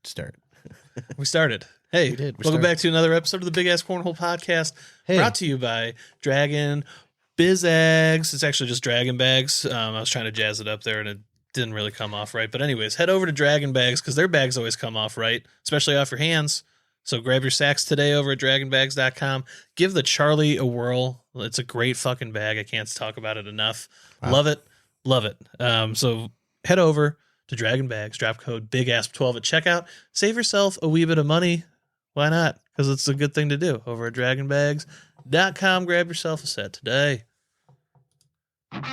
Start. We started. Hey, we did. Welcome back to another episode of the Big Ass Cornhole Podcast, brought to you by Draggin Bags. It's actually just Draggin Bags. I was trying to jazz it up there, and it didn't really come off right. But anyways, head over to Draggin Bags because their bags always come off right, especially off your hands. So grab your sacks today over at dragginbags.com. Give the Charlie a whirl. It's a great fucking bag. I can't talk about it enough. Wow. Love it. Love it. So head over to Draggin Bags, drop code BIGASP12 at checkout. Save yourself a wee bit of money. Why not? Because it's a good thing to do. Over at dragginbags.com, grab yourself a set today. Welcome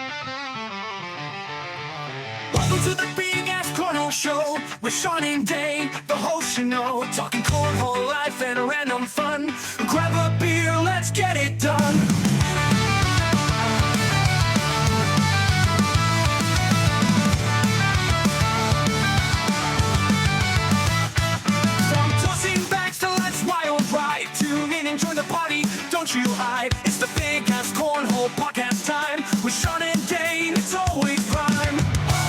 to the Big Ass Cornhole Show with Sean and Dane, the host you know, talking cornhole life and random fun. Grab a beer, let's get it done. Enjoy the party, don't you hide. It's the Big Ass Cornhole Podcast time with Sean and Dane. It's always prime. Oh,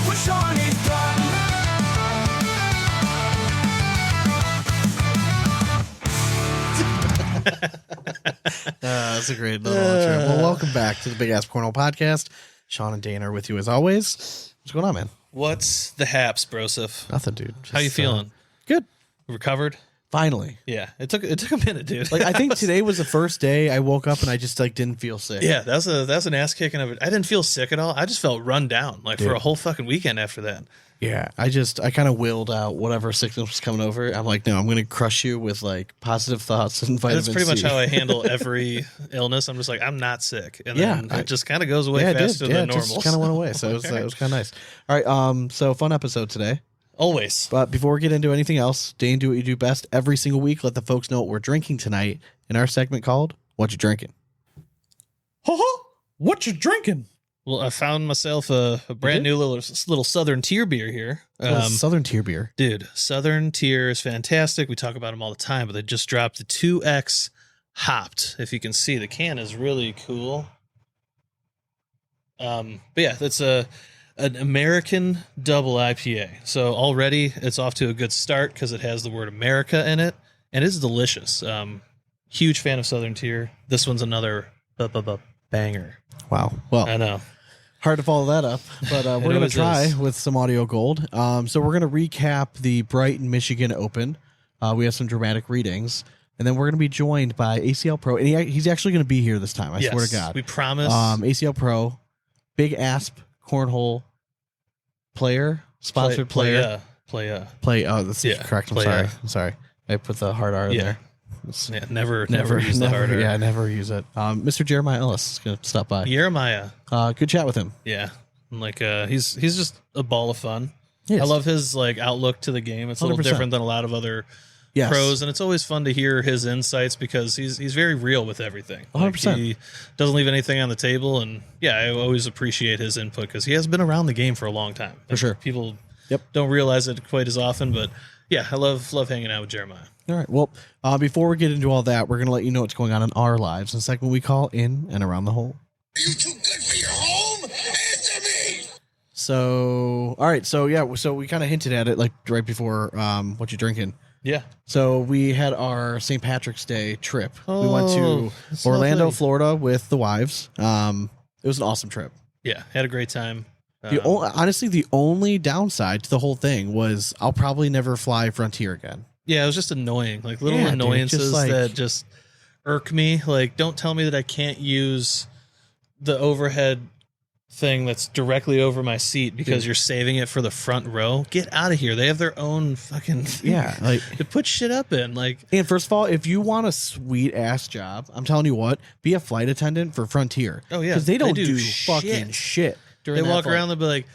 with Sean is done. That's a great little intro. Well, welcome back to the Big Ass Cornhole Podcast. Sean and Dane are with you as always. What's going on, man? What's the haps, Broseph? Nothing, dude. How you feeling? Good. Recovered? Finally. Yeah. It took a minute, dude. Like I think today was the first day I woke up and I just like didn't feel sick. Yeah, that's an ass kicking of it. I didn't feel sick at all. I just felt run down like for a whole fucking weekend after that. Yeah. I kind of willed out whatever sickness was coming over. I'm like, no, I'm going to crush you with like positive thoughts and vitamin C. That's pretty much how I handle every illness. I'm just like, I'm not sick. And then it just kind of goes away faster than normal. It just kind of went away. So it was kind of nice. All right. So fun episode today. Always. But before we get into anything else, Dane, do what you do best every single week. Let the folks know what we're drinking tonight in our segment called What You Drinking. What you drinking? Well, I found myself a brand new little Southern Tier beer here. Southern Tier beer. Dude, Southern Tier is fantastic. We talk about them all the time, but they just dropped the 2X hopped. If you can see, the can is really cool. But yeah, that's an American double IPA. So already it's off to a good start because it has the word America in it, and it's delicious. Huge fan of Southern Tier. This one's another banger. Wow. Well, I know. Hard to follow that up, but we're going to try with some audio gold. So we're going to recap the Brighton, Michigan Open. We have some dramatic readings, and then we're going to be joined by ACL Pro, and he's actually going to be here this time. I swear to God. We promise. ACL Pro, Big Asp Cornhole player, sponsored player. Play. Oh, that's correct. I'm sorry. I put the hard R in there. Yeah, never use the hard R. Yeah, never use it. Mr. Jeremiah Ellis is going to stop by. Jeremiah. Good chat with him. Yeah. Like he's just a ball of fun. Yes. I love his like outlook to the game. It's a little 100%. different than a lot of other pros, and it's always fun to hear his insights because he's very real with everything. 100%. He doesn't leave anything on the table, and yeah, I always appreciate his input because he has been around the game for a long time. For sure. People don't realize it quite as often, but yeah, I love hanging out with Jeremiah. All right. Well, before we get into all that, we're going to let you know what's going on in our lives in a segment we call In and Around the Hole. Are you too good for your home? Answer me! So, all right. So, yeah. So we kind of hinted at it like right before What You Drinking. Yeah. So we had our St. Patrick's Day trip. We went to that's Orlando, lovely. Florida with the wives. It was an awesome trip. Yeah, had a great time. Honestly, the only downside to the whole thing was I'll probably never fly Frontier again. Yeah, it was just annoying. Like little dude, annoyances just that just irk me. Like, don't tell me that I can't use the overhead thing that's directly over my seat because you're saving it for the front row. Get out of here. They have their own fucking thing to put shit up in. Like, and first of all, if you want a sweet ass job, I'm telling you what, be a flight attendant for Frontier. Oh yeah, because they don't do do fucking shit. They walk around, they'll be like,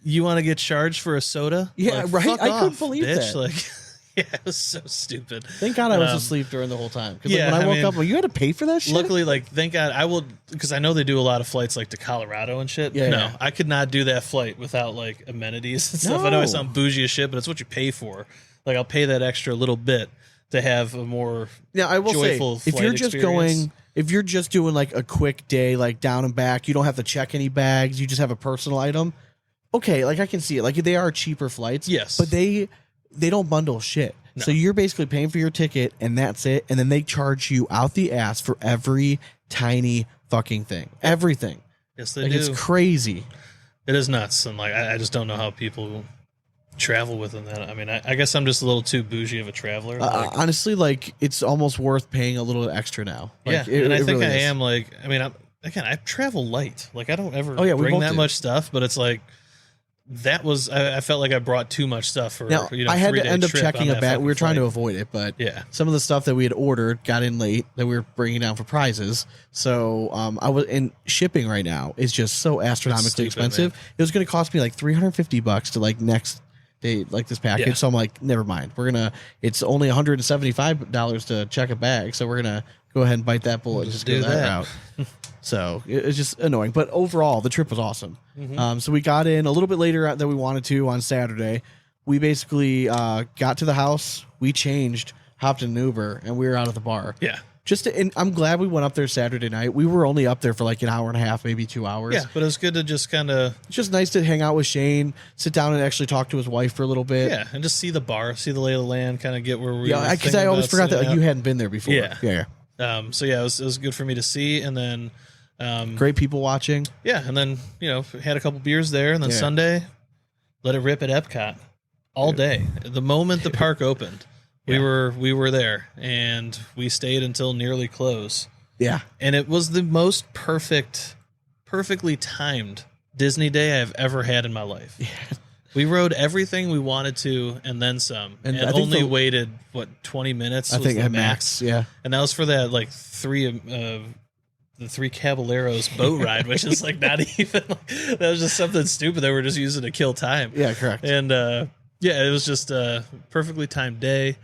"You want to get charged for a soda?" Yeah, like, right. Fuck I off, couldn't believe bitch. that. Like, yeah, it was so stupid. Thank God I was asleep during the whole time. Because Yeah, when I woke I mean, up, you had to pay for that shit. Luckily, like, thank God I will, because I know they do a lot of flights like to Colorado and shit. Yeah, no, yeah. I could not do that flight without like amenities and stuff. I know I No. sound bougie as shit, but it's what you pay for. Like, I'll pay that extra little bit to have a more Now I will say, joyful if you're flight just experience. going, if you're just doing like a quick day, like down and back, you don't have to check any bags. You just have a personal item. okay, like I can see it. Like they are cheaper flights. Yes. But they don't bundle shit. No. So you're basically paying for your ticket and that's it. And then they charge you out the ass for every tiny fucking thing. Everything. Yes, they like do. It's crazy. It is nuts. And like I just don't know how people travel within that. I mean, I guess I'm just a little too bougie of a traveler. Like, honestly, like it's almost worth paying a little extra now. Like, yeah. And I think really I is. am like, I mean, I travel light. Like I don't ever we bring both that do. much stuff, but it's like, that was I felt like I brought too much stuff for now, I had to end up checking a bag. We were trying to flight. avoid it, but Yeah. some of the stuff that we had ordered got in late that we were bringing down for prizes. So I was in shipping right now is just so astronomically stupid, expensive. man. It was going to cost me like $350 to like next day, like this package. Yeah. So I'm like, never mind. It's only $175 to check a bag. So we're gonna go ahead and bite that bullet and just go that route. So it's just annoying, but overall the trip was awesome. So we got in a little bit later than we wanted to on Saturday. We basically got to the house, we changed, hopped in an Uber, and we were out at the bar. Yeah. And I'm glad we went up there Saturday night. We were only up there for like an hour and a half, maybe 2 hours. Yeah, but it was good to just kind of It's just nice to hang out with Shane, sit down and actually talk to his wife for a little bit. yeah, and just see the bar, see the lay of the land, kind of get where we. Yeah, because I always forgot that like, you hadn't been there before. Yeah. Yeah. So yeah, it was good for me to see, and then Great people watching. yeah, and then had a couple beers there, and then Yeah. Sunday, let it rip at Epcot all day. The moment the park opened, we were there, and we stayed until nearly close, Yeah. and it was the most perfectly timed Disney day I've ever had in my life. Yeah. We rode everything we wanted to, and then some, And and I think only the- wait 20 minutes. I was think the at max. Yeah. and that was for that like the three Caballeros boat ride, which is like not even. That was just something stupid that we're just using to kill time. Yeah, correct. And yeah, it was just a perfectly timed day.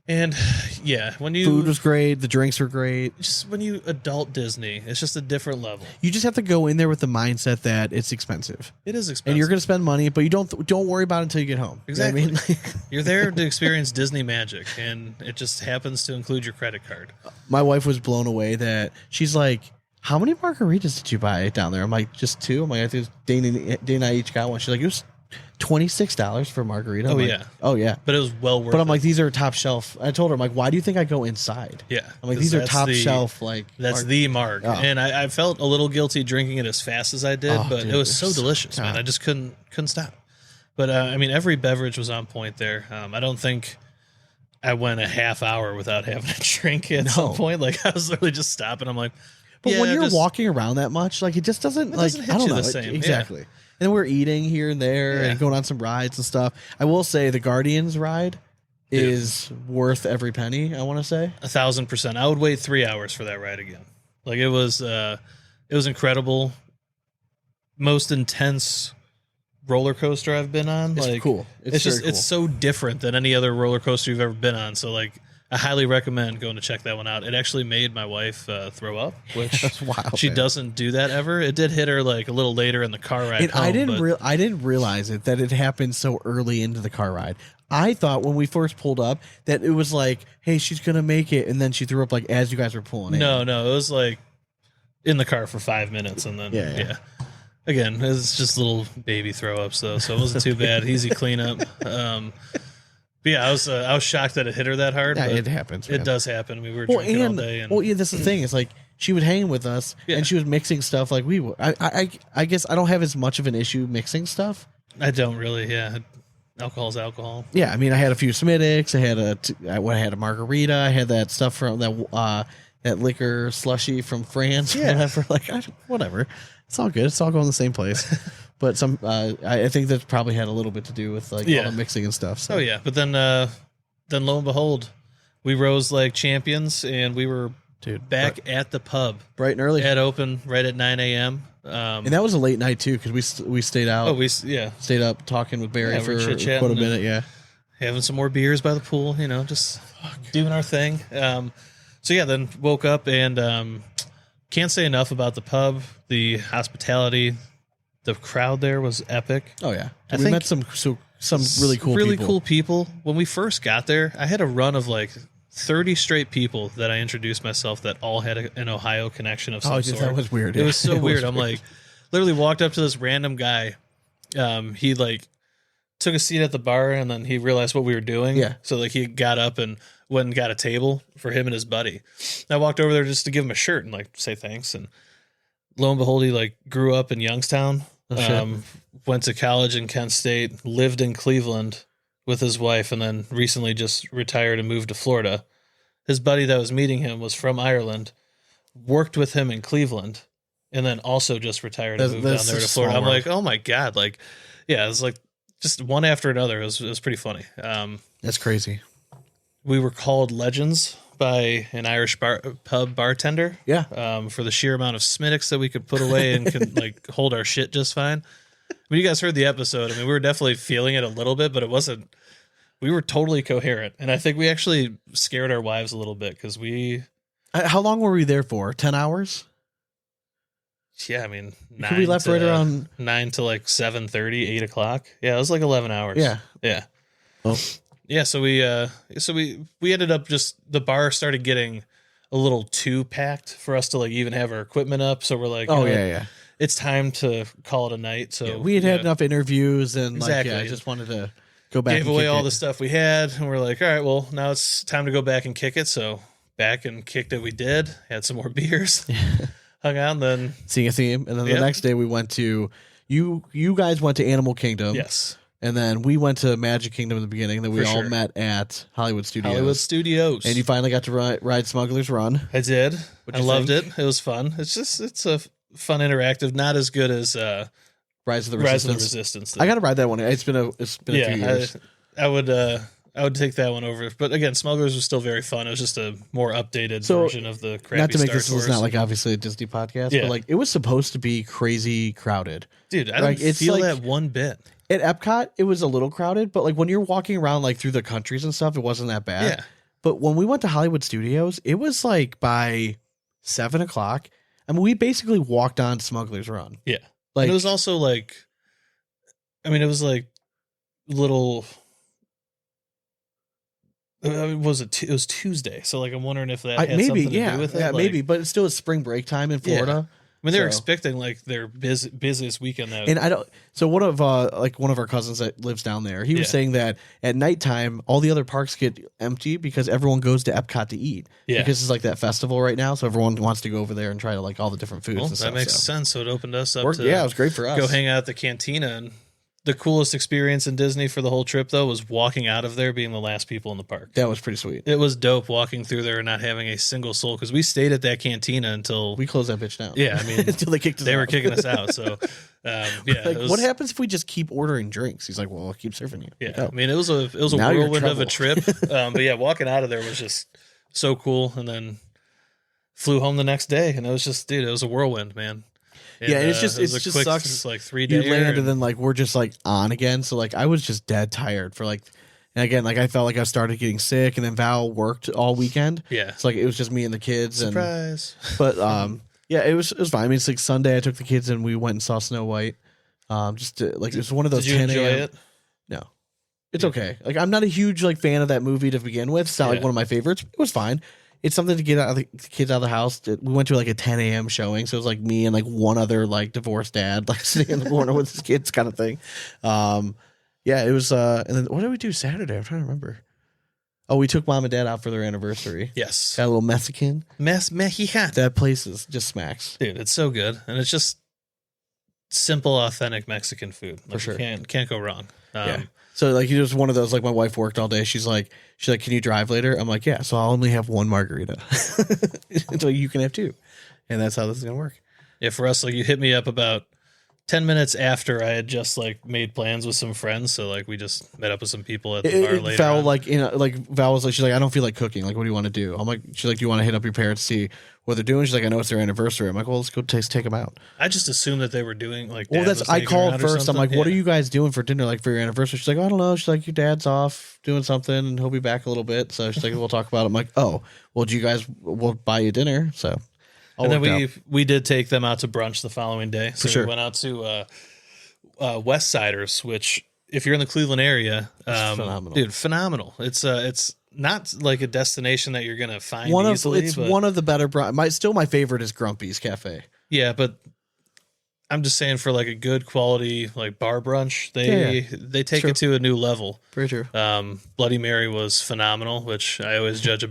And yeah, when you Food was great. The drinks were great. just when you adult Disney, it's just a different level. You just have to go in there with the mindset that it's expensive, It is expensive, and you're going to spend money, but you don't worry about it until you get home. Exactly. You know what I mean? You're there to experience Disney magic, and it just happens to include your credit card. My wife was blown away that she's like, "How many margaritas did you buy down there?" I'm like, "Just two." I'm like, "I think Dana and I each got one." She's like, "It was $26 for a margarita." I'm Oh, like, yeah. oh yeah. But it was well worth But I'm it. like, these are top shelf. I told her, I'm like, why do you think I go inside? Yeah. I'm like, 'cause these are that's top the- shelf. Like That's the mark. Oh. And I felt a little guilty drinking it as fast as I did, Oh, but dude, it was it's so delicious, man. God. I just couldn't stop. But I mean, every beverage was on point there. I don't think I went a half hour without having a drink at some point. Like I was literally just stopping. I'm like, But yeah, when you're just- walking around that much, like it just doesn't like doesn't hit I don't you know the same, yeah. exactly. And we're eating here and there Yeah. and going on some rides and stuff. I will say the Guardians ride is worth every penny. I want to say 1,000%. I would wait 3 hours for that ride again. Like it was incredible. Most intense roller coaster I've been on. It's like cool. It's just it's so different than any other roller coaster you've ever been on. So like I highly recommend going to check that one out. It actually made my wife throw up, which That's wild, she man. doesn't do that ever. It did hit her like a little later in the car ride And home. I but didn't realize it that it happened so early into the car ride. I thought when we first pulled up that it was like, hey, she's gonna make it, and then she threw up like as you guys were pulling in. no, it was like in the car for 5 minutes, and then Yeah. Again, it's just little baby throw ups though, so it wasn't too bad. Easy cleanup. But yeah, I was shocked that it hit her that hard. Yeah, but it happens. It man. does happen. We were drinking all day, and yeah, that's the thing. It's like she would hang with us, Yeah. and she was mixing stuff like we would. I guess I don't have as much of an issue mixing stuff. I don't really. Yeah, alcohol's alcohol. Yeah, I mean, I had a few Smittix. I had a margarita. I had that stuff from that liquor slushy from France. Yeah. Whatever. Like whatever. It's all good. It's all going the same place. But I think that probably had a little bit to do with like all the mixing and stuff. So. Oh yeah, but then lo and behold, we rose like champions, and we were back at the pub bright and early. at open right at 9 a.m. And that was a late night too because we stayed out. Stayed up talking with Barry Yeah, for we're quite a chit-chatting minute. Yeah. having some more beers by the pool, just doing our thing. So yeah, then woke up and can't say enough about the pub, the hospitality, the crowd there was epic. Oh yeah, I we think met some really cool people. When we first got there, I had a run of like 30 straight people that I introduced myself that all had an Ohio connection of some sort. That was weird. It was so It was weird. I'm like, literally walked up to this random guy he like took a seat at the bar and then he realized what we were doing. Yeah. So like he got up and went and got a table for him and his buddy. I walked over there just to give him a shirt and like say thanks. And lo and behold, he like grew up in Youngstown, went to college in Kent State, lived in Cleveland with his wife, and then recently just retired and moved to Florida. His buddy that was meeting him was from Ireland, worked with him in Cleveland, and then also just retired and moved down there to Florida. I'm like, oh my God. Like, yeah, it was like just one after another. It was pretty funny. That's crazy. We were called legends by an Irish pub bartender. Yeah. For the sheer amount of Smittix that we could put away and could like hold our shit just fine. When you guys heard the episode, I mean, we were definitely feeling it a little bit, but it wasn't, we were totally coherent. And I think we actually scared our wives a little bit because how long were we there for? 10 hours? Yeah, I mean, we left right around 9 to like 7:30, 8 o'clock. Yeah, it was like 11 hours. Yeah. Yeah. Well, yeah. So we ended up just, the bar started getting a little too packed for us to like even have our equipment up. So we're like, yeah. It's time to call it a night. So we had enough interviews and exactly. I just wanted to go back. Gave away all the stuff we had, and we're like, all right, well, now it's time to go back and kick it. So back and kicked it. We did. Had some more beers. Hung out, and then seeing a theme, and then the next day we went to you guys went to Animal Kingdom. Yes. And then we went to Magic Kingdom in the beginning. Then we all met at Hollywood Studios. And you finally got to ride Smuggler's Run. I did. I loved it. It was fun. It's a fun interactive, not as good as Rise of the Resistance. I got to ride that one. It's been a few years. I would take that one over. But again, Smugglers was still very fun. It was just a more updated version of the crappy not to make Star this Tours. was not like obviously a Disney podcast, but like it was supposed to be crazy crowded. Dude, I don't feel that one bit. At Epcot, it was a little crowded, but like when you're walking around like through the countries and stuff, it wasn't that bad. Yeah. But when we went to Hollywood Studios, it was like by 7 o'clock. I mean, we basically walked on Smuggler's Run. Yeah. Like, and it was also like, I mean, it was like little. It was Tuesday, so like I'm wondering if that had something to do with it. Yeah, like, maybe, but it's still a spring break time in Florida. Yeah. I mean, they're expecting like their busiest weekend. And I don't. So one of our cousins that lives down there, he was saying that at nighttime all the other parks get empty because everyone goes to Epcot to eat. Yeah, because it's like that festival right now, so everyone wants to go over there and try to like all the different foods. Well, and stuff, that makes sense. So it opened us up. Yeah, it was great for us. Go hang out at the cantina. And the coolest experience in Disney for the whole trip, though, was walking out of there being the last people in the park. That was pretty sweet. It was dope walking through there and not having a single soul because we stayed at that cantina until we closed that bitch down. Yeah, I mean, until they kicked us. They were kicking us out. So, yeah. Like, what happens if we just keep ordering drinks? He's like, well, I'll keep serving you. Yeah, I mean, it was a whirlwind of a trip. But yeah, walking out of there was just so cool. And then flew home the next day, and it was just, dude, it was a whirlwind, man. And, yeah, and it just sucks. It's like 3 days. You land and then like we're just like on again. So like I was just dead tired for like, and again like I felt like I started getting sick, and then Val worked all weekend. Yeah, it's like it was just me and the kids. Surprise. But yeah, it was fine. I mean, it's like Sunday. I took the kids and we went and saw Snow White. Just to, like it was one of those. Did you 10 enjoy it? No, it's okay. Like I'm not a huge like fan of that movie to begin with. It's not like one of my favorites. It was fine. It's something to get the kids out of the house. We went to like a 10 a.m. showing, so it was like me and like one other like divorced dad like sitting in the corner with his kids kind of thing. Yeah, it was. And then what did we do Saturday? I'm trying to remember. Oh, we took mom and dad out for their anniversary. Yes, got a little Mexican. Mexican. That place is just smacks, dude. It's so good, and it's just simple, authentic Mexican food. Like, for sure, can't go wrong. Yeah. So like it was one of those, like my wife worked all day. She's like, can you drive later? I'm like, yeah. So I'll only have one margarita until you can have two. And that's how this is going to work. Yeah. For us, like you hit me up about 10 minutes after I had just like made plans with some friends. So like we just met up with some people at the bar later. Val, Val was like, she's like, I don't feel like cooking. Like, what do you want to do? I'm like, she's like, do you want to hit up your parents, see what they're doing? She's like, I know it's their anniversary. I'm like, well, let's go take them out. I just assumed that they were doing like, well, I called first. I'm like, what are you guys doing for dinner? Like for your anniversary? She's like, I don't know. She's like, your dad's off doing something and he'll be back a little bit. So she's like, we'll talk about it. I'm like, oh, well, we'll buy you dinner. So. And then we did take them out to brunch the following day. So for sure. We went out to West Siders, which if you're in the Cleveland area, phenomenal. Dude, phenomenal. It's not like a destination that you're gonna find easily. One of the better. My favorite is Grumpy's Cafe. Yeah, but I'm just saying for like a good quality like bar brunch, they take it to a new level. Very true. Bloody Mary was phenomenal, which I always judge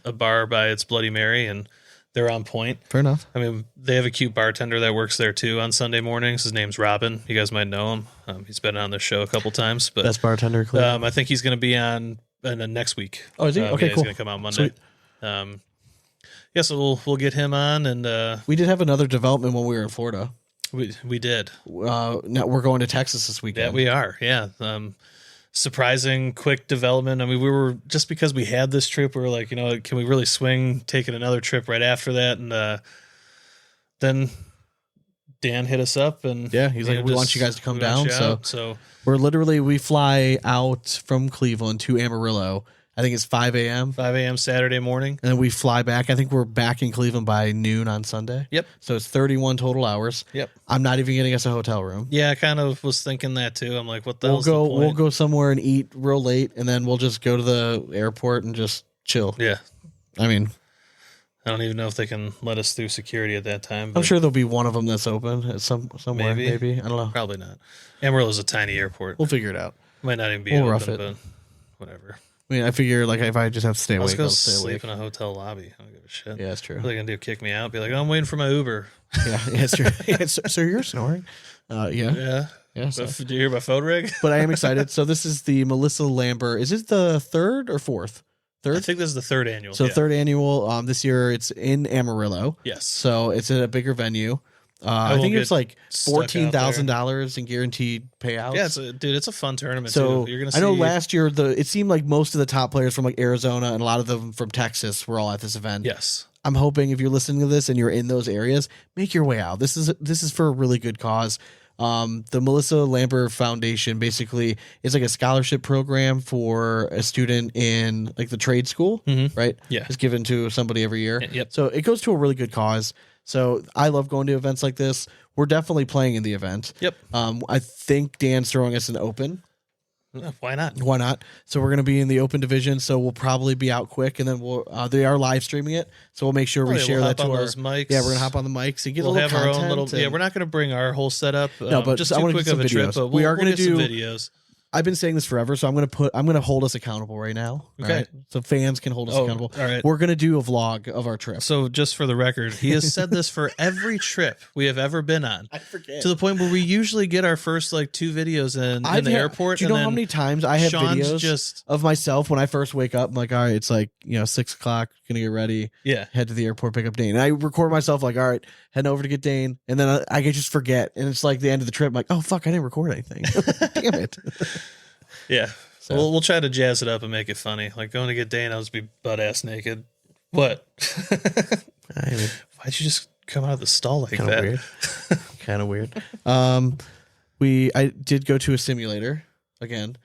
a bar by its Bloody Mary, and they're on point. Fair enough. I mean, they have a cute bartender that works there too on Sunday mornings. His name's Robin. You guys might know him. He's been on the show a couple times. But best bartender. I think he's going to be on next week. Oh, is he? Okay, he's cool. He's going to come out Monday. So we'll get him on, and we did have another development when we were in Florida. We did. Now we're going to Texas this weekend. Yeah, we are. Yeah. Surprising quick development. I mean, we were just because we had this trip, we were like, can we really swing taking another trip right after that? And then Dan hit us up, and he's like, we want you guys to come down. So we fly out from Cleveland to Amarillo. I think it's 5 a.m. 5 a.m. Saturday morning. And then we fly back. I think we're back in Cleveland by noon on Sunday. Yep. So it's 31 total hours. Yep. I'm not even getting us a hotel room. Yeah, I kind of was thinking that too. I'm like, what the hell's the point? We'll go somewhere and eat real late, and then we'll just go to the airport and just chill. Yeah. I mean, I don't even know if they can let us through security at that time. But I'm sure there'll be one of them that's open at somewhere. Maybe. I don't know. Probably not. Amarillo's a tiny airport. We'll figure it out. Might not even be we'll open, rough it. But whatever. I mean, I figure like if I just have to stay awake, I'll stay sleep awake. in a hotel lobby. I don't give a shit. Yeah, that's true. What are they gonna do? Kick me out? Be like, oh, I'm waiting for my Uber. Yeah, that's true. So you're snoring? Yeah. So. Did you hear my phone ring? But I am excited. So this is the Melissa Lambert. Is it the third or fourth? Third? I think this is the third annual. So third annual. This year it's in Amarillo. Yes. So it's at a bigger venue. I think it's like $14,000 in guaranteed payouts. Yeah, it's a fun tournament. So too. You're gonna. I know last year it seemed like most of the top players from like Arizona and a lot of them from Texas were all at this event. Yes. I'm hoping if you're listening to this and you're in those areas, make your way out. This is for a really good cause. The Melissa Lambert Foundation basically is like a scholarship program for a student in like the trade school, right? Yeah. It's given to somebody every year. Yep. So it goes to a really good cause. So I love going to events like this. We're definitely playing in the event. Yep. I think Dan's throwing us an open. Why not? Why not? So we're going to be in the open division. So we'll probably be out quick, and then they are live streaming it. So we'll make sure we share that to our mics. Yeah, we're gonna hop on the mics and get we'll a little have content. our own little. Yeah, we're not going to bring our whole setup. No, but just I too want to quick get some of a trip. videos. But we are going to do do some videos. I've been saying this forever, so I'm gonna hold us accountable right now. Okay. Right? So fans can hold us accountable. All right. We're gonna do a vlog of our trip. So just for the record, he has said this for every trip we have ever been on. I forget. To the point where we usually get our first like 2 videos in the airport. Do you know how many times I have Sean's videos of myself when I first wake up? I'm like, all right, it's like 6 o'clock, gonna get ready. Yeah. Head to the airport, pick up Dane. And I record myself like, all right, heading over to get Dane, and then I just forget, and it's like the end of the trip. I'm like, oh fuck, I didn't record anything. Damn it. Yeah. So. We'll try to jazz it up and make it funny. Like going to get Dane, I'll just be butt ass naked. What? Why'd you just come out of the stall like kinda that? Weird. Kind of weird. I did go to a simulator again.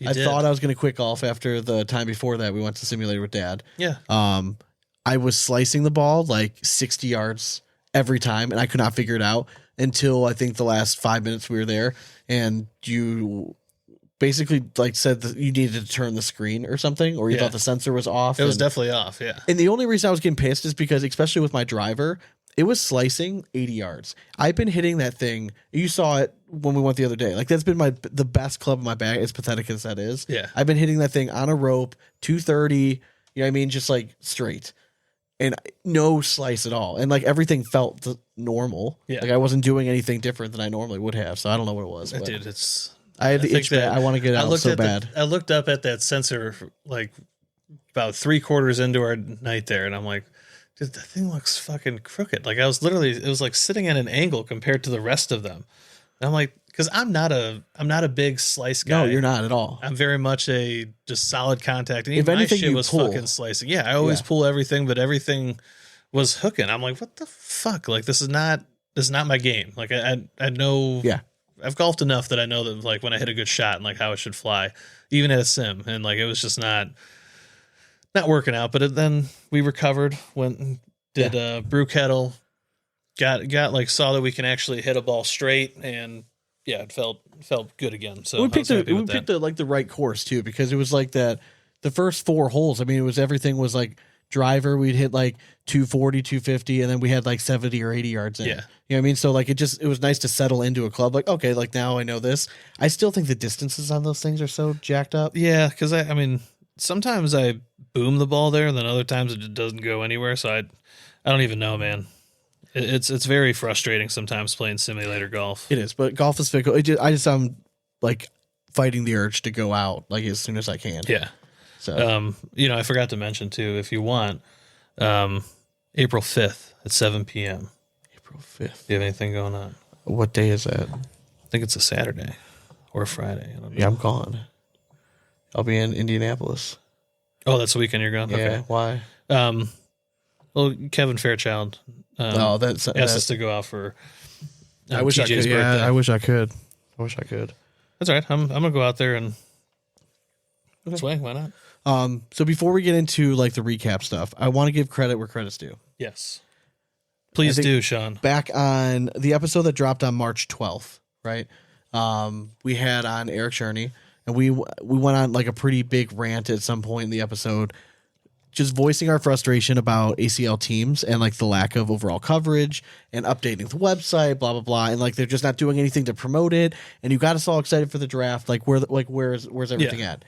I thought I was going to quit golf after the time before that. We went to simulator with Dad. Yeah. I was slicing the ball like 60 yards every time, and I could not figure it out until I think the last 5 minutes we were there, and you basically like said that you needed to turn the screen or something, or you thought the sensor was off. It was definitely off, yeah. And the only reason I was getting pissed is because, especially with my driver, it was slicing 80 yards. I've been hitting that thing. You saw it when we went the other day. Like that's been the best club in my bag, as pathetic as that is. Yeah. I've been hitting that thing on a rope, 230, you know what I mean? Just like straight. And no slice at all. And like everything felt normal. Yeah. Like I wasn't doing anything different than I normally would have. So I don't know what it was. But Dude, it's... I have the itch that I want to get out so bad. I looked up at that sensor like about 3/4 into our night there, and I'm like, dude, that thing looks fucking crooked. Like I was literally, it was like sitting at an angle compared to the rest of them. And I'm like, because I'm not a big slice guy. No, you're not at all. I'm very much a just solid contact. And If even anything, my shit you was pull. fucking slicing. Yeah, I always pull everything, but everything was hooking. I'm like, what the fuck? Like this is not my game. Like I know. Yeah. I've golfed enough that I know that like when I hit a good shot and like how it should fly, even at a sim, and like it was just not working out. But then we recovered, went and did brew kettle, got like saw that we can actually hit a ball straight, and it felt good again. So we picked the right course too, because it was like that the first 4 holes. I mean, everything was like driver, we'd hit like 240, 250, and then we had like 70 or 80 yards in. Yeah. You know what I mean? So like it was nice to settle into a club. Like, okay, like now I know this. I still think the distances on those things are so jacked up. Yeah, because I mean, sometimes I boom the ball there, and then other times it just doesn't go anywhere. So I don't even know, man. It's very frustrating sometimes playing simulator golf. It is, but golf is fickle. I'm like fighting the urge to go out like as soon as I can. Yeah. So I forgot to mention too, if you want, April 5th at 7 p.m. April 5th. Do you have anything going on? What day is that? I think it's a Saturday or a Friday. I don't know. Yeah, I'm gone. I'll be in Indianapolis. Oh, that's the weekend you're gone? Yeah. Okay. Why? Well, Kevin Fairchild that's asked us to go out for I wish TJ's I could. birthday. Yeah, I wish I could. That's all right. I'm gonna go out there and swing. Why not? So before we get into like the recap stuff, I want to give credit where credit's due. Yes. Please do, Sean. Back on the episode that dropped on March 12th, right? We had on Eric Cherney, and we went on like a pretty big rant at some point in the episode, just voicing our frustration about ACL teams and like the lack of overall coverage and updating the website, blah blah blah, and like they're just not doing anything to promote it. And you got us all excited for the draft. Like where's everything at?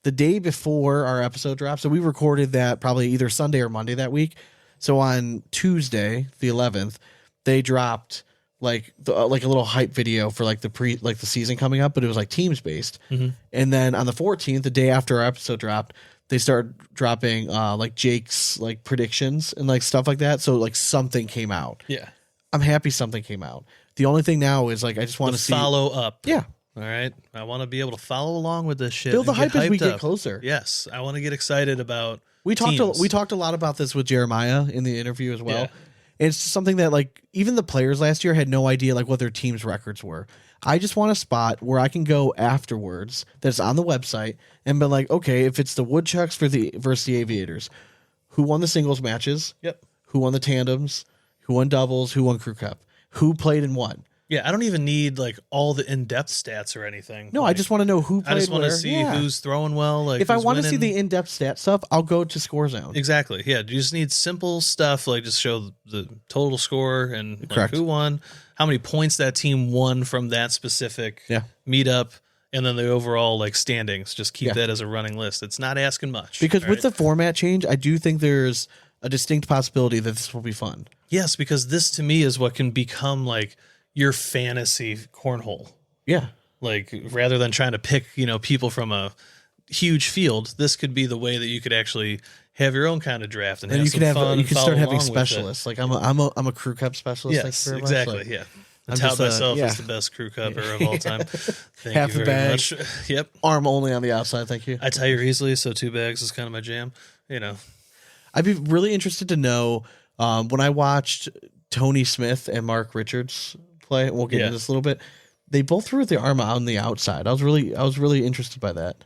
The day before our episode dropped, so we recorded that probably either Sunday or Monday that week. So on Tuesday, the 11th, they dropped like a little hype video for like the season coming up, but it was like teams based. Mm-hmm. And then on the 14th, the day after our episode dropped, they started dropping like Jake's like predictions and like stuff like that. So like something came out. Yeah. I'm happy something came out. The only thing now is like I just want to see follow up. Yeah. All right. I want to be able to follow along with this shit. Build the and hype as we hyped get up. closer. Yes. I want to get excited about We talked teams. a lot about this with Jeremiah in the interview as well. Yeah. And it's something that like even the players last year had no idea like what their team's records were. I just want a spot where I can go afterwards that's on the website and be like, okay, if it's the Woodchucks versus the Aviators, who won the singles matches? Yep. Who won the tandems? Who won doubles? Who won crew cup? Who played and won? Yeah, I don't even need like all the in-depth stats or anything. No, like, I just want to know who played. I just want to where. see who's throwing well. Like if I who's want to see winning. the in-depth stat stuff, I'll go to Score Zone. Exactly. Yeah, you just need simple stuff like just show the total score and like, Correct. who won, how many points that team won from that specific meetup, and then the overall like standings. Just keep that as a running list. It's not asking much. Because with the format change, I do think there's a distinct possibility that this will be fun. Yes, because this to me is what can become like your fantasy cornhole. Yeah. Like rather than trying to pick, people from a huge field, this could be the way that you could actually have your own kind of draft and have you some can fun. you can start follow having along with it. specialists. Like I'm a crew cup specialist. Yes, Thank you very exactly. much. Like, Yeah. I'm Tout just, myself yeah. as the best crew cupper of all time. Thank Half you a very bag. much. Yep. Arm only on the outside. Thank you. I tire easily, so 2 bags is kind of my jam. I'd be really interested to know when I watched Tony Smith and Mark Richards play. We'll get into this a little bit. They both threw with the arm on the outside. I was really interested by that.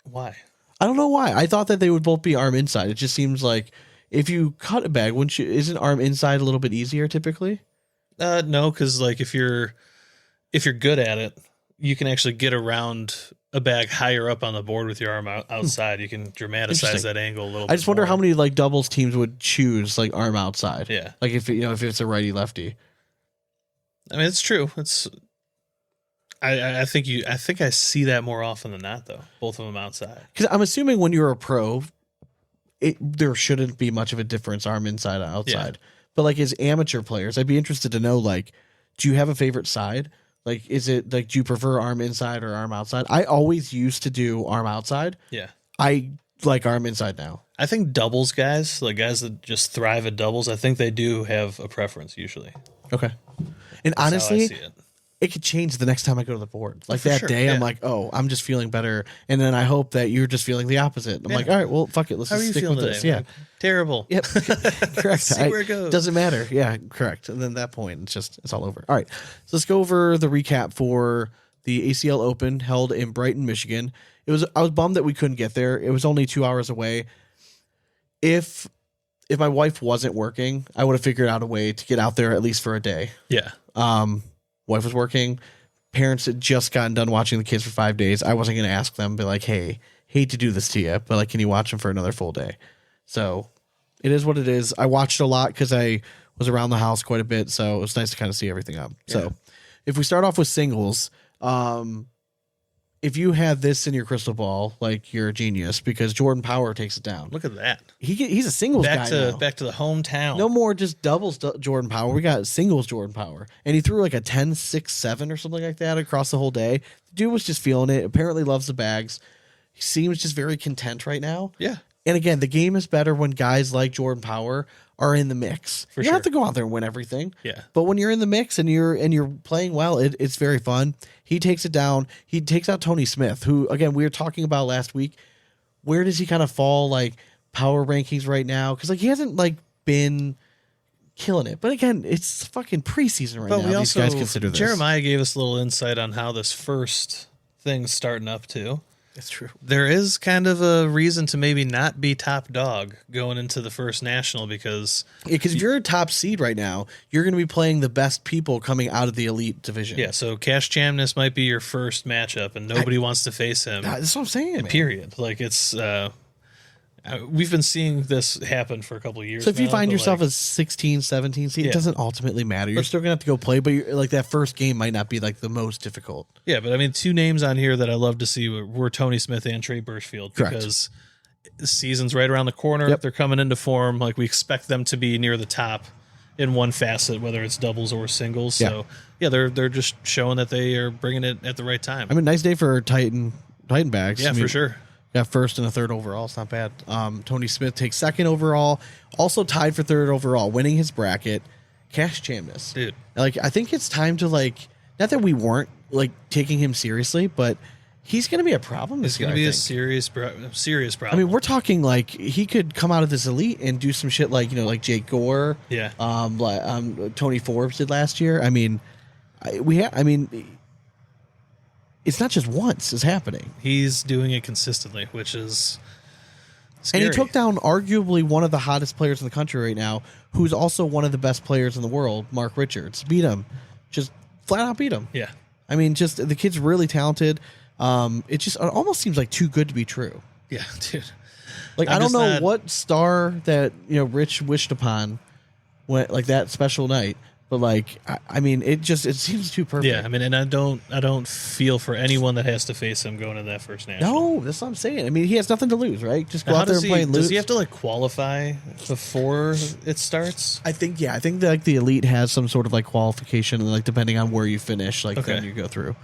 Why? I don't know why. I thought that they would both be arm inside. It just seems like if you cut a bag, isn't arm inside a little bit easier typically? No, because like if you're good at it, you can actually get around a bag higher up on the board with your arm outside. You can dramatize that angle a little bit. I just wonder more. how many like doubles teams would choose like arm outside. Yeah. Like if it's a righty lefty. I mean, it's true. It's. I think I see that more often than not, though. Both of them outside. Because I'm assuming when you're a pro, there shouldn't be much of a difference arm inside and outside. Yeah. But like as amateur players, I'd be interested to know like, do you have a favorite side? Like, is it like, do you prefer arm inside or arm outside? I always used to do arm outside. Yeah. I like arm inside now. I think doubles guys, like guys that just thrive at doubles, I think they do have a preference usually. Okay. And That's how I honestly, see it. It could change the next time I go to the board. Like for that sure, day, yeah. I'm like, oh, I'm just feeling better. And then I hope that you're just feeling the opposite. I'm like, all right, well, fuck it. Let's How are just you stick feeling with today? this. Yeah. Man? Terrible. Yep. Correct. See where it goes. Doesn't matter. Yeah, correct. And then at that point, it's all over. All right. So let's go over the recap for the ACL Open held in Brighton, Michigan. I was bummed that we couldn't get there. It was only 2 hours away. If my wife wasn't working, I would have figured out a way to get out there at least for a day. Yeah. Wife was working. Parents had just gotten done watching the kids for 5 days. I wasn't going to ask them, be like, hey, hate to do this to you, but like, can you watch them for another full day? So it is what it is. I watched a lot because I was around the house quite a bit, so it was nice to kind of see everything up. Yeah. So if we start off with singles, if you had this in your crystal ball, like, you're a genius, because Jordan Power takes it down. Look at that. He's a singles guy now. Back to the hometown. No more just doubles Jordan Power. We got singles Jordan Power. And he threw like a 10, 6, 7 or something like that across the whole day. The dude was just feeling it. Apparently loves the bags. He seems just very content right now. Yeah. And again, the game is better when guys like Jordan Power are in the mix. You don't have to go out there and win everything. Yeah. But when you're in the mix and you're playing well, it's very fun. He takes it down. He takes out Tony Smith, who, again, we were talking about last week. Where does he kind of fall, like, power rankings right now? Because, like, he hasn't, like, been killing it. But again, it's fucking preseason right now. These guys consider this. Jeremiah gave us a little insight on how this first thing's starting up too. That's true. There is kind of a reason to maybe not be top dog going into the first national, because if you're a top seed right now, you're going to be playing the best people coming out of the elite division. Yeah, so Cash Chamness might be your first matchup, and nobody wants to face him. That's what I'm saying, man. Period. Like, it's we've been seeing this happen for a couple of years. So if you find yourself as 16, 17 seed, it doesn't ultimately matter. You're still going to have to go play, but like, that first game might not be like the most difficult. Yeah, but I mean, two names on here that I love to see were Tony Smith and Trey Birchfield. Correct. Because the season's right around the corner. Yep. They're coming into form. Like, we expect them to be near the top in one facet, whether it's doubles or singles. Yeah. So yeah, they're just showing that they are bringing it at the right time. I mean, nice day for Titan Bags. Yeah, I mean, for sure. Got first and a third overall. It's not bad. Tony Smith takes second overall. Also tied for third overall, winning his bracket. Cash Chamness. Dude. Like, I think it's time to, like, not that we weren't, like, taking him seriously, but he's going to be a problem this year. It's going to be a serious problem. I mean, we're talking, like, he could come out of this elite and do some shit like, like Jake Gore. Yeah. Tony Forbes did last year. I mean, it's not just once it's happening. He's doing it consistently, which is scary. And he took down arguably one of the hottest players in the country right now, who's also one of the best players in the world, Mark Richards. Beat him. Just flat out beat him. Yeah. I mean, just the kid's really talented. It almost seems like too good to be true. Yeah, dude. Like, I don't know what star that, Rich wished upon went like that special night. But, like, I mean, it seems too perfect. Yeah, I mean, and I don't feel for anyone that has to face him going into that first national. No, that's what I'm saying. I mean, he has nothing to lose, right? Just go out there and play and lose. Does he have to, like, qualify before it starts? I think that, like, the elite has some sort of, like, qualification, and, like, depending on where you finish, like, then you go through.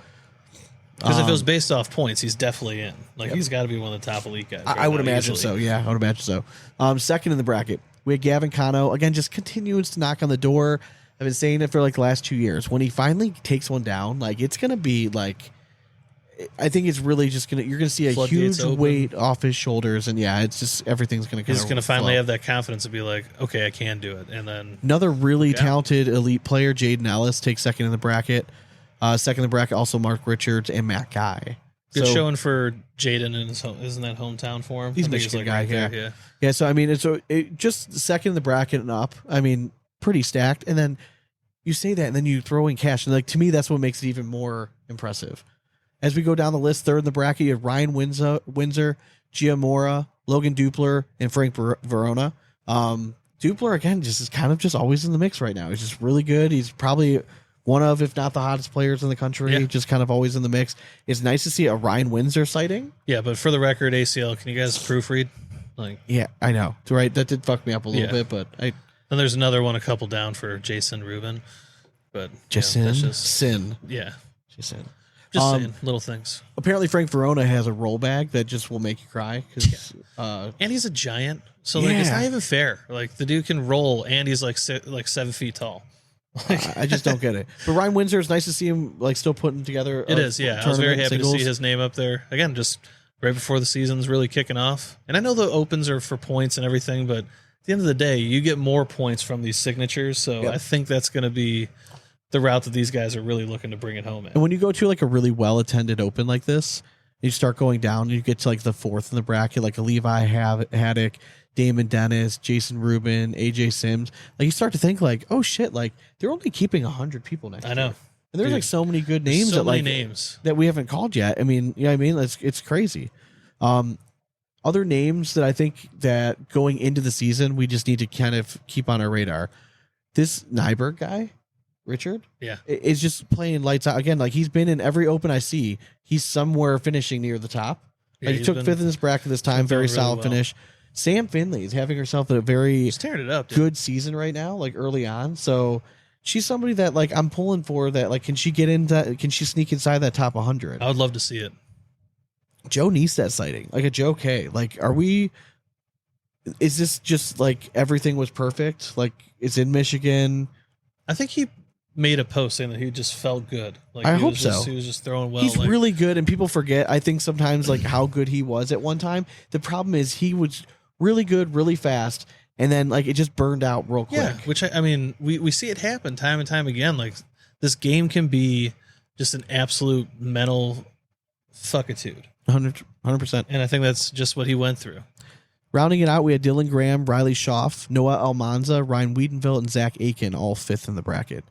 Because if it was based off points, he's definitely in. Like, he's got to be one of the top elite guys. I would imagine so. Yeah, I would imagine so. Second in the bracket, we had Gavin Cano. Again, just continues to knock on the door. I've been saying it for, like, the last 2 years. When he finally takes one down, like, it's going to be, like, I think it's really just going to, you're going to see a huge weight off his shoulders. And, yeah, it's just, everything's going to He's going to finally have that confidence to be like, okay, I can do it. And then another really talented elite player, Jaden Ellis, takes second in the bracket. Second in the bracket, also Mark Richards and Matt Guy. Good showing for Jaden in his home. Isn't that hometown for him? He's a Michigan guy, right yeah. So, I mean, it's just second in the bracket and up. I mean, pretty stacked. And then you say that, and then you throw in Cash, and, like, to me, that's what makes it even more impressive. As we go down the list, third in the bracket, you have Ryan Windsor, Gia Mora, Logan Dupler, and Frank Verona. Dupler, again, just is kind of just always in the mix right now. He's just really good. He's probably one of, if not the hottest players in the country, just kind of always in the mix. It's nice to see a Ryan Windsor sighting. Yeah, but for the record, ACL, can you guys proofread? Like, yeah, I know. Right, that did fuck me up a little bit, but then there's another one a couple down for Jason Rubin. But Jason Jason. Just saying little things. Apparently Frank Verona has a roll bag that just will make you cry. And he's a giant. So like, it's not even fair. Like, the dude can roll and he's like 7 feet tall. I just don't get it. But Ryan Windsor, it's nice to see him, like, still putting together. It is, yeah. I was very happy to see his name up there. Again, just right before the season's really kicking off. And I know the opens are for points and everything, but at the end of the day, you get more points from these signatures. So I think that's going to be the route that these guys are really looking to bring it home at. And when you go to, like, a really well-attended open like this, you start going down and you get to, like, the fourth in the bracket, like a Levi Haddock, Damon Dennis, Jason Rubin, AJ Sims. Like, you start to think, like, oh shit, like, they're only keeping 100 people next year. I know. And there's like so many good names names that we haven't called yet. I mean, you know what I mean? It's crazy. Other names that I think that going into the season, we just need to kind of keep on our radar. This Nyberg guy, Richard, is just playing lights out again. Like he's been in every open I see. He's somewhere finishing near the top. Like he took fifth in this bracket this time. Very solid finish. Sam Finley is having herself a very good season right now, like early on. So she's somebody that like I'm pulling for. That like can she sneak inside that top 100? I would love to see it. Joe Neestat sighting, like a Joe K. Like, is this just like everything was perfect? Like, it's in Michigan. I think he made a post saying that he just felt good. Like I hope so. He was just throwing well. He's really good, and people forget, I think, sometimes like how good he was at one time. The problem is he was really good, really fast, and then like it just burned out real quick. Yeah, which I mean, we see it happen time and time again. Like this game can be just an absolute mental fuckitude. 100%. And I think that's just what he went through. Rounding it out, we had Dylan Graham, Riley Schaff, Noah Almanza, Ryan Wiedenville, and Zach Aiken, all fifth in the bracket.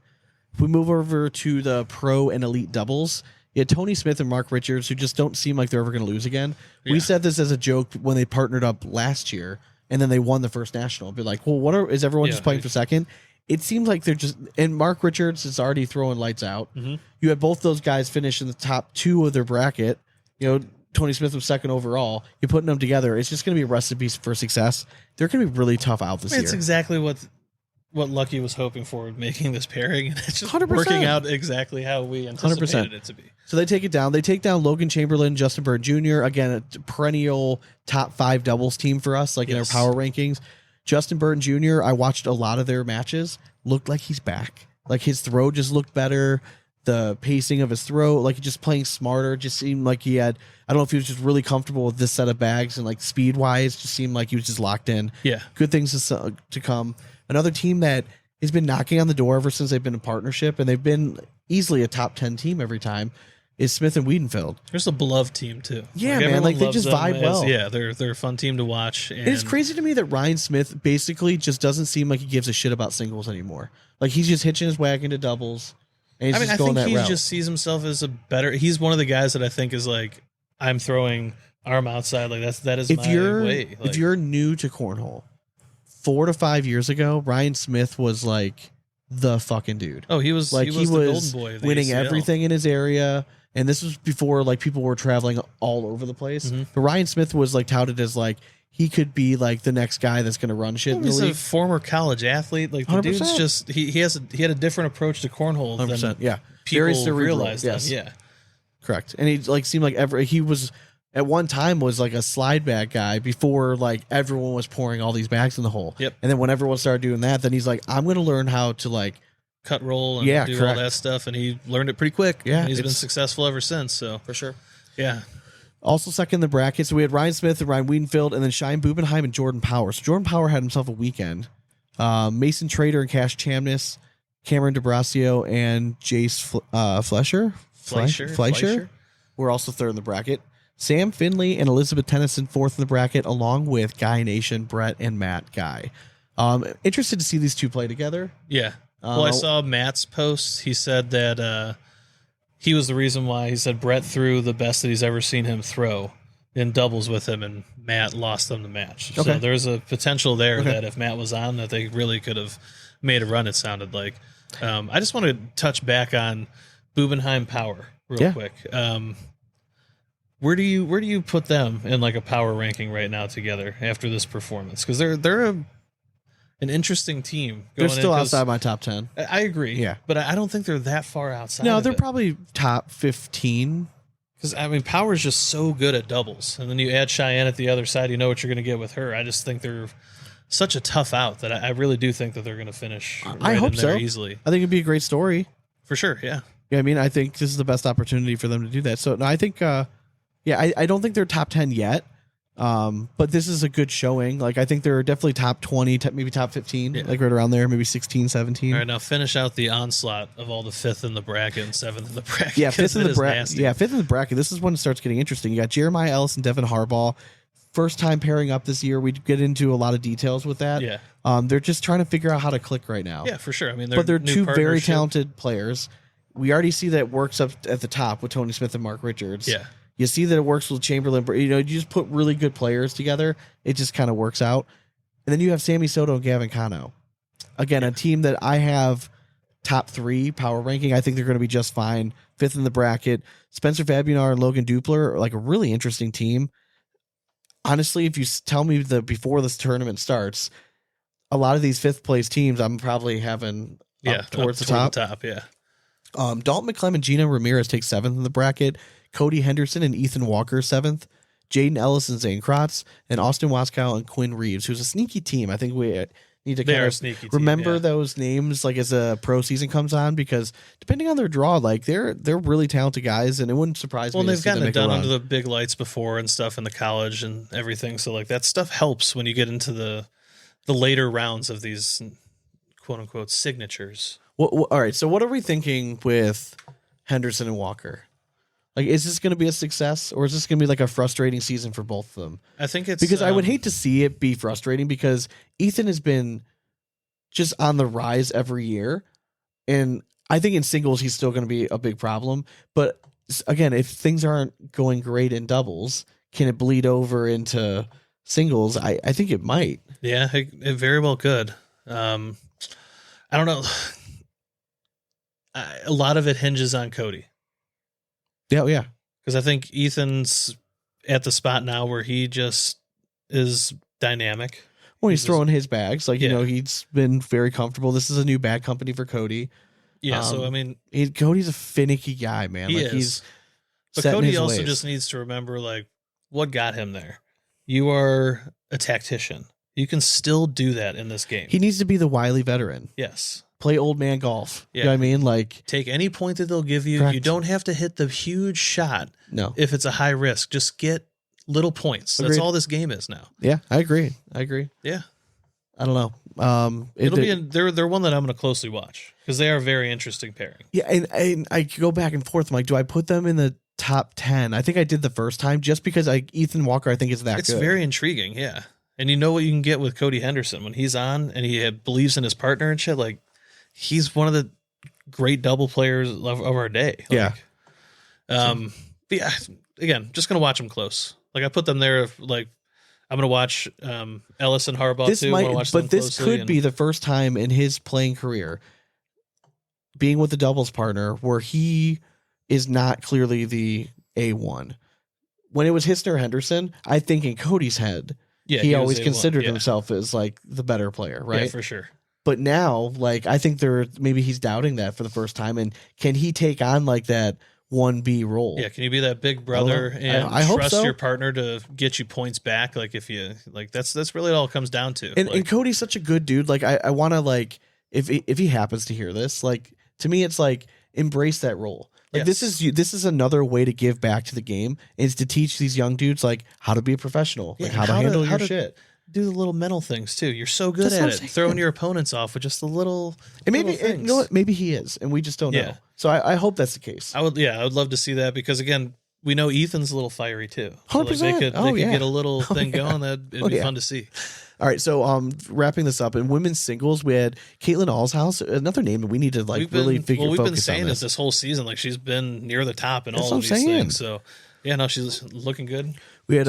If we move over to the pro and elite doubles, you had Tony Smith and Mark Richards, who just don't seem like they're ever going to lose again. Yeah. We said this as a joke when they partnered up last year, and then they won the first national. Be like, well, is everyone just playing for second? It seems like they're just, and Mark Richards is already throwing lights out. Mm-hmm. You had both those guys finish in the top two of their bracket. You know, Tony Smith was second overall. You're putting them together. It's just going to be a recipe for success. They're going to be really tough out this year. It's exactly what Lucky was hoping for making this pairing, and it's just 100%. Working out exactly how we anticipated 100%. It to be. So they take it down. They take down Logan Chamberlain, Justin Bird Jr. Again, a perennial top 5 doubles team for us, like in our power rankings. Justin Burton Jr., I watched a lot of their matches. Looked like he's back. Like his throw just looked better. The pacing of his throw, like just playing smarter, just seemed like he had, I don't know if he was just really comfortable with this set of bags, and like speed wise, just seemed like he was just locked in. Yeah. Good things to come. Another team that has been knocking on the door ever since they've been in partnership, and they've been easily a top 10 team every time, is Smith and Wiedenfeld. There's a beloved team too. Yeah, man, like they just vibe well. Yeah, they're a fun team to watch. And it's crazy to me that Ryan Smith basically just doesn't seem like he gives a shit about singles anymore. Like he's just hitching his wagon to doubles. I mean, I think he just sees himself as a better. He's one of the guys that I think is like, I'm throwing arm outside. Like that is my way. Like, if you're new to cornhole, 4 to 5 years ago, Ryan Smith was like the fucking dude. Oh, he was like he was the golden boy of the winning ACL. Everything in his area. And this was before like people were traveling all over the place. Mm-hmm. But Ryan Smith was like touted as like he could be like the next guy that's going to run shit. He's a former college athlete. Like the 100%. Dude's just he had a different approach to cornhole 100%, than people realize. Yes. Yeah, correct. And he like seemed like he was at one time was like a slide bag guy before like everyone was pouring all these bags in the hole. Yep. And then when everyone started doing that, then he's like, I'm going to learn how to like cut roll and do all that stuff, and he learned it pretty quick. Yeah, and he's been successful ever since. So for sure. Yeah. Also second in the bracket, so we had Ryan Smith and Ryan Wiedenfeld, and then Shine Bubenheim and Jordan Power. So Jordan Power had himself a weekend. Mason Trader and Cash Chamness, Cameron DeBrasio and Jace Fleischer were also third in the bracket. Sam Finley and Elizabeth Tennyson fourth in the bracket, along with Guy Nation, Brett, and Matt Guy. Interested to see these two play together. Yeah. Well, I saw Matt's post. He said that he was the reason why. He said Brett threw the best that he's ever seen him throw in doubles with him, and Matt lost them the match. Okay. So there's a potential there that if Matt was on, that they really could have made a run, it sounded like. I just want to touch back on Bubenheim Power real quick. Where do you put them in like a power ranking right now together after this performance? Because they're an interesting team. They're still outside my top 10. I agree. Yeah. But I don't think they're that far outside. No, they're probably top 15. Because, I mean, Power is just so good at doubles. And then you add Cheyenne at the other side, you know what you're going to get with her. I just think they're such a tough out that I really do think that they're going to finish I hope so. Easily. I think it'd be a great story. For sure, yeah. Yeah, I mean, I think this is the best opportunity for them to do that. So, no, I think, I don't think they're top 10 yet. But this is a good showing. Like, I think they're definitely top 20, maybe top 15, like right around there, maybe 16, 17. All right, now finish out the onslaught of all the fifth in the bracket and seventh in the bracket. Yeah, fifth in the bracket. Yeah, fifth in the bracket. This is when it starts getting interesting. You got Jeremiah Ellis and Devin Harbaugh. First time pairing up this year. We get into a lot of details with that. Yeah. They're just trying to figure out how to click right now. Yeah, for sure. I mean, they're two very talented players. We already see that it works up at the top with Tony Smith and Mark Richards. Yeah. You see that it works with Chamberlain. You just put really good players together. It just kind of works out. And then you have Sammy Soto and Gavin Cano. Again, a team that I have top 3 power ranking. I think they're going to be just fine. 5th in the bracket. Spencer Fabianar and Logan Dupler are like a really interesting team. Honestly, if you tell me that before this tournament starts, a lot of these 5th place teams I'm probably having up towards the top. Dalton McClem and Gina Ramirez take 7th in the bracket. Cody Henderson and Ethan Walker 7th. Jaden Ellis and Zane Kratz, and Austin Waskow and Quinn Reeves, who's a sneaky team. I think we need to kind of remember those names like as a pro season comes on, because depending on their draw, like they're really talented guys, and it wouldn't surprise me. Well, they've gotten it done under the big lights before and stuff in the college and everything. So like that stuff helps when you get into the later rounds of these quote unquote signatures. Well, all right. So what are we thinking with Henderson and Walker? Like, is this going to be a success, or is this going to be like a frustrating season for both of them? I think it's because I would hate to see it be frustrating, because Ethan has been just on the rise every year, and I think in singles he's still going to be a big problem. But again, if things aren't going great in doubles, can it bleed over into singles? I think it might. Yeah, it very well could. I don't know. A lot of it hinges on Cody. Yeah. Because I think Ethan's at the spot now where he just is dynamic. Well, he's throwing his bags. Like, he's been very comfortable. This is a new bag company for Cody. Yeah, so, I mean... Cody's a finicky guy, man. He is. But Cody also just needs to remember, like, what got him there. You are a tactician. You can still do that in this game. He needs to be the wily veteran. Yes. Play old man golf. Yeah. You know what I mean? Like, take any point that they'll give you. Correct. You don't have to hit the huge shot. No. If it's a high risk, just get little points. Agreed. That's all this game is now. Yeah, I agree. Yeah. I don't know. They're one that I'm going to closely watch, because they are a very interesting pairing. Yeah, and I go back and forth. I'm like, do I put them in the top 10? I think I did the first time, just because Ethan Walker I think is that good. It's very intriguing, yeah. And you know what you can get with Cody Henderson when he's on and he believes in his partner and shit. Like, he's one of the great double players of our day. Like, but yeah, again, just gonna watch them close. Like, I put them there. Like, I'm gonna watch Ellis and Harbaugh too. But this could be the first time in his playing career being with a doubles partner where he is not clearly the A1. When it was Hisner Henderson, I think in Cody's head, he always considered himself as like the better player, right? Yeah, for sure. But now, like, I think maybe he's doubting that for the first time. And can he take on like that 1B role? Yeah. Can you be that big brother and I hope trust so. your partner to get you points back? Like, if you like, that's really all it comes down to. And Cody's such a good dude. Like, I want to, like, if he happens to hear this, like, to me, it's like, embrace that role. Like, this is another way to give back to the game, is to teach these young dudes like how to be a professional, like how to handle your shit. Do the little mental things too. You're so good at it. Throwing your opponents off with just the little. And maybe you know what? Maybe he is, and we just don't know. So I hope that's the case. I would love to see that, because again, we know Ethan's a little fiery too. So 100%. Like they could get a little thing going. It'd be fun to see. All right, so wrapping this up, in women's singles, we had Caitlin Allshouse, another name that we need to like really figure. Well, we've been saying this whole season, like she's been near the top in all of these things. So yeah, no, she's looking good. We had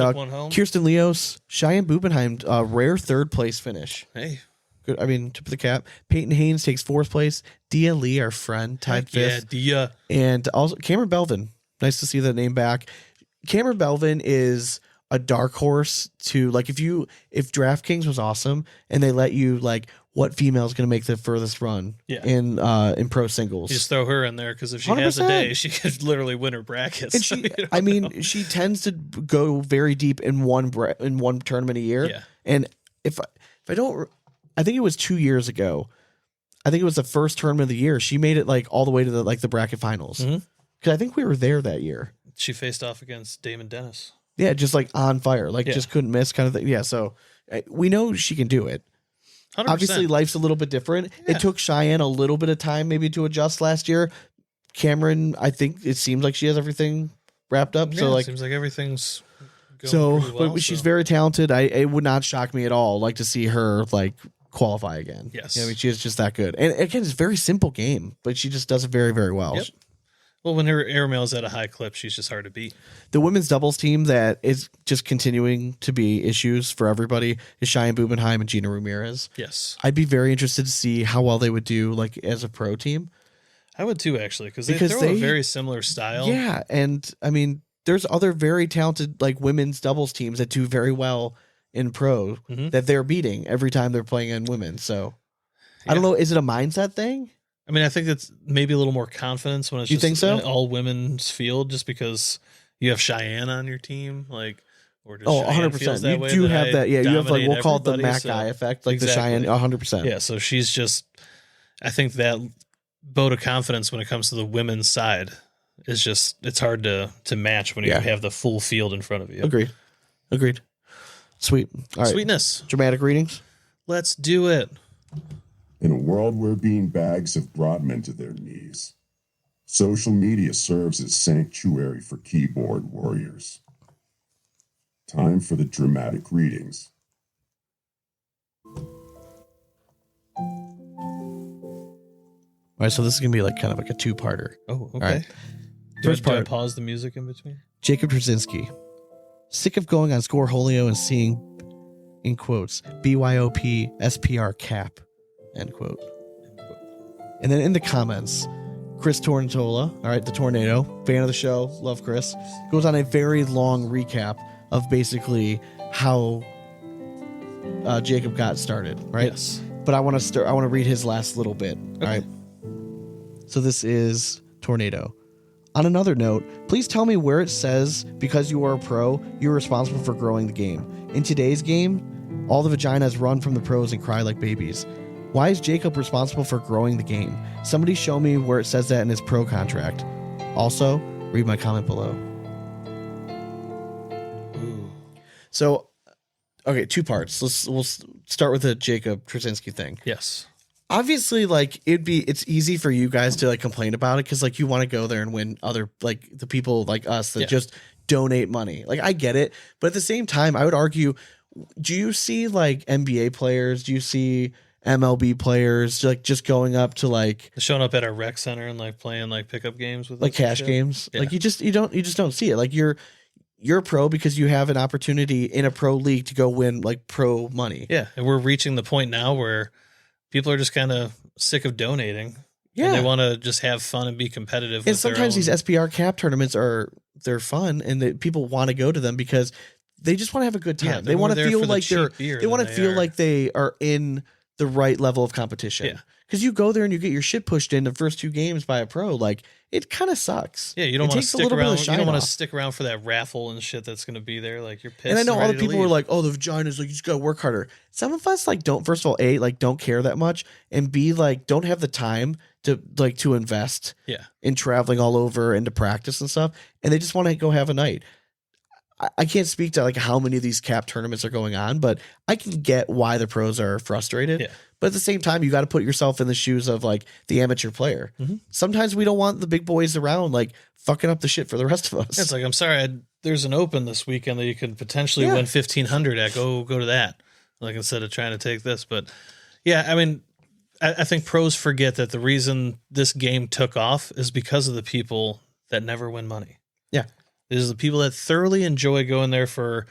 Kirsten Leos, Cheyenne Bubenheim, rare 3rd place finish. Hey, good. I mean, tip of the cap. Peyton Haynes takes 4th place. Dia Lee, our friend, tied 5th. Yeah, Dia. And also Cameron Belvin. Nice to see that name back. Cameron Belvin is a dark horse to, like, if DraftKings was awesome and they let you, like, what female is going to make the furthest run in pro singles. You just throw her in there, because if she 100%. Has a day, she could literally win her brackets. And she, she tends to go very deep in one tournament a year. Yeah. And if I don't, I think it was 2 years ago. I think it was the first tournament of the year. She made it like all the way to the bracket finals. Because I think we were there that year. She faced off against Damon Dennis. Yeah, just like on fire, like just couldn't miss kind of thing. Yeah, so we know she can do it. 100%. Obviously, life's a little bit different. Yeah. It took Cheyenne a little bit of time maybe to adjust last year. Cameron, I think it seems like she has everything wrapped up. Yeah, so like, it seems like everything's going pretty well, but she's very talented. It would not shock me at all, like, to see her like qualify again. Yes, I mean, she is just that good. And again, it's a very simple game, but she just does it very, very well. Yep. Well, when her airmail is at a high clip, she's just hard to beat. The women's doubles team that is just continuing to be issues for everybody is Cheyenne Bubenheim and Gina Ramirez. Yes. I'd be very interested to see how well they would do like as a pro team. I would too, actually, because they throw a very similar style. Yeah, and I mean, there's other very talented like women's doubles teams that do very well in pro that they're beating every time they're playing in women. So I don't know. Is it a mindset thing? I mean, I think it's maybe a little more confidence when it's just think so? an all women's field, just because you have Cheyenne on your team, like, or just 100%. You do have that. Yeah, you have like we'll call it the Mac Guy effect, like exactly. the Cheyenne. 100%. Yeah, so she's just. I think that vote of confidence when it comes to the women's side is just it's hard to match when you have the full field in front of you. Agreed. Sweet. All right. Sweetness. Dramatic readings. Let's do it. In a world where bean bags have brought men to their knees, social media serves as sanctuary for keyboard warriors. Time for the dramatic readings. All right, so this is gonna be like kind of like a two-parter. Oh, okay. All right. First part. Do I pause the music in between? Jacob Trzynski. Sick of going on Scoreholio and seeing, in quotes, BYOP SPR cap, end quote. And then in the comments, Chris Tornatola, all right, the Tornado, fan of the show, love Chris, goes on a very long recap of basically how Jacob got started, right? Yes. But I want to read his last little bit, all right? So this is Tornado. On another note, please tell me where it says because you are a pro, you're responsible for growing the game. In today's game, all the vaginas run from the pros and cry like babies. Why is Jacob responsible for growing the game? Somebody show me where it says that in his pro contract. Also, read my comment below. Ooh. So, okay, two parts. We'll start with the Jacob Trzynski thing. Yes. Obviously, like it's easy for you guys to like complain about it because like you want to go there and win other like the people like us that just donate money. Like I get it, but at the same time, I would argue, do you see like NBA players? Do you see MLB players like just going up to like showing up at our rec center and like playing like pickup games with like cash games? Yeah. Like you just don't see it. Like you're a pro because you have an opportunity in a pro league to go win like pro money. Yeah, and we're reaching the point now where people are just kind of sick of donating. Yeah. And they want to just have fun and be competitive. And sometimes these SPR cap tournaments they're fun and people want to go to them because they just want to have a good time. Yeah, they want to feel like they want to feel like they are in the right level of competition. Yeah. Because you go there and you get your shit pushed in the first two games by a pro, like it kind of sucks. Yeah, you don't want to stick around. You don't want to stick around for that raffle and shit that's going to be there. Like you're pissed. And I know all the people were like, "Oh, the vagina's like you just got to work harder." Some of us like don't. First of all, like don't care that much, and B like don't have the time to invest. Yeah. In traveling all over and to practice and stuff, and they just want to go have a night. I can't speak to like how many of these cap tournaments are going on, but I can get why the pros are frustrated. Yeah. But at the same time, you got to put yourself in the shoes of like the amateur player. Mm-hmm. Sometimes we don't want the big boys around like fucking up the shit for the rest of us. It's like, I'm sorry, there's an open this weekend that you could potentially win 1,500 at. Go to that, like instead of trying to take this. But yeah, I mean, I think pros forget that the reason this game took off is because of the people that never win money. Yeah. These are the people that thoroughly enjoy going there for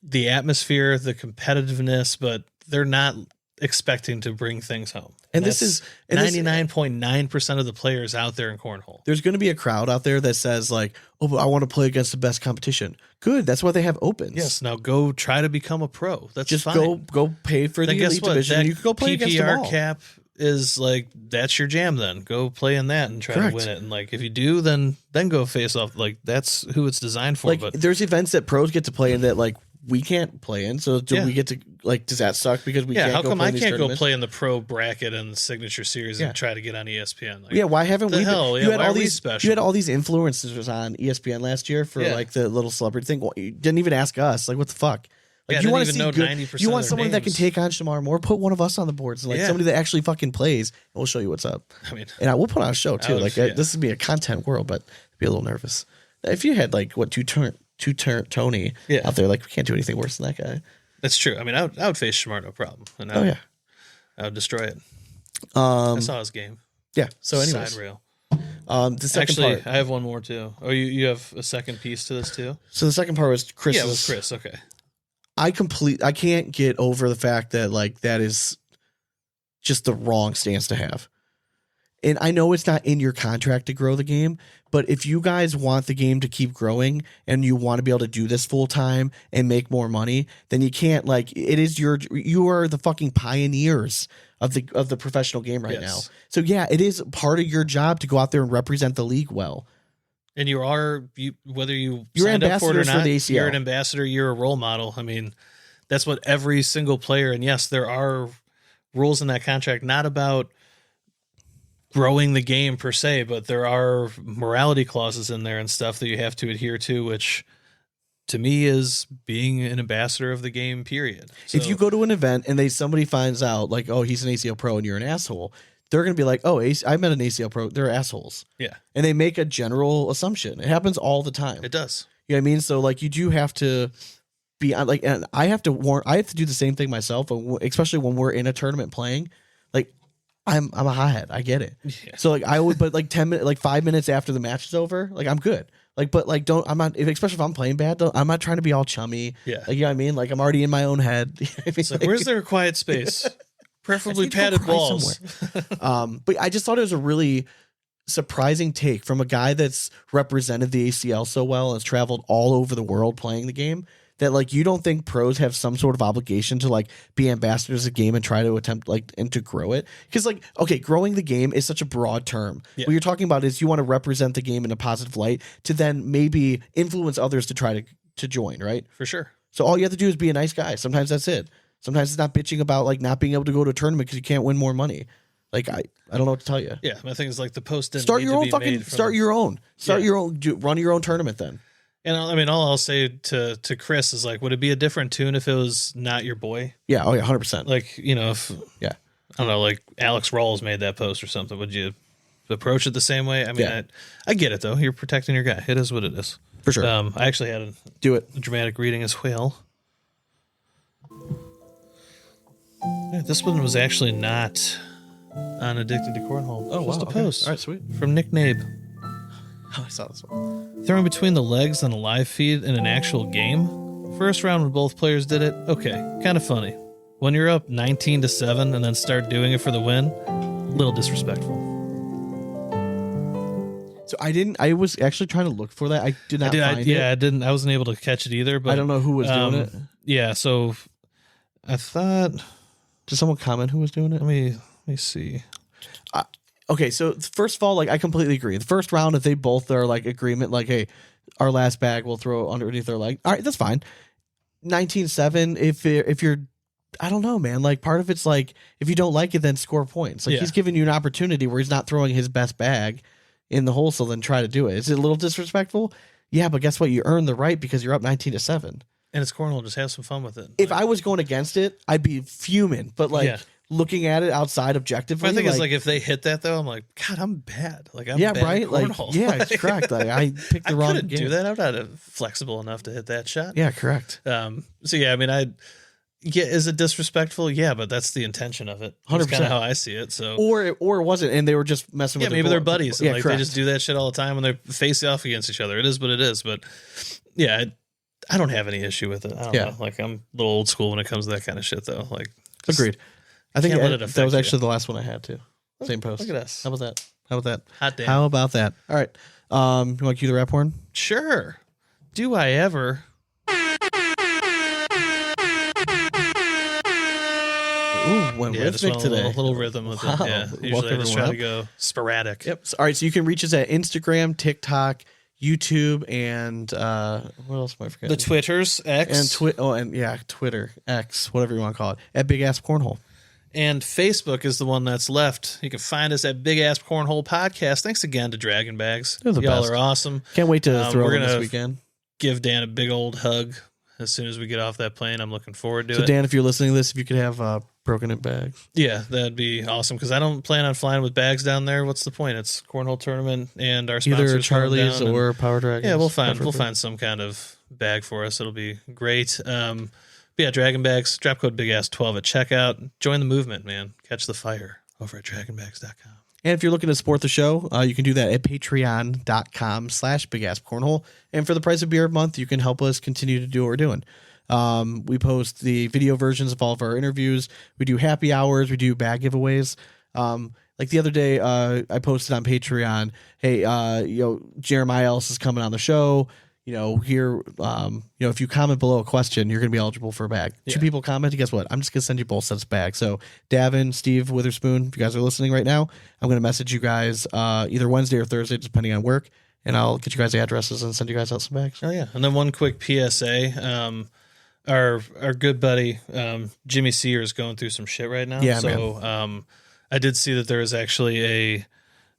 the atmosphere, the competitiveness, but they're not expecting to bring things home. And this is 99.9% of the players out there in cornhole. There's going to be a crowd out there that says like, "Oh, but I want to play against the best competition." Good. That's why they have opens. Yes. Now go try to become a pro. That's just fine. Go pay for the elite division. That you can go play against them all. PPR cap is like, that's your jam. Then go play in that and try to win it. And like, if you do, then go face off. Like that's who it's designed for. Like but there's events that pros get to play in that like we can't play in. So do we get to like? Does that suck because we? Yeah. Can't How go come play I in these can't go tournaments? play in the pro bracket and the signature series and try to get on ESPN? Like, yeah. Why haven't we? Hell? You had why all are we these special? You had all these influencers on ESPN last year for like the little celebrity thing. Well, you didn't even ask us. Like what the fuck? Like you want to see know 90%. You want someone that can take on Shamar Moore? Put one of us on the boards, like somebody that actually fucking plays, and we'll show you what's up. I mean, and we'll put on a show too. This would be a content world, but I'd be a little nervous if you had like Tony out there. Like we can't do anything worse than that guy. That's true. I mean, I would face Shamar no problem, and I would destroy it. I saw his game. Yeah. So anyways, side rail. The second part. I have one more too. Oh, you have a second piece to this too? So the second part was Chris. Yeah, it was Chris. Okay. I can't get over the fact that like that is just the wrong stance to have. And I know it's not in your contract to grow the game, but if you guys want the game to keep growing and you want to be able to do this full time and make more money, then you can't you are the fucking pioneers of the professional game right now. So yeah, it is part of your job to go out there and represent the league well. And whether you're signed up for it or not, for the ACL. You're an ambassador, you're a role model. I mean, that's what every single player, and yes, there are rules in that contract, not about growing the game per se, but there are morality clauses in there and stuff that you have to adhere to, which to me is being an ambassador of the game, period. So, if you go to an event and somebody finds out like, oh, he's an ACL pro and you're an asshole, they're going to be like, oh, I met an ACL pro. They're assholes. Yeah. And they make a general assumption. It happens all the time. It does. You know what I mean? So like you do have to be like, and I have to do the same thing myself, especially when we're in a tournament playing. Like I'm a hothead. I get it. Yeah. So like I would, but like 10 minutes, like 5 minutes after the match is over, like I'm good. Like, but like, especially if I'm playing bad, I'm not trying to be all chummy. Yeah. Like, you know what I mean? Like I'm already in my own head. Where's there a quiet space? Preferably padded walls. But I just thought it was a really surprising take from a guy that's represented the ACL so well and has traveled all over the world playing the game, that like you don't think pros have some sort of obligation to like be ambassadors of the game and try to attempt like and to grow it. Because like, okay, growing the game is such a broad term. Yeah. What you're talking about is you want to represent the game in a positive light to then maybe influence others to try to join, right? For sure. So all you have to do is be a nice guy. Sometimes that's it. Sometimes it's not bitching about like not being able to go to a tournament because you can't win more money. Like I don't know what to tell you. Yeah, my thing is like the post didn't start need your to own be fucking made from, start your own run your own tournament then. And I mean, all I'll say to Chris is like, would it be a different tune if it was not your boy? Yeah. Oh yeah. 100%. Like, you know, if I don't know, like Alex Rawls made that post or something, would you approach it the same way? I mean, I get it though. You're protecting your guy. It is what it is. For sure. I actually had a dramatic reading as well. Yeah, this one was actually not on Addicted to Cornhole. Oh, just wow. a post. All right, sweet. From Nick Nabe. Oh, I saw this one. Throwing between the legs on a live feed in an actual game. First round when both players did it. Okay, kind of funny. When you're up 19-7 and then start doing it for the win, a little disrespectful. So I was actually trying to look for that. I did not find it. Yeah, I wasn't able to catch it either. But I don't know who was doing it. Yeah, so I thought. Did someone comment who was doing it? Let me see. Okay, so first of all, like I completely agree. The first round, if they both are like agreement, like, hey, our last bag we'll throw underneath their leg. All right, that's fine. 19-7, if you're, I don't know, man. Like part of it's like if you don't like it, then score points. Like he's giving you an opportunity where he's not throwing his best bag in the hole, so then try to do it. Is it a little disrespectful? Yeah, but guess what? You earned the right because you're up 19-7. And it's cornhole. Just have some fun with it. If I was going against it, I'd be fuming. But like looking at it outside objectively, my thing is like if they hit that though, I'm like, God, I'm bad. Like I'm bad right. at Like cornhole. correct. Like I picked the wrong game. Do that. I'm not flexible enough to hit that shot. Yeah, correct. So yeah, I mean, is it disrespectful? Yeah, but that's the intention of it. 100%. That's kind of how I see it. So or it wasn't, and they were just messing with. Yeah, maybe they're buddies. And yeah, like correct. they just do that shit all the time when they face off against each other. It is what it is. But yeah. I don't have any issue with it. I don't know. Like I'm a little old school when it comes to that kind of shit, though. Like, agreed. I think that was you. actually the last one I had too. Same post. Look at us. How about that? Hot damn. How about that? All right. You want to cue the rap horn? Sure. Do I ever? Ooh, went rhythmic today. A little rhythm with it. Yeah. Usually I just try to go sporadic. Yep. So, all right. So you can reach us at Instagram, TikTok, YouTube, and what else am I forgetting? The Twitters, X. And Twitter, X, whatever you want to call it, at Big Ass Cornhole. And Facebook is the one that's left. You can find us at Big Ass Cornhole Podcast. Thanks again to Draggin Bags. Y'all best. Are awesome. Can't wait to throw them this weekend. Give Dan a big old hug as soon as we get off that plane. I'm looking forward to it. So Dan, if you're listening to this, if you could have broken in bags. Yeah, that'd be awesome because I don't plan on flying with bags down there. What's the point? It's Cornhole Tournament and our sponsors either Charlie's or Power Dragons. Yeah, we'll find some kind of bag for us. It'll be great. But yeah, Draggin Bags, drop code BIGASS12 at checkout. Join the movement, man. Catch the fire over at dragginbags.com. And if you're looking to support the show, you can do that at patreon.com/bigasscornhole. And for the price of beer a month, you can help us continue to do what we're doing. We post the video versions of all of our interviews. We do happy hours. We do bag giveaways. Like the other day, I posted on Patreon, hey, Jeremiah Ellis is coming on the show. Here, if you comment below a question, you're going to be eligible for a bag. Yeah. 2 people commented. Guess what? I'm just going to send you both sets of bags. So Davin, Steve, Witherspoon, if you guys are listening right now, I'm going to message you guys either Wednesday or Thursday, depending on work, and I'll get you guys the addresses and send you guys out some bags. Oh, yeah. And then one quick PSA. Our good buddy, Jimmy Sear, is going through some shit right now. Yeah, so, man. I did see that there is actually a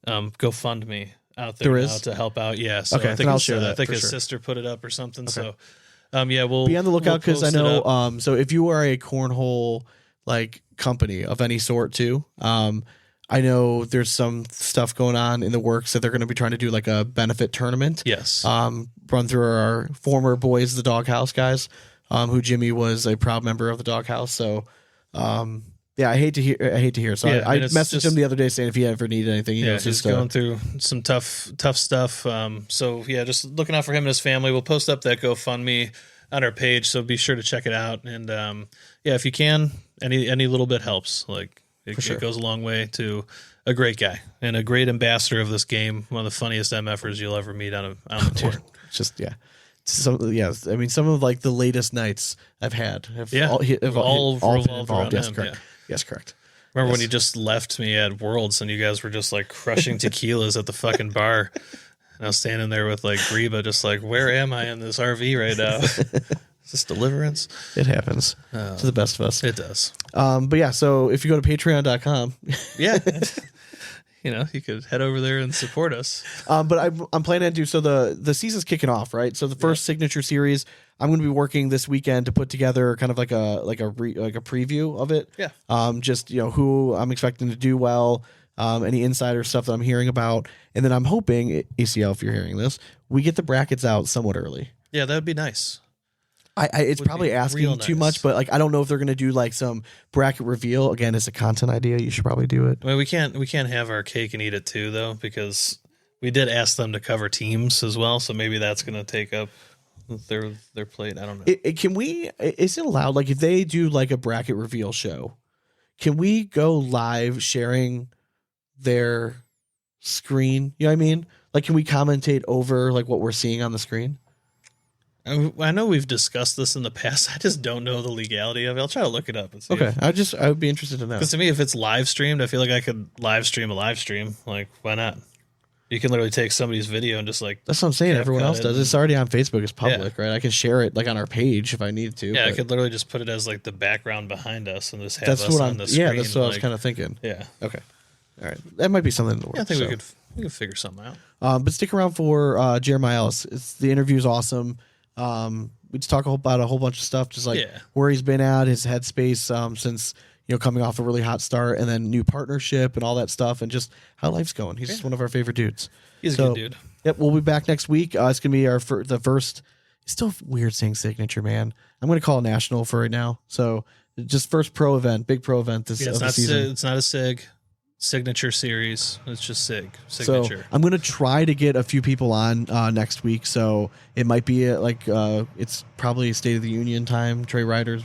GoFundMe out there now to help out. Yeah. So okay, I think I'll share that. I think his sister put it up or something. Okay. So, we'll be on the lookout because I know. So if you are a cornhole company of any sort too, I know there's some stuff going on in the works that they're going to be trying to do like a benefit tournament. Yes. Run through our former Boys the Doghouse guys, who Jimmy was a proud member of the Doghouse. So, yeah, I hate to hear. So I messaged him the other day saying if he ever needed anything, he's going through some tough stuff. So yeah, just looking out for him and his family. We'll post up that GoFundMe on our page, so be sure to check it out. And if you can, any little bit helps. It goes a long way to a great guy and a great ambassador of this game. One of the funniest MFers you'll ever meet on the court. Some of the latest nights I've had have all revolved around yes, him. correct. Yeah. Yes, correct. Remember when you just left me at Worlds and you guys were just crushing tequilas at the fucking bar? And I was standing there with Greba, just where am I in this RV right now? Is this deliverance? It happens to the best of us. It does. But yeah, so if you go to patreon.com. Yeah. You could head over there and support us. But I'm planning to do, so the season's kicking off, right? So the first signature series, I'm going to be working this weekend to put together kind of like a preview of it. Yeah. Just who I'm expecting to do well, any insider stuff that I'm hearing about, and then I'm hoping ACL, if you're hearing this, we get the brackets out somewhat early. Yeah, that would be nice. It's probably asking too much, but I don't know if they're going to do some bracket reveal. Again, it's a content idea. You should probably do it. I mean, we can't have our cake and eat it too, though, because we did ask them to cover teams as well. So maybe that's going to take up their plate. I don't know. Is it allowed? If they do a bracket reveal show, can we go live sharing their screen? You know what I mean? Can we commentate over what we're seeing on the screen? I know we've discussed this in the past. I just don't know the legality of it. I'll try to look it up and see. Okay, I would be interested to know. Because to me, if it's live streamed, I feel like I could live stream a live stream. Why not? You can literally take somebody's video and just that's what I'm saying. Everyone else does. It's already on Facebook. It's public, right? I can share it on our page if I need to. Yeah, I could literally just put it as the background behind us and just have us on the screen. Yeah, that's what I was kind of thinking. Yeah. Okay. All right. That might be something to work. Yeah, I think we could figure something out. But stick around for Jeremiah Ellis. The interview's awesome. We just talk about a whole bunch of stuff, just where he's been at, his headspace since coming off a really hot start, and then new partnership and all that stuff, and just how life's going. He's just one of our favorite dudes. He's a good dude. Yep, we'll be back next week. It's gonna be the first. It's still weird saying signature, man. I'm gonna call it national for right now. So just first pro event, big pro event this of the season. It's not a signature series. It's just signature. So I'm gonna try to get a few people on next week. So it might be it's probably State of the Union time. Trey Ryder's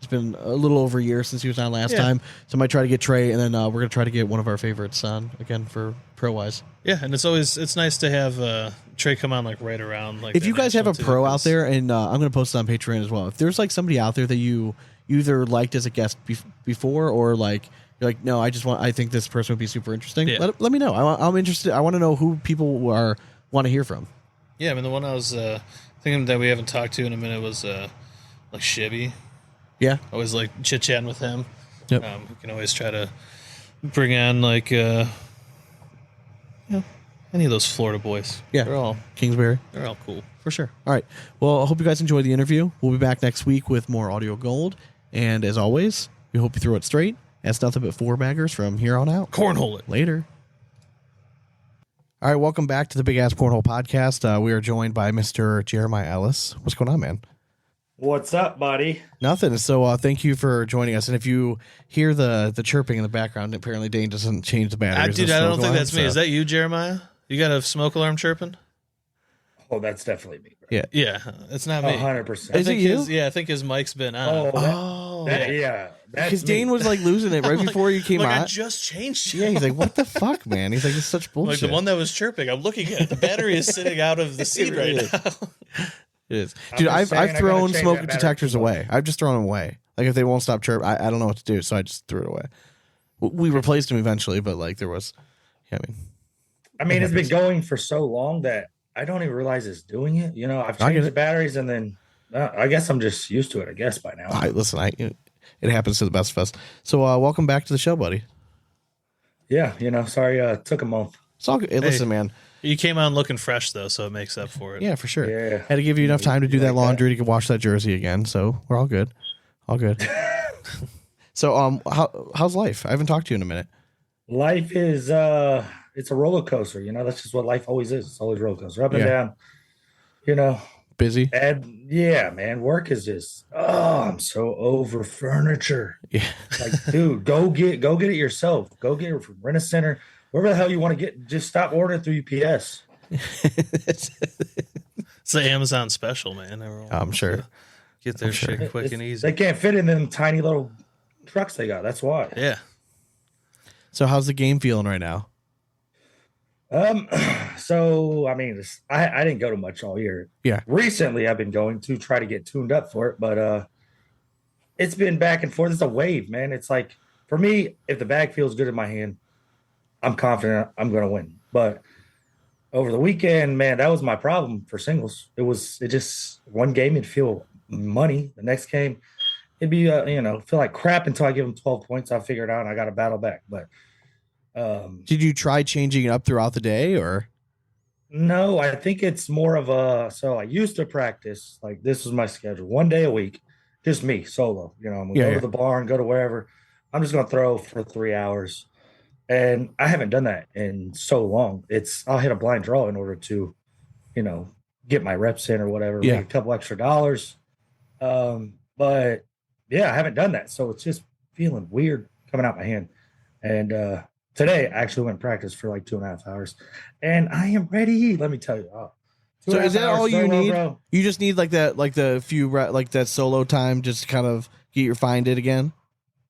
it's been a little over a year since he was on last time. So I might try to get Trey, and then we're gonna try to get one of our favorites on again for pro wise. Yeah, and it's nice to have Trey come on right around if you guys have a pro out there, and I'm gonna post it on Patreon as well. If there's somebody out there that you either liked as a guest before, or you're no, I think this person would be super interesting. Yeah. Let me know. I'm interested. I want to know who people want to hear from. Yeah, I mean, the one I was thinking that we haven't talked to in a minute was Shibby. Yeah. Always chit-chatting with him. Yep. We can always try to bring on any of those Florida boys. Yeah. They're all Kingsbury. They're all cool. For sure. All right. Well, I hope you guys enjoyed the interview. We'll be back next week with more audio gold. And as always, we hope you throw it straight. That's nothing but 4-baggers from here on out. Cornhole it. Later. All right, welcome back to the Big Ass Cornhole Podcast. We are joined by Mr. Jeremiah Ellis. What's going on, man? What's up, buddy? Nothing. So thank you for joining us. And if you hear the chirping in the background, apparently Dane doesn't change the batteries. Dude, I don't think alarm, that's me. Is that you, Jeremiah? You got a smoke alarm chirping? Oh, that's definitely me. Yeah. Yeah, it's not me. 100%. Is it you? I think his mic's been on. Yeah. Because Dane was like losing it right before you came I out. just changed it. Yeah, he's like, what the fuck, man? He's like, it's such bullshit. Like the one that was chirping. I'm looking at it. The battery is sitting out of the seat right now. It is. Dude, I've saying, I gotta thrown change smoke that battery detectors too. away. I've just thrown them away. Like if they won't stop chirp, I don't know what to do, so I just threw it away. We replaced them eventually, but like there was, I mean, it's been going for so long that I don't even realize it's doing it. You know, I've I get changed it. the batteries, and then I guess I'm just used to it. I guess by now. It happens to the best of us. So welcome back to the show, buddy. Yeah, sorry, took a month. It's all good. Hey, listen, man. You came on looking fresh though, so it makes up for it. Yeah, for sure. Yeah. Had to give you enough time to do You that like laundry to wash that jersey again. So we're all good. All good. So how's life? I haven't talked to you in a minute. Life is it's a roller coaster. That's just what life always is. It's always roller coaster, up and down. Busy. And yeah, man, work is just I'm so over furniture. Yeah. Like, dude, go get it yourself. Go get it from Rent a Center, wherever the hell you want to get. Just stop ordering through UPS. It's the Amazon special, man. Everyone I'm sure. wants to get their shit quick and easy. They can't fit in them tiny little trucks they got. That's why. Yeah. So how's the game feeling right now? So I mean, I didn't go to much all year. Yeah. Recently, I've been going to try to get tuned up for it, but it's been back and forth. It's a wave, man. It's like for me, if the bag feels good in my hand, I'm confident I'm going to win. But over the weekend, man, that was my problem for singles. It just one game it'd feel money. The next game, it'd be feel like crap until I give them 12 points. I figure it out and I got to battle back. But did you try changing it up throughout the day or? no, I think it's more of so I used to practice like this was my schedule, one day a week, just me solo. I'm gonna go to the barn, go to wherever. I'm just gonna throw for 3 hours, and I haven't done that in so long. I'll hit a blind draw in order to, get my reps in or whatever, make a couple extra dollars. But yeah, I haven't done that, so it's just feeling weird coming out my hand. And today, I actually went and practiced for like 2.5 hours, and I am ready. Let me tell you. So is that all you need? Bro. You just need like the few like that solo time, just to kind of get your find it again.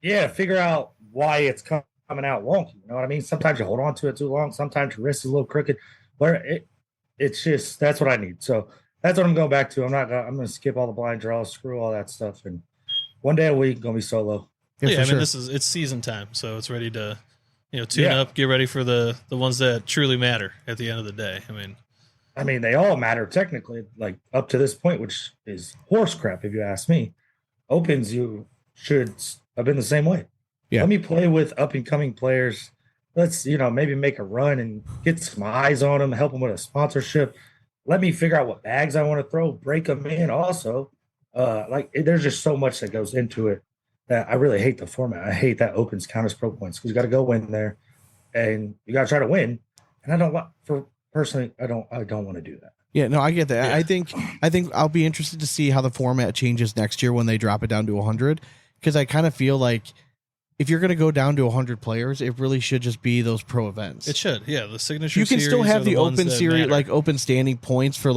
Yeah, figure out why it's coming out wonky. You know what I mean? Sometimes you hold on to it too long. Sometimes your wrist is a little crooked. Where it's just that's what I need. So that's what I'm going back to. I'm going to skip all the blind draws, screw all that stuff, and one day a week going to be solo. Yeah, I mean it's season time, so it's ready to tune up, get ready for the ones that truly matter at the end of the day. I mean they all matter technically, like up to this point, which is horse crap if you ask me. Opens you should have been the same way. Yeah. Let me play with up and coming players. Let's maybe make a run and get some eyes on them, help them with a sponsorship. Let me figure out what bags I want to throw, break them in. Also, there's just so much that goes into it that I really hate the format. I hate that opens counters pro points because you got to go in there and you got to try to win. And I don't want I don't want to do that. Yeah, no, I get that. Yeah. I think I'll be interested to see how the format changes next year when they drop it down to 100, because I kind of feel like if you're going to go down to 100 players, it really should just be those pro events. It should, yeah. The signature. You can still have the ones open that series, matter. like open standing points for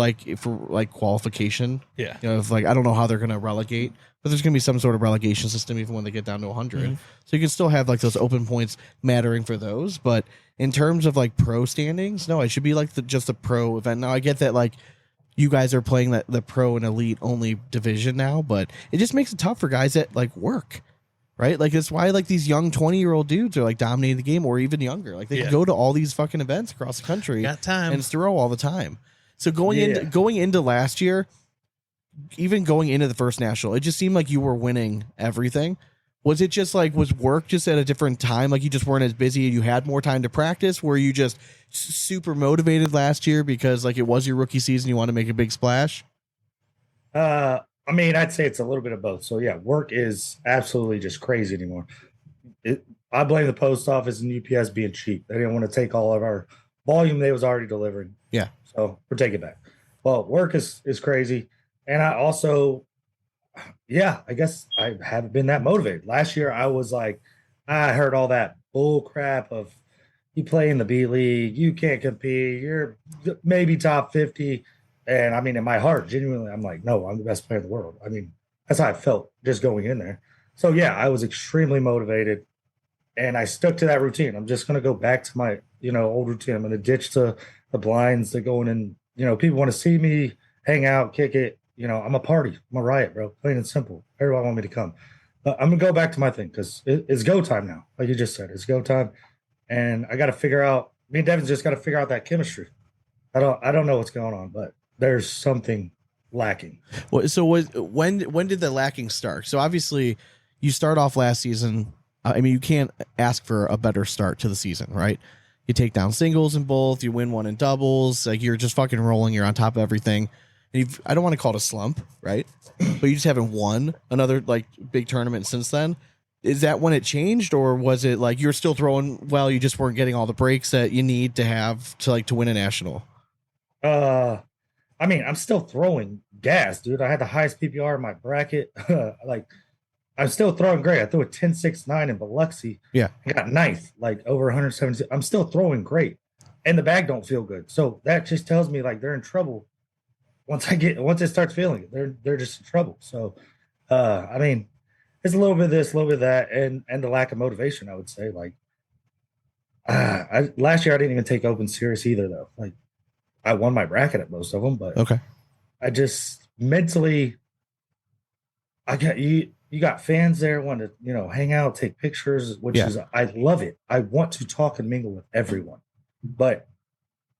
qualification. Yeah. I don't know how they're going to relegate, but there's going to be some sort of relegation system even when they get down to 100. Mm-hmm. So you can still have like those open points mattering for those. But in terms of like pro standings, no, it should be like just the pro event. Now I get that like you guys are playing the pro and elite only division now, but it just makes it tough for guys that like work. Right? Like, that's why, like, these young 20-year-old dudes are, like, dominating the game, or even younger. Like, they can go to all these fucking events across the country. Got time. And throw all the time. So going into last year, even going into the first national, it just seemed like you were winning everything. Was it just, like, was work just at a different time? Like, you just weren't as busy and you had more time to practice? Were you just super motivated last year because, like, it was your rookie season, you want to make a big splash? I mean, I'd say it's a little bit of both. So, yeah, work is absolutely just crazy anymore. I blame the post office and UPS being cheap. They didn't want to take all of our volume they was already delivering. Yeah. So, we're taking it back. Well, work is crazy. And I also yeah, I guess I haven't been that motivated. Last year, I was like, I heard all that bull crap of you play in the B League, you can't compete, you're maybe top 50. And I mean, in my heart, genuinely, I'm like, no, I'm the best player in the world. I mean, that's how I felt just going in there. So, yeah, I was extremely motivated and I stuck to that routine. I'm just going to go back to my, old routine. I'm going to ditch the blinds that going in, people want to see me hang out, kick it. I'm a party. I'm a riot, bro. Plain and simple. Everyone want me to come. But I'm going to go back to my thing because it's go time now. Like you just said, it's go time. And I got to figure out, me and Devin's just got to figure out that chemistry. I don't know what's going on, but there's something lacking. Well, so when did the lacking start? So obviously you start off last season. I mean, you can't ask for a better start to the season, right? You take down singles in both, you win one in doubles, like you're just fucking rolling, you're on top of everything. And I don't want to call it a slump, right? But you just haven't won another like big tournament since then. Is that when it changed, or was it like you're still throwing well, you just weren't getting all the breaks that you need to have to win a national? I mean, I'm still throwing gas, dude. I had the highest PPR in my bracket. Like, I'm still throwing great. I threw a 10.69 in Biloxi. Yeah. I got ninth, like over 170. I'm still throwing great. And the bag don't feel good. So that just tells me like they're in trouble. Once it starts feeling it, they're just in trouble. So I mean, it's a little bit of this, a little bit of that, and the lack of motivation, I would say. Like last year I didn't even take open serious either though. Like I won my bracket at most of them, but okay. I just mentally, I got you got fans there want to, hang out, take pictures, which is, I love it. I want to talk and mingle with everyone, but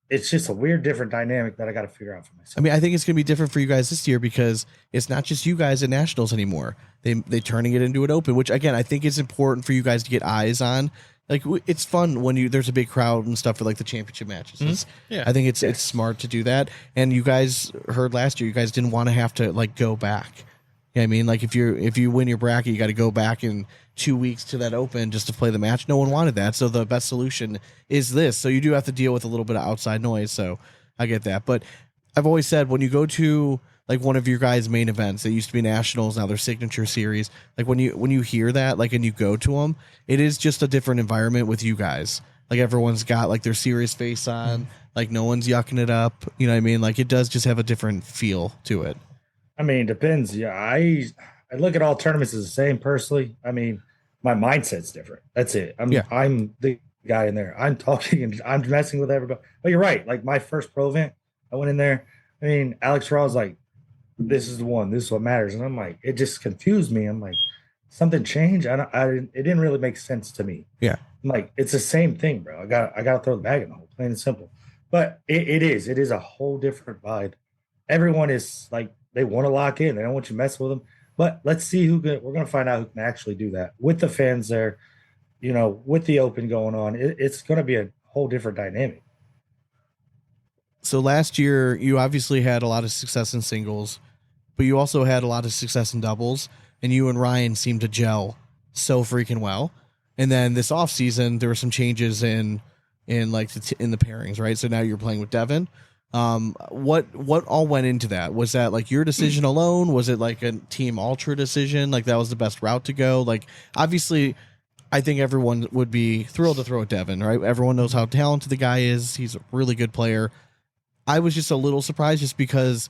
it's just a weird, different dynamic that I got to figure out for myself. I mean, I think it's going to be different for you guys this year because it's not just you guys at nationals anymore. They turning it into an open, which again, I think it's important for you guys to get eyes on. Like it's fun when there's a big crowd and stuff for like the championship matches. I think it's smart to do that. And you guys heard last year, you guys didn't want to have to like go back. You know what I mean? Like if you win your bracket, you got to go back in 2 weeks to that open just to play the match. No one wanted that. So the best solution is this. So you do have to deal with a little bit of outside noise. So I get that. But I've always said when you go to like one of your guys' main events, they used to be nationals, now they're signature series. Like when you hear that, like, and you go to them, it is just a different environment with you guys. Like everyone's got like their serious face on, like no one's yucking it up. You know what I mean? Like it does just have a different feel to it. I mean, it depends. Yeah. I look at all tournaments as the same personally. I mean, my mindset's different. That's it. I'm the guy in there. I'm talking and I'm messing with everybody. But you're right. Like my first pro event, I went in there. I mean, Alex Raw's like, this is the one. This is what matters. And I'm like, it just confused me. I'm like, something changed. It didn't really make sense to me. Yeah. I'm like, it's the same thing, bro. I got to throw the bag in the hole, plain and simple. But it is a whole different vibe. Everyone is like, they want to lock in. They don't want you messing with them. But let's see we're going to find out who can actually do that with the fans there, with the open going on. It's going to be a whole different dynamic. So last year, you obviously had a lot of success in singles, but you also had a lot of success in doubles, and you and Ryan seemed to gel so freaking well. And then this off season, there were some changes in the pairings, right? So now you're playing with Devin. What all went into that? Was that like your decision alone? Was it like a team ultra decision? Like that was the best route to go? Like obviously, I think everyone would be thrilled to throw at Devin, right? Everyone knows how talented the guy is. He's a really good player. I was just a little surprised just because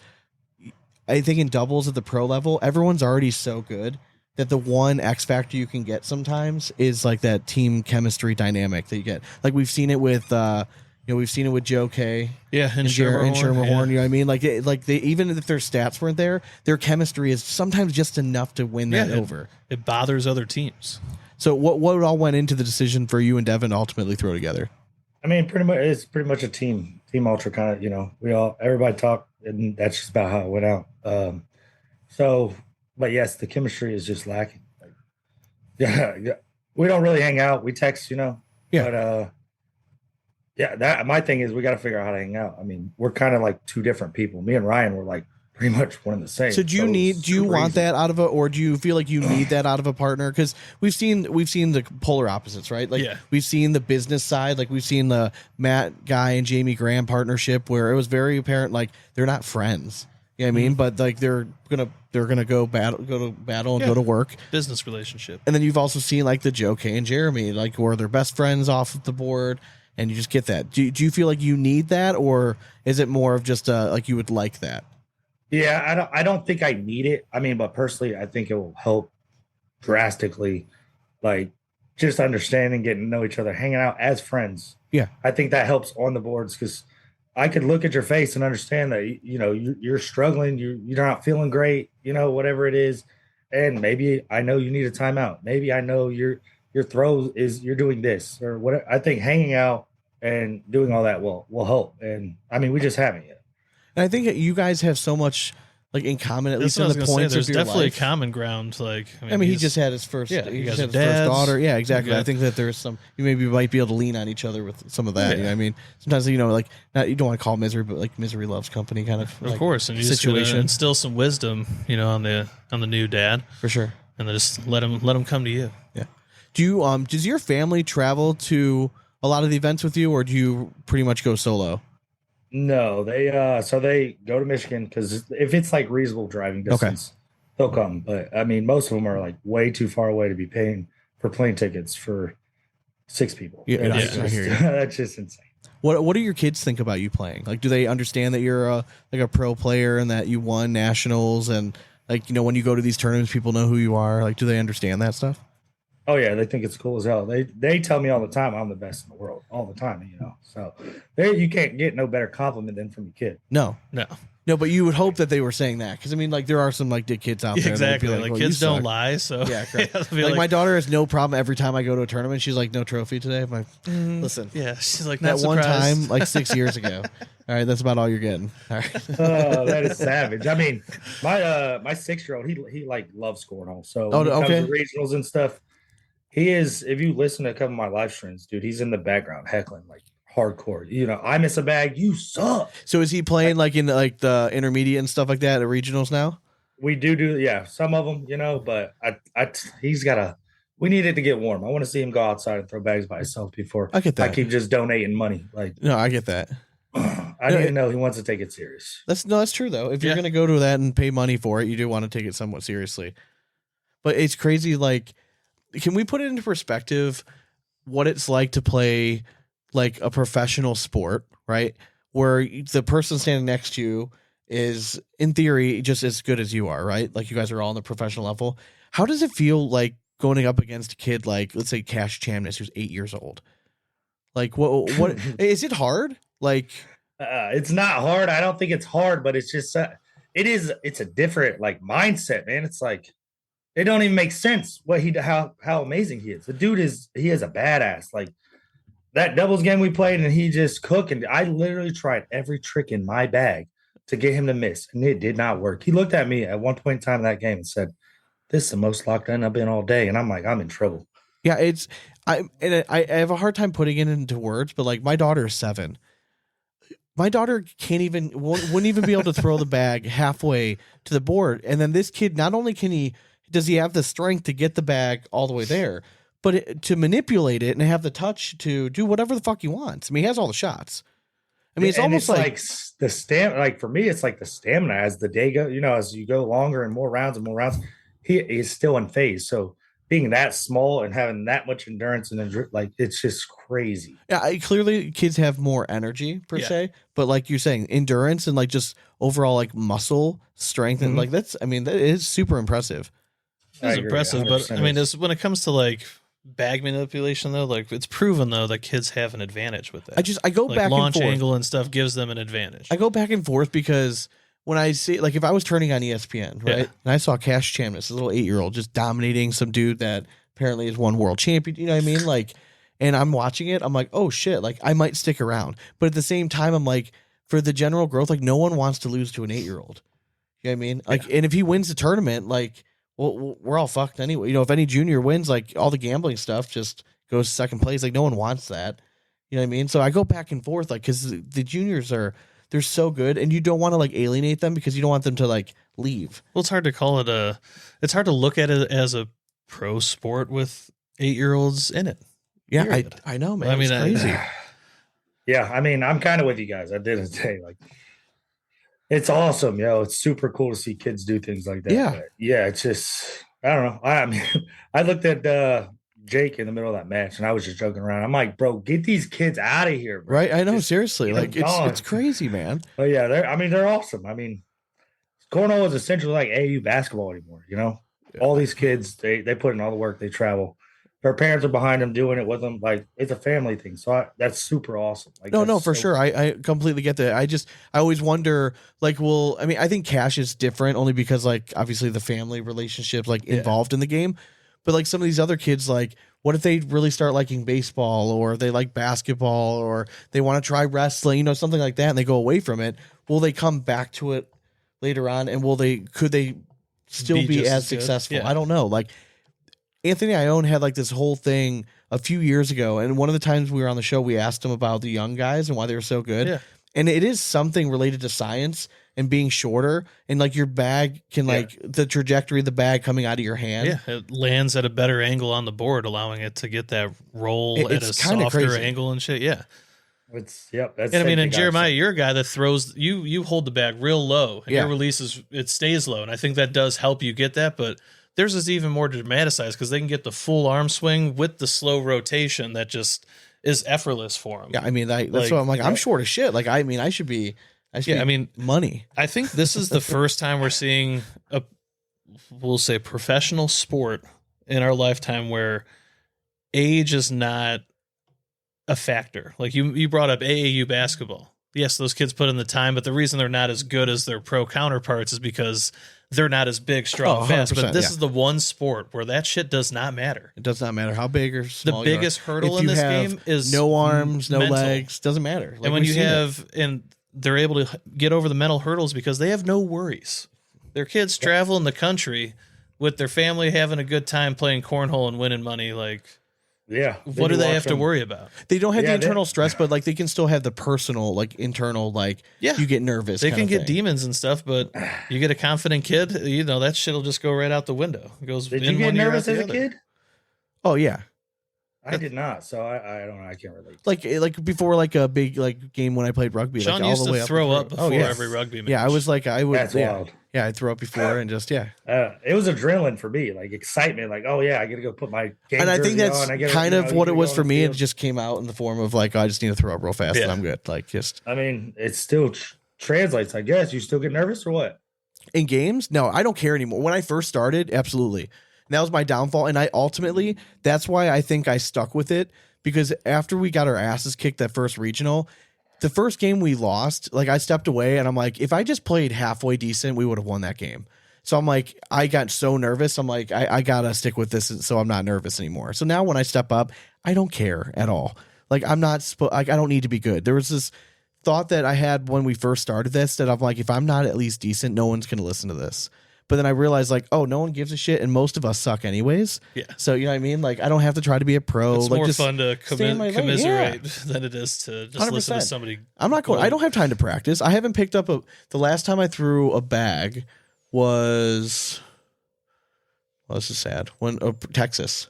I think in doubles at the pro level, everyone's already so good that the one X factor you can get sometimes is like that team chemistry dynamic that you get. Like we've seen it with, we've seen it with Joe K. Yeah, and Shermer Horn. You know what I mean? Like they even if their stats weren't there, their chemistry is sometimes just enough to win that over. It bothers other teams. So what all went into the decision for you and Devin to ultimately throw together? I mean, it's pretty much a team ultra kind of, everybody talk, and that's just about how it went out. But yes, the chemistry is just lacking. Like, yeah, we don't really hang out. We text, but that my thing is we got to figure out how to hang out. I mean, we're kind of like two different people. Me and Ryan were like pretty much one and the same. So do you want that out of or do you feel like you need that out of a partner? Because we've seen the polar opposites, right? Like we've seen the business side, like we've seen the Matt Guy and Jamie Graham partnership where it was very apparent like they're not friends. You know what I mean? But like they're gonna go battle and go to work. Business relationship. And then you've also seen like the Joe Kay and Jeremy, like where they're best friends off of the board, and you just get that. Do you feel like you need that, or is it more of just like you would like that? Yeah, I don't think I need it. I mean, but personally, I think it will help drastically, like just understanding, getting to know each other, hanging out as friends. Yeah, I think that helps on the boards because I could look at your face and understand that you're struggling, you're not feeling great, whatever it is, and maybe I know you need a timeout. Maybe I know your throw is you're doing this or what. I think hanging out and doing all that will help. And I mean, we just haven't yet. And I think that you guys have so much like in common, at least in the points there's of your definitely life. a common ground. Like, I mean he just had his first, he just had his first daughter. Yeah, exactly. I think that there's some, you maybe might be able to lean on each other with some of that. Yeah. You know what I mean? Sometimes, like not, you don't want to call misery, but like misery loves company kind of like, course. And you situation. Just instill some wisdom, on the new dad. For sure. And then just let him come to you. Yeah. Do you, does your family travel to a lot of the events with you, or do you pretty much go solo? No, they go to Michigan because if it's like reasonable driving distance, they'll come. But I mean, most of them are like way too far away to be paying for plane tickets for 6 people. Yeah, I hear you. That's just insane. What do your kids think about you playing? Like, do they understand that you're a pro player and that you won nationals and like when you go to these tournaments, people know who you are? Like, do they understand that stuff? Oh yeah, they think it's cool as hell. They tell me all the time I'm the best in the world, all the time. So there you can't get no better compliment than from your kid. No, but you would hope that they were saying that because I mean, like there are some like dick kids out there. Exactly, like well, kids don't lie. So yeah, correct. like my daughter has no problem every time I go to a tournament. She's like, no trophy today. I'm like, listen, yeah, she's like that one surprised. time like 6 years ago. All right, that's about all you're getting. All right, that is savage. I mean, my 6-year-old he like loves cornhole. So when it comes to regionals and stuff. He is, if you listen to a couple of my live streams, dude, he's in the background heckling like hardcore. I miss a bag, you suck. So is he playing like in like the intermediate and stuff like that at regionals now? We do yeah, some of them, but he's got we needed to get warm. I want to see him go outside and throw bags by himself before I get that. I keep just donating money. Like, no, I get that. I didn't know he wants to take it serious. That's true though. If you're gonna go to that and pay money for it, you do want to take it somewhat seriously. But it's crazy, like. Can we put it into perspective what it's like to play like a professional sport, right? Where the person standing next to you is in theory just as good as you are, right? Like you guys are all on the professional level. How does it feel like going up against a kid like, let's say Cash Chamness, who's 8 years old? Like what is it hard? Like it's not hard. I don't think it's hard, but it's just it's a different like mindset, man. It's like it don't even make sense how amazing he is. The dude is a badass. Like that doubles game we played and he just cooking. I literally tried every trick in my bag to get him to miss, and it did not work. He looked at me at one point in time in that game and said, "This is the most locked in I've been all day." And I'm like, I'm in trouble. Yeah, I have a hard time putting it into words, but like my daughter is 7. My daughter wouldn't even be able to throw the bag halfway to the board, and then this kid not only does he have the strength to get the bag all the way there, but to manipulate it and have the touch to do whatever the fuck he wants. I mean, he has all the shots. I mean, it's almost like the stamina. Like for me, it's like the stamina as the day go. As you go longer and more rounds, he is still in phase. So being that small and having that much endurance and like it's just crazy. Yeah, clearly kids have more energy per se, but like you're saying, endurance and like just overall like muscle strength and like that is super impressive. It's impressive, but I mean, when it comes to like bag manipulation, though, like it's proven though that kids have an advantage with that. I go like back launch and forth. Angle and stuff gives them an advantage. I go back and forth because when I see like if I was turning on ESPN, right, and I saw Cash Chamness, this little 8-year-old, just dominating some dude that apparently is one world champion, you know what I mean? Like, and I'm watching it, I'm like, oh shit, like I might stick around, but at the same time, I'm like, for the general growth, like no one wants to lose to an 8-year-old. You know what I mean? Like, and if he wins the tournament, like. Well, we're all fucked anyway. If any junior wins, like all the gambling stuff just goes second place. Like no one wants that. You know what I mean? So I go back and forth, like, because the juniors they're so good, and you don't want to like alienate them because you don't want them to like leave. Well, it's hard to call it it's hard to look at it as a pro sport with 8-year-olds in it. Yeah, I know, man. I mean, it's crazy. Yeah, I mean, I'm kind of with you guys. I did say like It's awesome, it's super cool to see kids do things like that. Yeah. But yeah, it's just I don't know. I mean, I looked at Jake in the middle of that match, and I was just joking around. I'm like, bro, get these kids out of here, bro. Right? I know, Just seriously. get Like them gone. it's crazy, man. But yeah, they're awesome. I mean, cornhole is essentially like AAU basketball anymore. All these kids, they put in all the work, they travel. Their parents are behind them doing it with them. Like it's a family thing. So that's super awesome. Like No, that's for so sure. I completely get that. I always wonder, like, well, I mean, I think cash is different only because, like, obviously the family relationships, like, involved in the game. But, like, some of these other kids, like, what if they really start liking baseball or they like basketball or they want to try wrestling, something like that, and they go away from it? Will they come back to it later on? And could they still be as successful? Yeah. I don't know. Like, Anthony Ione had like this whole thing a few years ago, and one of the times we were on the show, we asked him about the young guys and why they were so good. Yeah. And it is something related to science and being shorter, and like your bag can like the trajectory of the bag coming out of your hand. Yeah, it lands at a better angle on the board, allowing it to get that roll at a softer crazy angle and shit. Yeah. That's And I mean, and Jeremiah, you're a guy that throws you hold the bag real low, and your release it stays low, and I think that does help you get that. But theirs is even more dramatized because they can get the full arm swing with the slow rotation that just is effortless for them. Yeah, I mean, that's what I'm like. I'm short as shit. Like, I mean, I should be. I mean, money. I think this is the first time we're seeing we'll say professional sport in our lifetime where age is not a factor. Like you brought up AAU basketball. Yes, those kids put in the time, but the reason they're not as good as their pro counterparts is because they're not as big, strong, fast. But this is the one sport where that shit does not matter. It does not matter how big or small. The biggest hurdle in this game is no arms, no mental. legs. Doesn't matter. Like, and when you have and they're able to get over the mental hurdles because they have no worries. Their kids traveling the country with their family having a good time playing cornhole and winning money. Like, what do they have to worry about? They don't have the internal stress, but like they can still have the personal, like internal, like you get nervous. They can get demons and stuff, but you get a confident kid, that shit'll just go right out the window. It goes. Did you get nervous as a kid? Oh yeah. I did not, so I don't know. I can't relate. Like before, like a big like game when I played rugby. Sean like, used all the way to throw up before every rugby match. Yeah, I was like, I would. That's wild. Yeah, I'd throw up before and just it was adrenaline for me, like excitement, like I got to go put my game. And I think that's on. kind of what it was for me. It just came out in the form of like, I just need to throw up real fast and I'm good. Like just. I mean, it still translates. I guess you still get nervous or what? In games, no, I don't care anymore. When I first started, absolutely, and that was my downfall. And I ultimately, that's why I think I stuck with it. Because after we got our asses kicked that first regional, the first game we lost, like I stepped away and I'm like, if I just played halfway decent, we would have won that game. So I'm like, I got so nervous. I'm like, I gotta stick with this so I'm not nervous anymore. So now when I step up, I don't care at all. Like I'm not, I don't need to be good. There was this thought that I had when we first started this that I'm like, if I'm not at least decent, no one's gonna listen to this. But then I realized, like, oh, no one gives a shit, and most of us suck anyways. Yeah. So, you know what I mean? Like, I don't have to try to be a pro. It's like, more just fun to commiserate than it is to just 100%. listen to somebody. I'm not going. I don't have time to practice. I haven't picked up the last time I threw a bag was. Well, this is sad. Texas.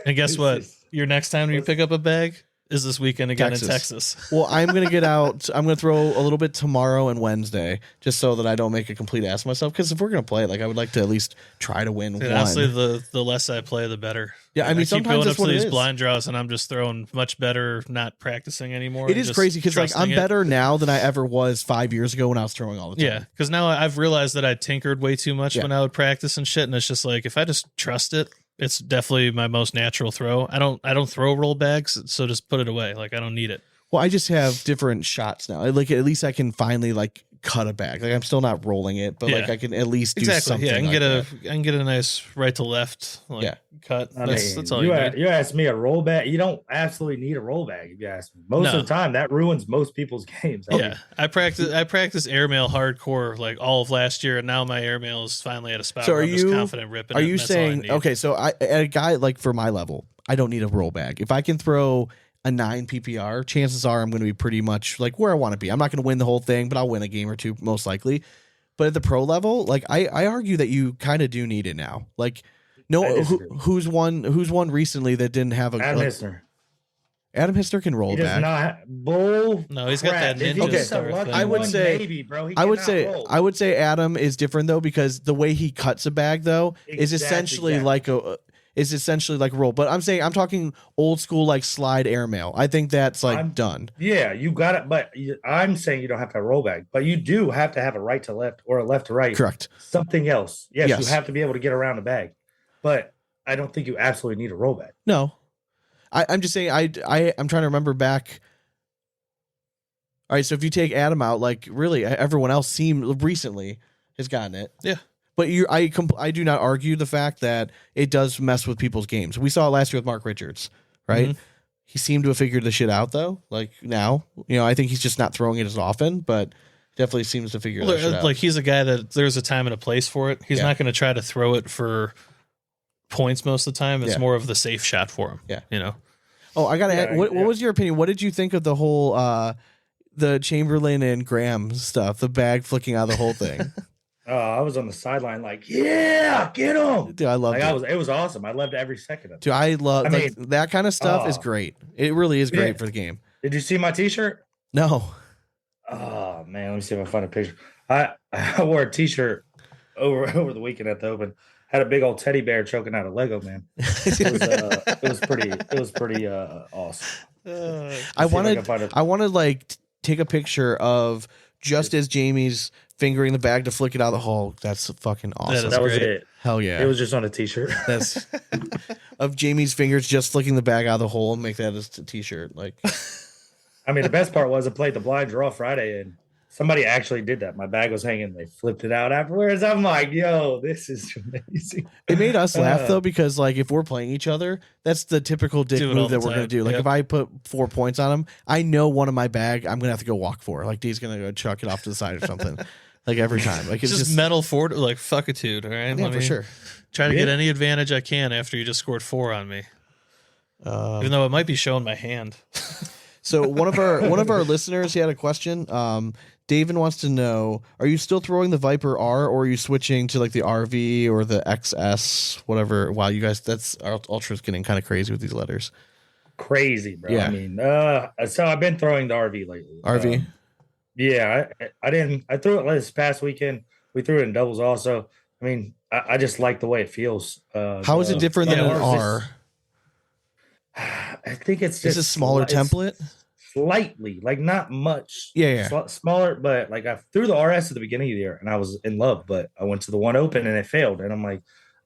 And guess what? Your next time you pick up a bag is this weekend again in Texas. Well, I'm going to get out. I'm going to throw a little bit tomorrow and Wednesday just so that I don't make a complete ass of myself. Because if we're going to play it, like I would like to at least try to win one. Honestly, the less I play, the better. Yeah, I mean, I keep sometimes going that's up to what these it is. blind draws and I'm just throwing much better, not practicing anymore. It is crazy because like I'm better now than I ever was 5 years ago when I was throwing all the time. Yeah, because now I've realized that I tinkered way too much when I would practice and shit, and it's just like if I just trust it, it's definitely my most natural throw. I don't throw roll bags, so just put it away. Like I don't need it. Well, I just have different shots now. Like at least I can finally like cut a bag. Like I'm still not rolling it, but like I can at least do something. Yeah, I can like I can get a nice right to left cut. That's all you asked me a roll bag. You don't absolutely need a roll bag if you ask me. Most of the time that ruins most people's games. I practiced airmail hardcore like all of last year, and now my airmail is finally at a spot where I'm just confident ripping. Are you saying okay? So at a guy like for my level, I don't need a roll bag. If I can throw a 9 PPR, chances are I'm going to be pretty much like where I want to be. I'm not going to win the whole thing, but I'll win a game or two most likely. But at the pro level, like I argue that you kind of do need it now. Like who's won recently that didn't have a Adam Hissner. Adam Hister can roll He does back. not bull. No, he's got that crap. If ninja he gets a star lucky thing. I would one, say- maybe, bro. He I would cannot say roll. I would say Adam is different though, because the way he cuts a bag though is essentially like a roll. But I'm talking old school like slide airmail. I think that's like done. Yeah, you got it. But I'm saying you don't have to have a roll bag, but you do have to have a right to left or a left to right. Correct. Something else. Yes, Yes. you have to be able to get around the bag, but I don't think you absolutely need a roll bag. No, I'm just saying I'm trying to remember back. All right, so if you take Adam out, like really everyone else recently has gotten it. Yeah. But I do not argue the fact that it does mess with people's games. We saw it last year with Mark Richards, right? Mhm. He seemed to have figured the shit out though. Like now, I think he's just not throwing it as often, but definitely seems to figure that shit out. Like he's a guy that there's a time and a place for it. He's not going to try to throw it for points most of the time. It's more of the safe shot for him. Yeah. Oh, I got to add, what was your opinion? What did you think of the whole the Chamberlain and Graham stuff, the bag flicking out of the whole thing? I was on the sideline like, yeah, get him. Dude, I loved it. It was awesome. I loved every second of it. Dude, I love that kind of stuff is great. It really is great for the game. Did you see my t-shirt? No. Oh man, let me see if I find a picture. I wore a t-shirt over the weekend at the Open. Had a big old teddy bear choking out a Lego man. It was pretty awesome. I wanted like take a picture of just as Jamie's fingering the bag to flick it out of the hole. That's fucking awesome. That was it. Hell yeah. It was just on a t-shirt. That's of Jamie's fingers just flicking the bag out of the hole and make that as a t-shirt. Like, I mean, the best part was I played the blind draw Friday and somebody actually did that. My bag was hanging. They flipped it out afterwards. I'm like, yo, this is amazing. It made us laugh though, because like if we're playing each other, that's the typical dick move that we're going to do. Like if I put 4 points on him, I know one of my bag, I'm going to have to go walk for. Like D's going to go chuck it off to the side or something. Like every time. Like it's just mental forward, like fuckitude. All right. Yeah, for sure. Try to get any advantage I can after you just scored 4 on me. Even though it might be showing my hand. So one of our listeners, he had a question. David wants to know, are you still throwing the Viper R, or are you switching to like the RV or the XS, whatever? Wow, you guys, that's Ultra's getting kind of crazy with these letters. Crazy, bro. Yeah. I mean, so I've been throwing the RV lately. RV? Yeah, I threw it this past weekend. We threw it in doubles also. I mean, I just like the way it feels. How is it different than an R? I think it's just a smaller template. Slightly, like not much. Yeah. Smaller, but like I threw the RS at the beginning of the year and I was in love, but I went to the one Open and it failed. And I'm like,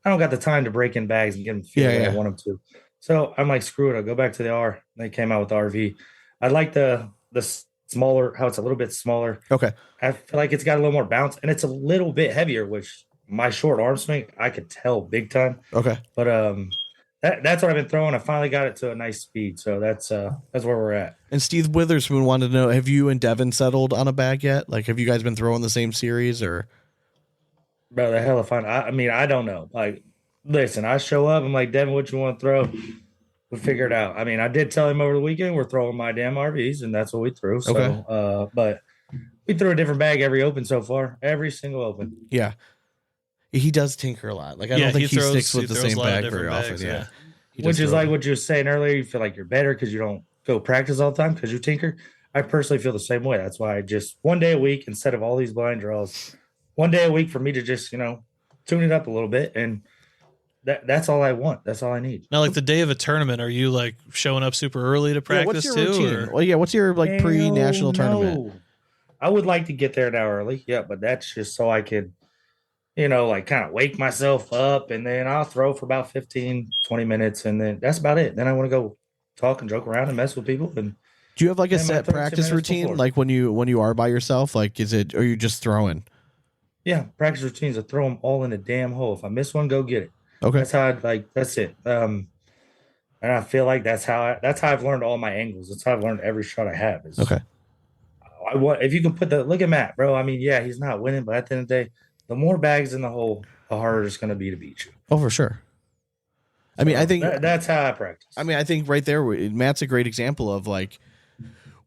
I don't got the time to break in bags and get them feel I want them to. So I'm like, screw it. I'll go back to the R. They came out with the RV. I like the smaller, how it's a little bit smaller. Okay. I feel like it's got a little more bounce and it's a little bit heavier, which my short arm swing, I could tell big time. Okay. But that's what I've been throwing. I finally got it to a nice speed. So that's where we're at. And Steve Witherspoon wanted to know, have you and Devin settled on a bag yet? Like, have you guys been throwing the same series or? Bro, the hell of fun. I mean, I don't know. Like, listen, I show up. I'm like, Devin, what you want to throw? We figure it out. I mean, I did tell him over the weekend we're throwing my damn RVs, and that's what we threw. So, okay. But we threw a different bag every Open so far. Every single Open. Yeah. He does tinker a lot. Like I don't think he sticks with the same bag very often. Yeah. Which is like what you were saying earlier. You feel like you're better because you don't go practice all the time because you tinker. I personally feel the same way. That's why I just one day a week instead of all these blind draws, one day a week for me to just, tune it up a little bit. And that's all I want. That's all I need. Now, like the day of a tournament, are you like showing up super early to practice what's your too? Routine? Well, yeah. What's your like pre-national tournament? I would like to get there an hour early. Yeah, but that's just so I could, like kind of wake myself up, and then I'll throw for about 15, 20 minutes, and then that's about it. Then I want to go talk and joke around and mess with people. And do you have like a set practice routine? Before. Like when you are by yourself, like are you just throwing? Yeah, practice routines. I throw them all in a damn hole. If I miss one, go get it. Okay, that's how that's it. And I feel like that's how I've learned all my angles. That's how I've learned every shot I have. Okay. If you can look at Matt, bro. I mean, yeah, he's not winning, but at the end of the day, the more bags in the hole, the harder it's going to be to beat you. Oh, for sure. I mean, I think that's how I practice. I mean, I think right there, Matt's a great example of like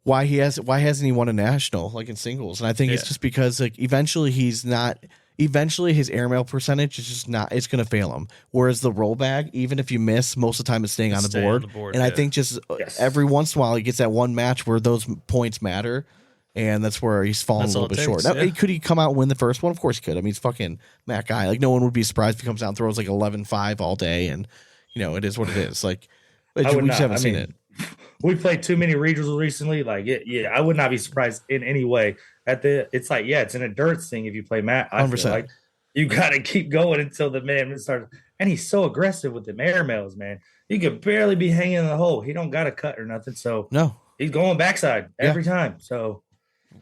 why hasn't he won a national like in singles? And I think it's just because like eventually he's not eventually his airmail percentage is just not, it's going to fail him. Whereas the roll bag, even if you miss, most of the time it's staying on the board. And I think just every once in a while he gets that one match where those points matter. And that's where he's fallen a little bit short. Now, could he come out and win the first one? Of course he could. I mean, he's fucking Matt Guy. Like, no one would be surprised if he comes out and throws like 11-5 all day. And, it is what it is. Like, we just haven't seen it. We played too many regionals recently. Like, I would not be surprised in any way. It's like, it's an endurance thing if you play Matt. I 100%. Feel like you got to keep going until the man starts. And he's so aggressive with the airmails, man. He could barely be hanging in the hole. He don't got a cut or nothing. So, no, he's going backside every time. So,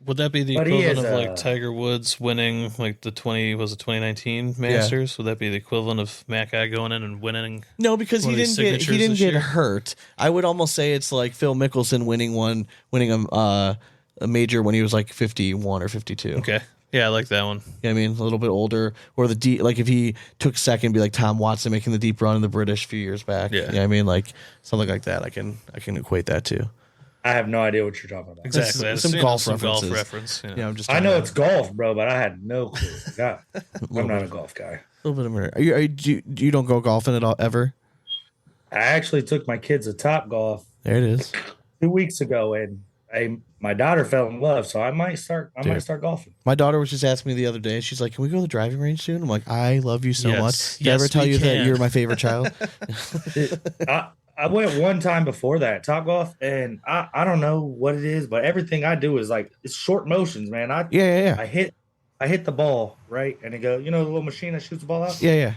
would that be the equivalent of like Tiger Woods winning like the 2019 Masters? Would that be the equivalent of Matt Guy going in and winning? No, because he didn't get hurt. I would almost say it's like Phil Mickelson winning a major when he was like 51 or 52. Okay. Yeah, I like that one. I mean, a little bit older, or the deep, like if he took second, it'd be like Tom Watson making the deep run in the British a few years back. Yeah, I mean, like something like that. I can equate that to. I have no idea what you're talking about. Exactly. Some golf reference. Yeah, I know it's golf, bro, but I had no clue. I'm not a golf guy. A little bit of murder. You don't go golfing at all ever? I actually took my kids to Top Golf. There it is. 2 weeks ago, and my daughter fell in love, so I might start golfing. My daughter was just asking me the other day. She's like, "Can we go to the driving range soon?" I'm like, "I love you so much. Did I ever tell you that you're my favorite child?" I went one time before that, Top Golf, and I don't know what it is, but everything I do is like it's short motions, man. I hit the ball right, and it goes. The little machine that shoots the ball out. Yeah.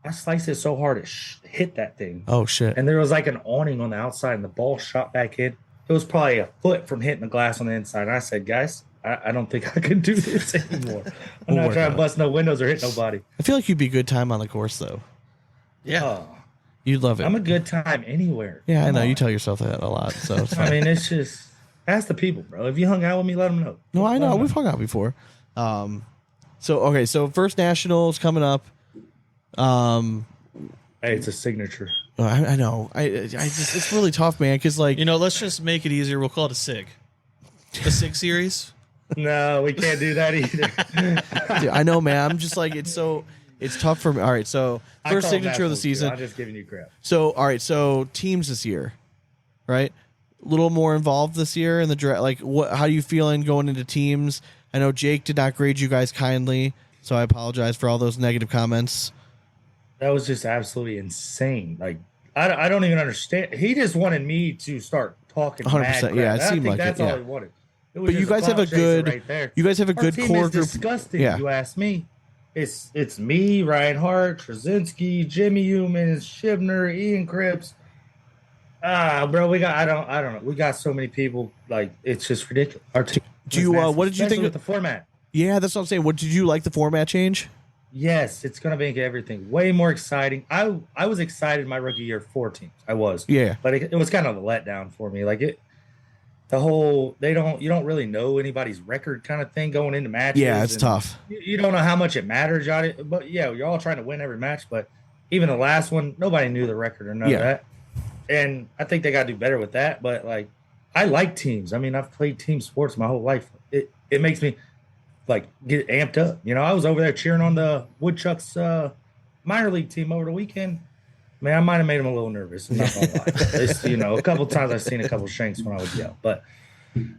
I sliced it so hard it hit that thing. Oh shit! And there was like an awning on the outside, and the ball shot back in. It was probably a foot from hitting the glass on the inside. And I said, guys, I don't think I can do this anymore. I'm not trying to bust no windows or hit nobody. I feel like you'd be a good time on the course, though. Yeah. You'd love it. I'm a good time anywhere. Yeah, I know. You tell yourself that a lot. So it's fine. I mean, it's just, ask the people, bro. If you hung out with me, let them know. No, I know. We've hung out before. So First Nationals coming up. Hey, it's a signature. I know. I just it's really tough, man. Because let's just make it easier. We'll call it a SIG. The SIG series. No, we can't do that either. Dude, I know, man. I'm just like it's tough for me. All right, so first signature of the season. I'm just giving you crap. So all right, so teams this year, right? A little more involved this year in the draft. Like, how are you feeling going into teams? I know Jake did not grade you guys kindly, so I apologize for all those negative comments. That was just absolutely insane. Like, I don't even understand. He just wanted me to start talking. 100%. Yeah, it seemed like that's it. all he wanted. But you guys have a good. Right there. You guys have a good core group. Disgusting. Yeah. You ask me. It's me, Ryan Hart, Trzynski, Jimmy Humans, Shibner, Ian Cripps. Bro, we got. I don't know. We got so many people. Like, it's just ridiculous. What did you think of the format? Yeah, that's what I'm saying. What did you like the format change? Yes, it's going to make everything way more exciting. I was excited my rookie year 4 teams. I was. Yeah. But it was kind of a letdown for me. Like you don't really know anybody's record kind of thing going into matches. Yeah, it's tough. You don't know how much it matters, but yeah, you're all trying to win every match. But even the last one, nobody knew the record or none of that. And I think they got to do better with that. But like, I like teams. I mean, I've played team sports my whole life. It makes me like get amped up. I was over there cheering on the Woodchucks minor league team over the weekend. Man, I might have made him a little nervous. I'm not gonna lie. A couple times I've seen a couple shanks when I would yell. But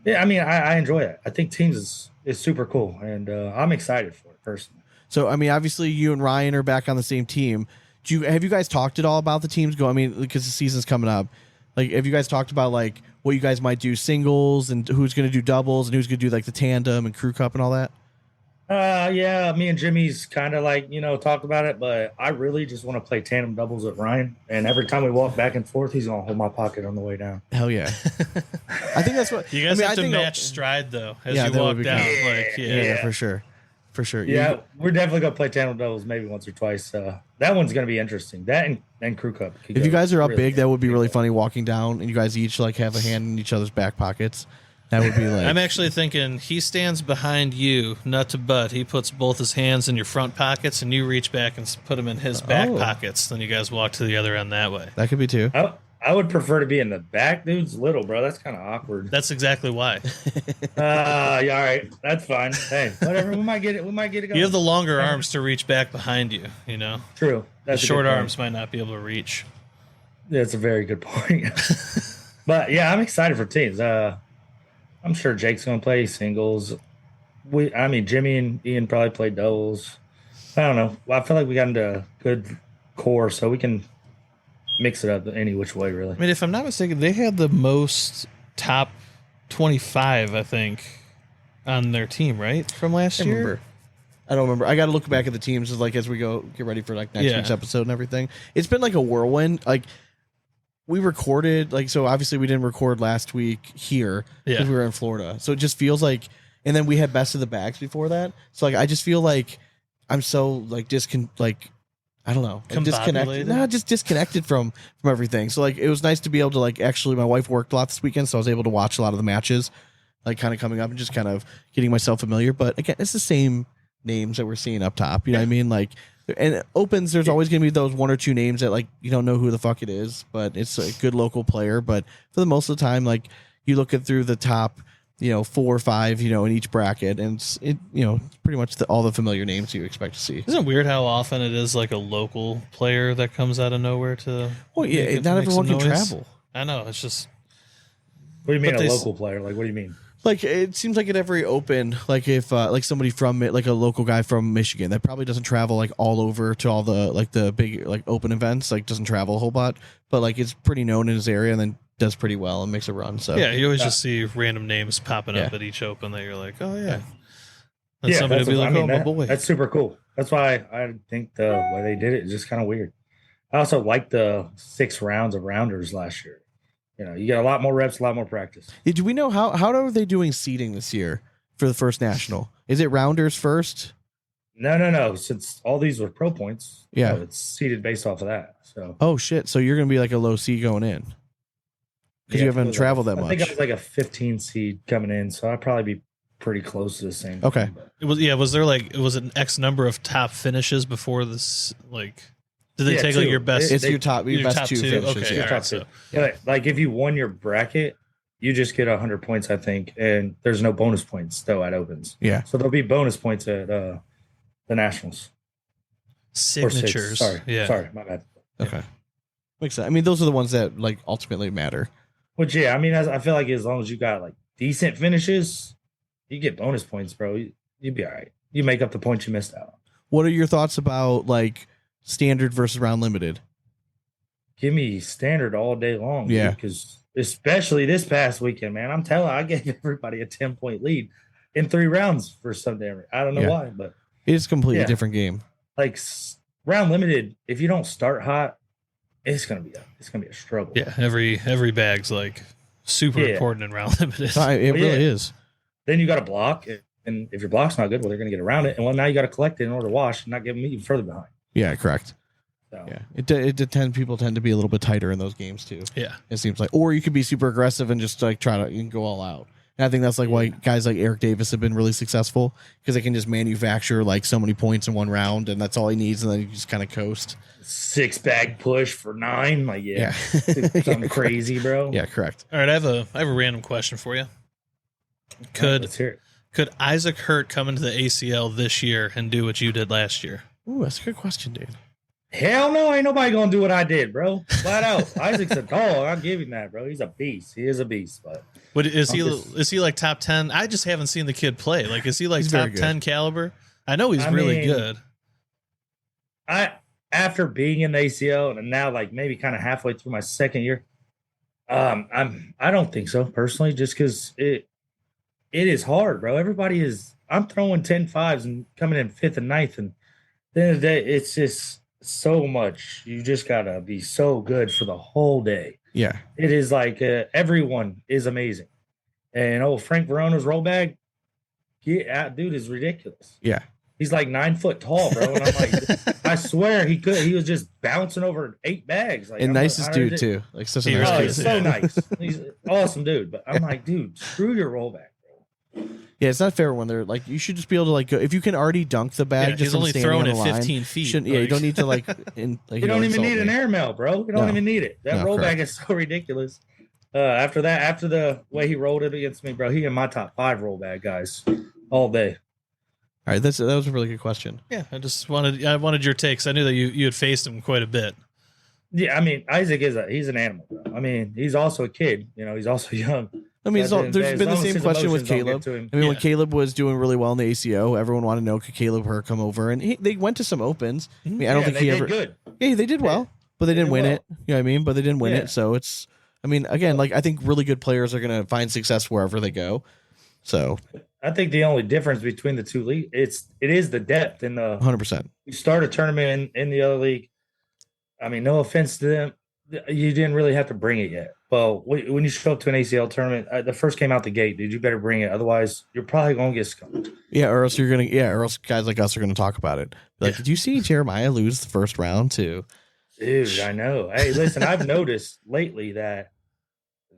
yeah, I mean, I enjoy it. I think teams is super cool, and I'm excited for it personally. So I mean, obviously you and Ryan are back on the same team. Have you guys talked at all about the teams going? I mean, because the season's coming up. Like, have you guys talked about like what you guys might do singles and who's going to do doubles and who's going to do like the tandem and crew cup and all that? Yeah, me and Jimmy's kind of like, talked about it, but I really just want to play tandem doubles with Ryan. And every time we walk back and forth, he's going to hold my pocket on the way down. Hell yeah. I think that's what you guys have to match stride though as you walk down. Yeah, for sure. For sure. Yeah, we're definitely going to play tandem doubles maybe once or twice. That one's going to be interesting. That and crew cup. If you guys are up really big, that would be really funny walking down and you guys each like have a hand in each other's back pockets. That would be like. I'm actually thinking he stands behind you, nut to butt. He puts both his hands in your front pockets, and you reach back and put them in his back pockets. Then you guys walk to the other end that way. That could be too. I would prefer to be in the back. Dude's little, bro. That's kind of awkward. That's exactly why. Yeah, all right. That's fine. Hey, whatever. We might get it. We might get it going. You have the longer arms to reach back behind you, you know? True. The short arms might not be able to reach. That's a very good point. But, yeah, I'm excited for teams. I'm sure Jake's going to play singles. Jimmy and Ian probably play doubles. I don't know. I feel like we got into a good core, so we can mix it up any which way, really. I mean, if I'm not mistaken, they had the most top 25, I think, on their team, right? From last year? I don't remember. I got to look back at the teams as we go get ready for like next week's episode and everything. It's been like a whirlwind. Like we recorded, so obviously we didn't record last week here because we were in Florida. So it just feels like, and then we had Best of the Bags before that. So like I just feel like I'm so like I don't know, like disconnected. No, just disconnected from everything. So like it was nice to be able to like actually, my wife worked a lot this weekend, so I was able to watch a lot of the matches, like kind of coming up and just kind of getting myself familiar. But again, it's the same names that we're seeing up top. You know what I mean? Like, and it opens, there's always going to be those one or two names that like you don't know who the fuck it is, but it's a good local player. But for the most of the time, like you look at through the top, 4 or 5, in each bracket, and it's pretty much all the familiar names you expect to see. Isn't it weird how often it is like a local player that comes out of nowhere to? Well, yeah, not everyone can travel. I know, it's just. What do you mean a local player? Like, what do you mean? Like it seems like at every open, like if like somebody from like a local guy from Michigan that probably doesn't travel like all over to all the like the big like open events, like doesn't travel a whole lot, but like it's pretty known in his area and then does pretty well and makes a run. So yeah, you always just see random names popping up at each open that you're like, oh yeah. And somebody will be like, oh my boy. That's super cool. That's why I think the way they did it is just kind of weird. I also like the 6 rounds of rounders last year. You get a lot more reps, a lot more practice. Do we know how are they doing seeding this year for the first national? Is it rounders first? No. Since all these were pro points, yeah, it's seeded based off of that. So oh shit, so you're gonna be like a low seed going in because you haven't traveled that much. I think I was like a 15 seed coming in, so I'd probably be pretty close to the same. Okay, thing, was there was an X number of top finishes before this like? Did they take 2. like your best? It's your best 2 finishes. Okay, yeah. Top 2. Yeah, like if you won your bracket, you just get 100 points, I think, and there's no bonus points though at opens. Yeah, so there'll be bonus points at the nationals. Signatures. Sorry, my bad. Okay, makes sense. I mean, those are the ones that like ultimately matter. Which yeah, I mean, I feel like as long as you got like decent finishes, you get bonus points, bro. You'd be all right. You make up the points you missed out. What are your thoughts about like standard versus round limited? Give me standard all day long. Yeah. Because especially this past weekend, man, I'm telling I gave everybody a 10-point lead in 3 rounds for some damn reason. I don't know why, but it's a completely different game. Like round limited, if you don't start hot, it's gonna be a struggle. Yeah, every bag's like super important in round limited. It really is. Then you got to block, and if your block's not good, well, they're gonna get around it, and well, now you got to collect it in order to wash and not give them even further behind. Yeah, correct. So. Yeah, people tend to be a little bit tighter in those games too. Yeah, it seems like, or you could be super aggressive and just like try to go all out. And I think that's like why guys like Eric Davis have been really successful because they can just manufacture like so many points in one round, and that's all he needs, and then you just kind of coast. 6-bag push for 9, like something crazy, bro. Yeah, correct. All right, I have a random question for you. Could Isaac Hurt come into the ACL this year and do what you did last year? Ooh, that's a good question, dude. Hell no, ain't nobody gonna do what I did, bro. Flat out. Isaac's a dog. I'll give him that, bro. He's a beast. He is a beast. But is he like top 10? I just haven't seen the kid play. Like, is he like top 10 caliber? I know he's really good. After being in the ACL and now like maybe kind of halfway through my second year, I don't think so personally, just because it is hard, bro. I'm throwing 10-5s and coming in 5th and 9th, and at the end of the day, it's just so much. You just gotta be so good for the whole day. Yeah, it is like everyone is amazing, and Frank Verona's roll bag, dude is ridiculous. Yeah, he's like 9 foot tall, bro. And I'm like, I swear he was just bouncing over 8 bags. Like, and nicest dude too. Like such a nice dude. He's so nice. He's an awesome dude. But I'm like, dude, screw your rollback, bro. Yeah, it's not fair when they're like, you should just be able to like go, if you can already dunk the bag, just he's from only standing throwing on the it line, 15 feet. Yeah, you don't need to like, you don't even need an airmail, bro. You don't No. even need it. That No, roll correct. bag is so ridiculous. After the way he rolled it against me, bro, he in my top 5 roll bag guys all day. All right, that was a really good question. Yeah, I wanted your takes. I knew that you had faced him quite a bit. Yeah, I mean, Isaac he's an animal, bro. I mean, he's also a kid. You know, he's also young. I mean, there's been the same question with Caleb. Caleb. I mean, when Caleb was doing really well in the ACO, everyone wanted to know, could Caleb Hur come over? And they went to some opens. I mean, I don't think he ever. Good. Yeah, they did well, but they didn't win it. You know what I mean? But they didn't win it. So it's, I mean, again, like I think really good players are going to find success wherever they go. So I think the only difference between the two leagues, it is the depth in the 100%. You start a tournament in the other league. I mean, no offense to them, you didn't really have to bring it yet. Well, when you show up to an ACL tournament, the first came out the gate, dude, you better bring it. Otherwise, you're probably going to get skunked. Yeah, or else or else guys like us are going to talk about it. Like, did you see Jeremiah lose the first round too? Dude, I know. Hey, listen, I've noticed lately that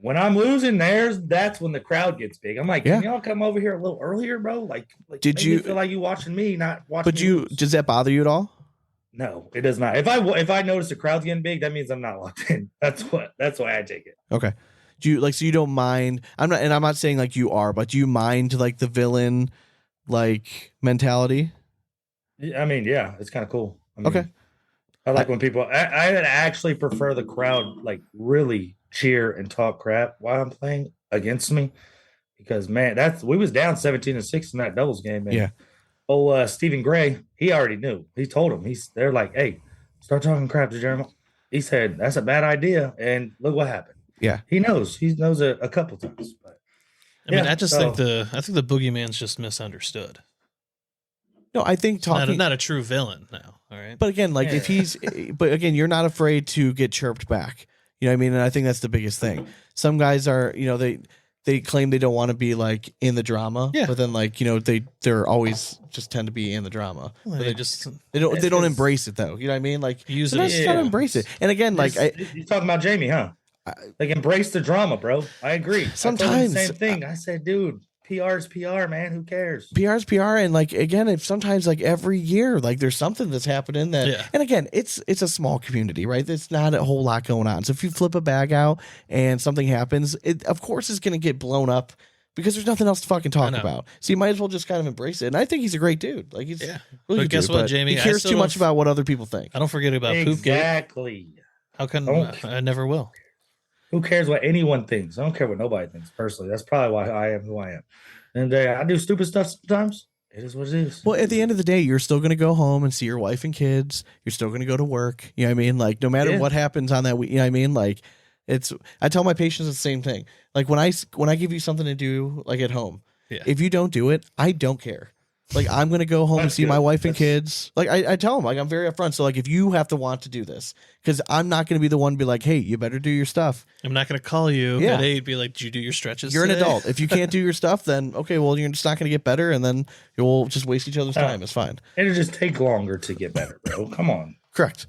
when I'm losing that's when the crowd gets big. I'm like, can y'all come over here a little earlier, bro? Like did you feel like you watching me, not watching? But does that bother you at all? No, it does not. If I notice the crowd's getting big, that means I'm not locked in. That's why I take it. Okay. Do you so you don't mind? I'm not saying like you are, but do you mind like the villain like mentality? I mean, yeah, it's kind of cool. I mean, okay. I like when people. I actually prefer the crowd like really cheer and talk crap while I'm playing against me, because man, we was down 17-6 in that doubles game. Man. Yeah. Stephen Gray, he already knew. He told him. They're like, hey, start talking crap to Jeremiah. He said that's a bad idea, and look what happened. Yeah, he knows. He knows a couple times. But I mean, I think the boogeyman's just misunderstood. No, I think talking not a true villain now. All right, but again, like but again, you're not afraid to get chirped back. You know what I mean? And I think that's the biggest thing. Some guys are, they claim they don't want to be like in the drama, but then like, they're always just tend to be in the drama. Well, but they don't embrace it though. You know what I mean? Like use it. Just gotta embrace it. And again, like you're talking about Jamie, huh? Like embrace the drama, bro. I agree. Sometimes the same thing. I said, dude, PR is PR, man. Who cares? PR is PR, and like again, if sometimes like every year, like there's something that's happening that, and again, it's a small community, right? There's not a whole lot going on. So if you flip a bag out and something happens, it of course is going to get blown up because there's nothing else to fucking talk about. So you might as well just kind of embrace it. And I think he's a great dude. Like he's really but guess dude, what, but Jamie? He cares too much about what other people think. I don't forget about Poopgate. Exactly. How can I never will? Who cares what anyone thinks? I don't care what nobody thinks personally. That's probably why I am who I am. And I do stupid stuff sometimes. It is what it is. Well, at the end of the day, you're still going to go home and see your wife and kids. You're still going to go to work. You know what I mean? Like, no matter what happens on that week, you know what I mean? Like, I tell my patients the same thing. Like, when I give you something to do, like at home, if you don't do it, I don't care. Like, I'm going to go home and see my wife and kids. Like, I tell them, like, I'm very upfront. So, like, if you have to want to do this, because I'm not going to be the one to be like, hey, you better do your stuff. I'm not going to call you at 8 be like, did you do your stretches You're today? an adult. If you can't do your stuff, then, okay, well, you're just not going to get better, and then you'll just waste each other's time. It's fine. It'll just take longer to get better, bro. Come on. Correct.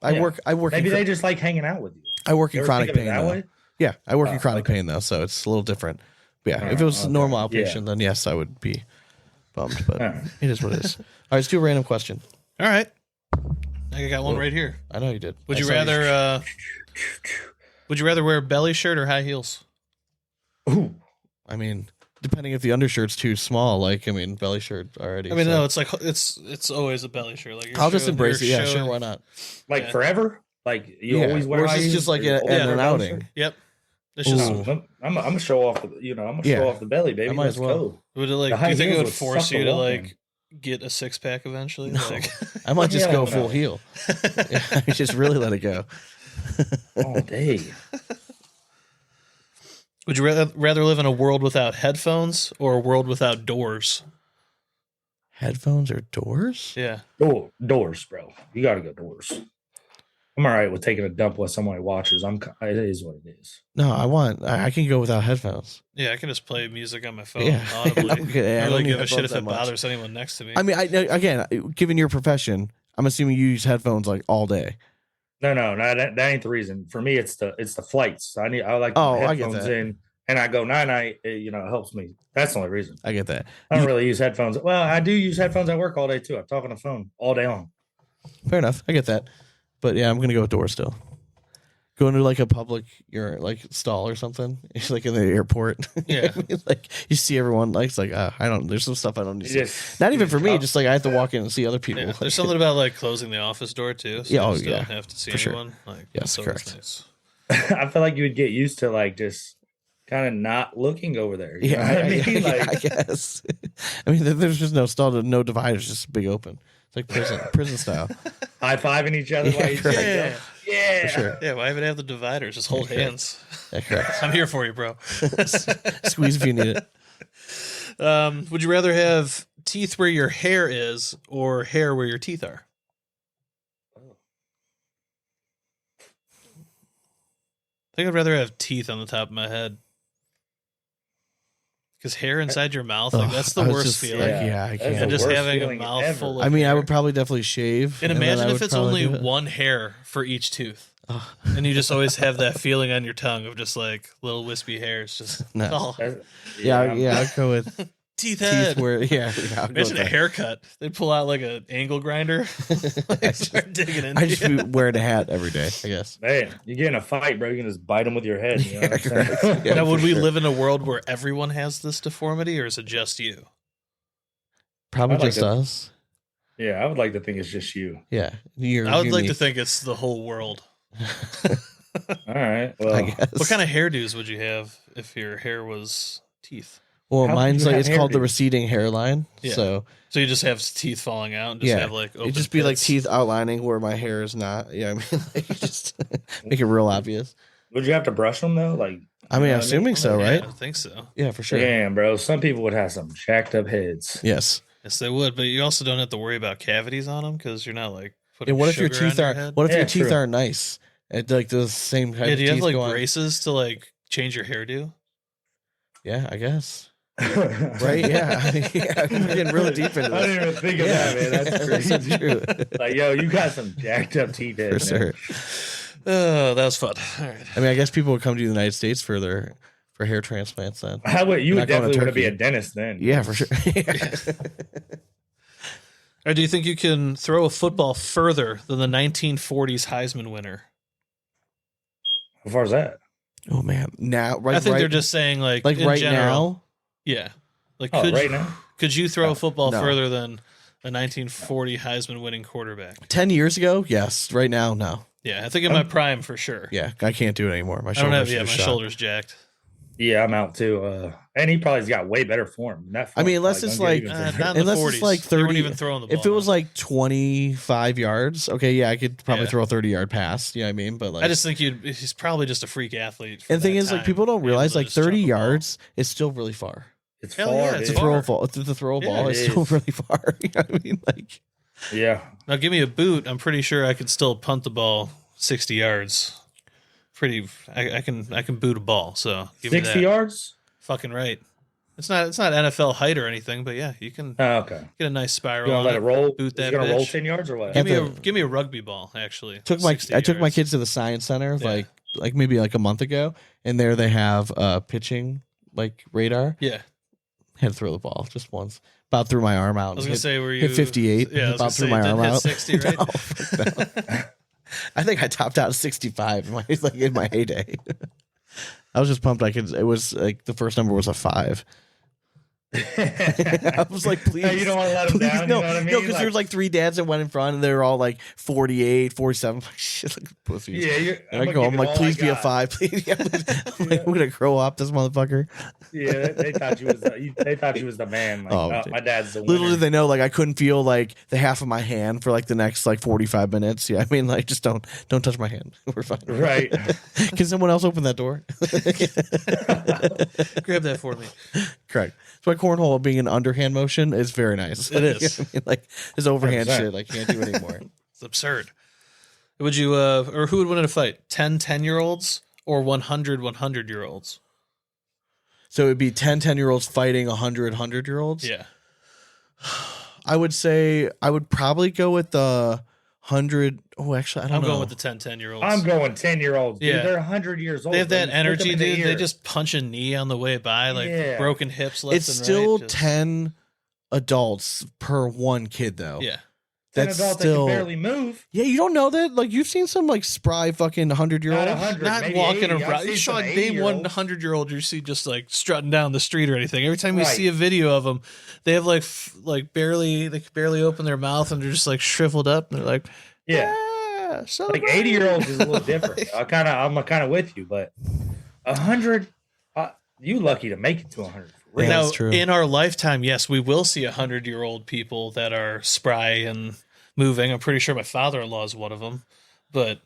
I work. Maybe they just like hanging out with you. I work in chronic pain, that though. way? Yeah, I work in chronic pain, though, so it's a little different. But yeah, if it was normal outpatient, then yes, I would be bummed, but it is what it is. All right, let's do a random question. All right. I got one right here. I know you did. Would you rather wear a belly shirt or high heels? Ooh. I mean, depending if the undershirt's too small, like, I mean, belly shirt already. I mean, no, it's like it's always a belly shirt. Like I'll just embrace it. Yeah, sure, why not? Like forever? Like you always wear high heels? Or is this just like an outing? Yep. It's just, I'm gonna show off the show off the belly, baby. I might as well. Would it like? Do you think it would force you to like get a six pack eventually? No. Like, I might just go full heel. Just really let it go. All day. Would you rather live in a world without headphones or a world without doors? Headphones or doors? Yeah. Doors, bro. You got to go doors. I'm all right with taking a dump while somebody watches. It is what it is. No, I can go without headphones. Yeah, I can just play music on my phone I audibly. don't really give a shit headphones if it that much. bothers anyone next to me. I mean, again, given your profession, I'm assuming you use headphones like all day. No, that ain't the reason. For me, it's the flights. I like I get headphones that. in and I go night night, it helps me. That's the only reason. I get that. I don't really use headphones. Well, I do use headphones at work all day too. I talk on the phone all day long. Fair enough. I get that. But yeah, I'm gonna go with door still. Go into like a public stall or something. It's like in the airport. Yeah. I mean, like you see everyone like it's like I don't. There's some stuff I don't need to see. Not even for me. Just like I have to walk in and see other people. Yeah. There's something about like closing the office door too. So Yeah, you still yeah. have to see For sure. anyone. Like, Yes, that's correct. Nice. I feel like you would get used to like just kind of not looking over there. You know what I mean? Yeah, I guess. I mean, there's just no stall, no dividers, just big open. It's like prison style. High fiving each other. Yeah, While you correct. yeah. For sure. Yeah, why even have the dividers? Just hold hands. Yeah, correct. I'm here for you, bro. Squeeze if you need it. Would you rather have teeth where your hair is or hair where your teeth are? I think I'd rather have teeth on the top of my head. Because hair inside your mouth, like that's the I was worst just feeling. like, yeah, I That's can't. the And just worst having a feeling mouthful ever. of I mean, I hair. would probably definitely shave. And then imagine I if would it's probably only do it. one hair for each tooth. Oh, And you just always have that feeling on your tongue of just like little wispy hairs. Just No. oh, That's- yeah, I'd go with teeth head. teeth where, yeah. I'll go Imagine with a that. haircut. They pull out like an angle grinder. Like, start digging in. I just be wearing a hat every day, I guess. Man, you get in a fight, bro. You can just bite them with your head. You know what I'm saying? correct. Yeah, Now, would for we sure. live in a world where everyone has this deformity, or is it just you? Probably I like just it. us. Yeah, I would like to think it's just you. Yeah. You're I would like to unique, think it's the whole world. All right. Well, I guess. What kind of hairdos would you have if your hair was teeth? Well, How mine's do you like have it's called the hairdo? receding hairline. Yeah. So So you just have teeth falling out and just yeah, have like open it'd just be like pits? teeth outlining where my hair is not. Yeah, I mean, like, just make it real obvious. would you have to brush them though? Like, I mean, you know I'm what assuming so, Yeah, right? I think so. Yeah, for sure. Damn, bro. Some people would have some jacked up heads. Yes. Yes, they would, but you also don't have to worry about cavities on them because you're not like putting And what if your sugar on teeth are? head. What if Yeah, your teeth true. aren't nice? And like the same type Yeah, of do you have teeth like go on? braces to like change your hairdo? Yeah, I guess. Right? Right? Yeah. Yeah. We're getting really deep into I this. didn't even think of Yeah. that, man. That's That's crazy. true. Like, yo, you got some jacked up teeth For heads. man. sure. Oh, that was fun. All right. I mean, I guess people would come to the United States for hair transplants then. How would you Not would going to definitely want to be a Turkey. dentist then? Yeah, for sure. Or do you think you can throw a football further than the 1940s Heisman winner? How far is that? Oh man. Now right I think right, they're just saying like in right general. now. Yeah. Like Oh, could right now? could you throw a football No. further than a 1940 Heisman winning quarterback? 10 years ago, yes. Right now, no. Yeah, I think in my prime for sure. Yeah, I can't do it anymore. My I don't have shoulders my are shot. shoulders jacked. Yeah, I'm out too. And he probably's got way better form. That I mean, form unless probably it's don't like- get even Not in the Unless 40s. it's like They weren't 30 even throwing the ball. If it was now. like 25 yards, okay, yeah, I could probably Yeah. throw a 30-yard pass. You know what I mean? But like, I just think he's probably just a freak athlete. for and the thing that is, like, time, people don't being realize able to like just chuck 30 the ball. yards is still really far. It's Hell far. yeah, it's dude. To throw a far. ball, to throw a Yeah, ball it is still is. really far. You know what I mean? Like, Yeah. Now give me a boot. I'm pretty sure I could still punt the ball 60 yards. I can boot a ball. So give me 60 that. yards? Fucking right. It's not NFL height or anything, but yeah, you can Oh, okay. get a nice You spiral. gonna on let it roll? Boot Is that it gonna roll bitch. 10 yards or what? Give At me the- give me a rugby ball. Actually, I took my 60 kids to the science center Yeah. like maybe like a month ago, and there they have pitching like radar. Yeah, Had to throw the ball just once, about threw my arm out. I was and gonna hit- say were you hit 58. Yeah, I was about gonna threw say my it arm didn't hit out. 60, right? No, fuck no. I think I topped out at 65 in my heyday. I was just pumped. It was like the first number was a 5. I was like, please. Hey, you don't want to let them please, down. no, You know what I mean? no, because there was like 3 dads that went in front, and they were all like 48, 47. I'm like, shit, like pussies. yeah, And I'm like, please be a 5, please. Yeah, please. I'm like, we're gonna grow up, this motherfucker. Yeah, they thought you was the man. Like, Oh, my dad's the winner. Little did they know, like I couldn't feel like the half of my hand for like the next like 45 minutes. Yeah, I mean, like just don't touch my hand. We're fine. Right. Can someone else open that door? Grab that for me. Correct. So my cornhole being an underhand motion is very nice. It is. I mean, like this overhand 100%. shit, I can't do anymore. It's absurd. Would you or who would win in a fight? 10-year-olds or 100-year-olds? So it'd be 10-year-olds fighting 100-year-olds. Yeah. I would say I would probably go with the 100. Oh, actually, I don't know. I'm going with the 10-10-year-olds. I'm going 10-year-olds. Dude. Yeah. They're 100 years old. They have that You energy, look them in the dude. They ear. just punch a knee on the way by, like broken hips left It's and right. still Just- 10 adults per one kid, though. Yeah. That's An adult still that can barely move. Yeah, you don't know that. Like you've seen some like spry fucking 100-year-olds. Not 100, Not maybe walking 80. I've around. seen You some saw name 80-year-olds. 100-year-old you see just like strutting down the street or anything. Every time you Right. see a video of them, they have like barely they can barely open their mouth and they're just like shriveled up. And they're like, Yeah. like Like 80-year-olds is a little different. I'm kind of with you, but 100, you lucky to make it to 100. Yeah, now, that's true. in our lifetime, yes, we will see 100-year-old people that are spry and moving. I'm pretty sure my father-in-law is one of them, but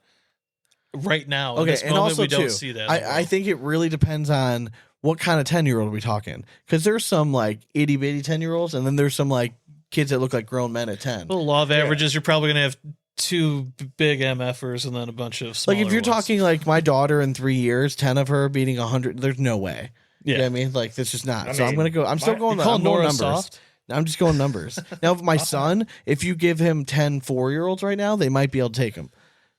right now, in this and moment, also we don't too, see that. in the I world. think it really depends on what kind of 10-year-old we talking. Because there's some like itty bitty 10-year-olds, and then there's some like kids that look like grown men at 10. The law of averages, you're probably going to have two big MFers and then a bunch of smaller Like if you're ones. talking like my daughter in 3 years, 10 of her beating 100, there's no way. Yeah. You know what I mean? Like that's just not. I So I'm mean, gonna go. I'm still my- going. You call I'm going Nora numbers. soft? I'm just going numbers. Now, if my son, if you give him 10 4-year-olds right now, they might be able to take him.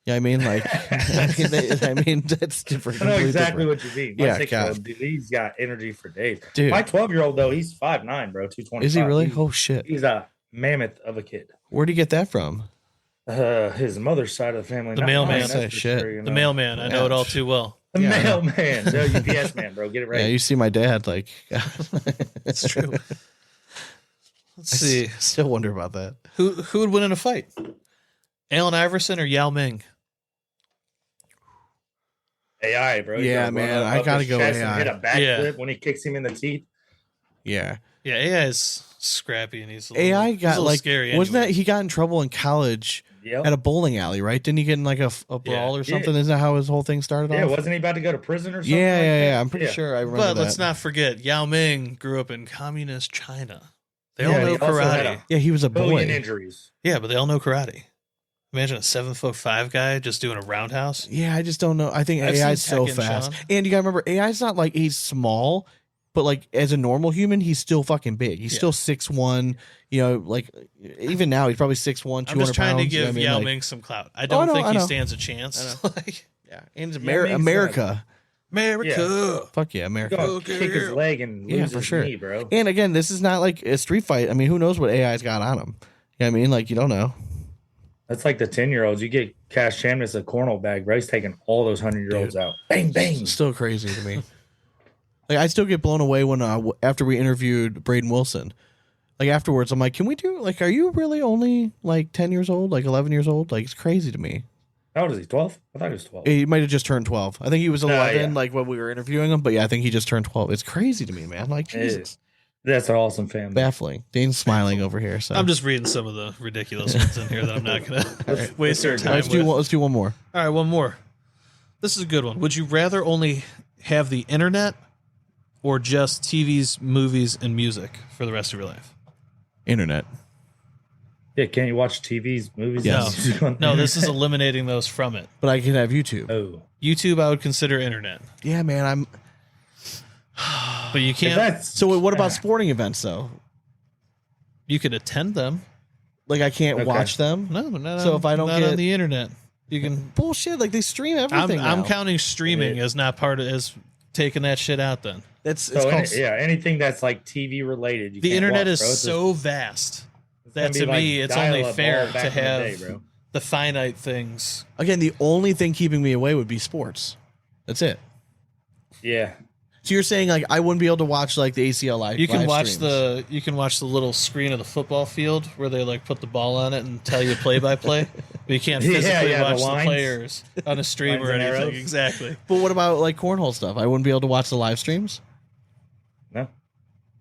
Yeah, I mean, like, I mean, that's different. I know completely exactly different. what you mean. My Yeah, 6-year-old, dude, he's got energy for days. Dude. My 12-year-old, though, he's 5'9", bro, 225. Is he really? He's, Oh shit! he's a mammoth of a kid. Where'd he get that from? His mother's side of the family. The not mailman. mine, that's Say for shit. sure, you The know. mailman. I know it all too well. The Yeah, I know. mailman. The UPS man, bro. Get it right. Yeah, you see my dad. Like, It's true. Let's see. Still wonder about that. Who would win in a fight? Allen Iverson or Yao Ming? AI, bro. He's Yeah, gonna man, run I up gotta his go chest AI. and hit a backflip Yeah. when he kicks him in the teeth. Yeah, Yeah, AI is scrappy and he's a little, AI he's a got little like. scary. Wasn't that anyway. he got in trouble in college Yep. at a bowling alley? Right? Didn't he get in like a brawl or Yeah. something? Isn't that how his whole thing started Yeah, off? wasn't he about to go to prison or something? Yeah, like that? yeah. I'm pretty sure I remember But that. let's not forget, Yao Ming grew up in communist China. They Yeah, all he know also had karate. Yeah, he was a Billion boy. injuries. Yeah, but they all know karate. Imagine a 7'5" guy just doing a roundhouse. Yeah, I just don't know. I think I've AI is seen so Tekken, fast. Sean. And you gotta remember, AI is not like he's small, but like as a normal human, he's still fucking big. He's Yeah. still 6'1". You know, like even now he's probably 6'1", 200 I'm just trying pounds. to give you know what I mean? Yao Like, Ming some clout. I don't I know, think I he know. stands a chance. Like, yeah, and it's Yeah, Ming's America. America. Fuck yeah, He's America. gonna Okay. kick his leg and lose Yeah, for his sure. knee, bro. And again, this is not like a street fight. I mean, who knows what AI's got on him? You know what I mean? Like you don't know. That's like the 10-year-olds. You get Cash Chambliss a cornhole bag, bro. He's taking all those 100-year-olds out. Bang, bang. It's still crazy to me. Like I still get blown away when after we interviewed Braden Wilson. Like afterwards, I'm like, can we do like? Are you really only like 10 years old, like 11 years old? Like it's crazy to me. How old is he? 12? I thought he was 12. He might have just turned 12. I think he was 11, yeah. like when we were interviewing him. But yeah, I think he just turned 12. It's crazy to me, man. Like It Jesus, is. That's an awesome family. baffling. Dane's smiling over here. So I'm just reading some of the ridiculous ones in here that I'm not going to waste our All time right, with. let's do one more. All right, one more. This is a good one. Would you rather only have the internet or just TVs, movies, and music for the rest of your life? Internet. Yeah, can't you watch TVs, movies? Yes. No, this is eliminating those from it. But I can have YouTube. Oh. YouTube, I would consider internet, Yeah, man. I'm. but you If can't. that's, So what about sporting events though? You could attend them. Like I can't Okay. watch them. No, not So on, if I don't not get- on the internet, you can. Bullshit. Like they stream everything. I'm now. counting streaming as not part of as taking that shit out. Then That's so it's called. anything that's like TV related. You the can't internet watch, is bro. It's so vast gonna that be to like me, it's only dial-up fair all back to in the have day, bro. the finite things. Again, the only thing keeping me away would be sports. That's it. Yeah. So you're saying like I wouldn't be able to watch like the ACL live. You can live watch streams. the little screen of the football field where they like put the ball on it and tell you play by play. But you can't Yeah, physically yeah, the watch the lines. players on a stream Lines or and anything. arrows. Exactly. But what about like cornhole stuff? I wouldn't be able to watch the live streams. No.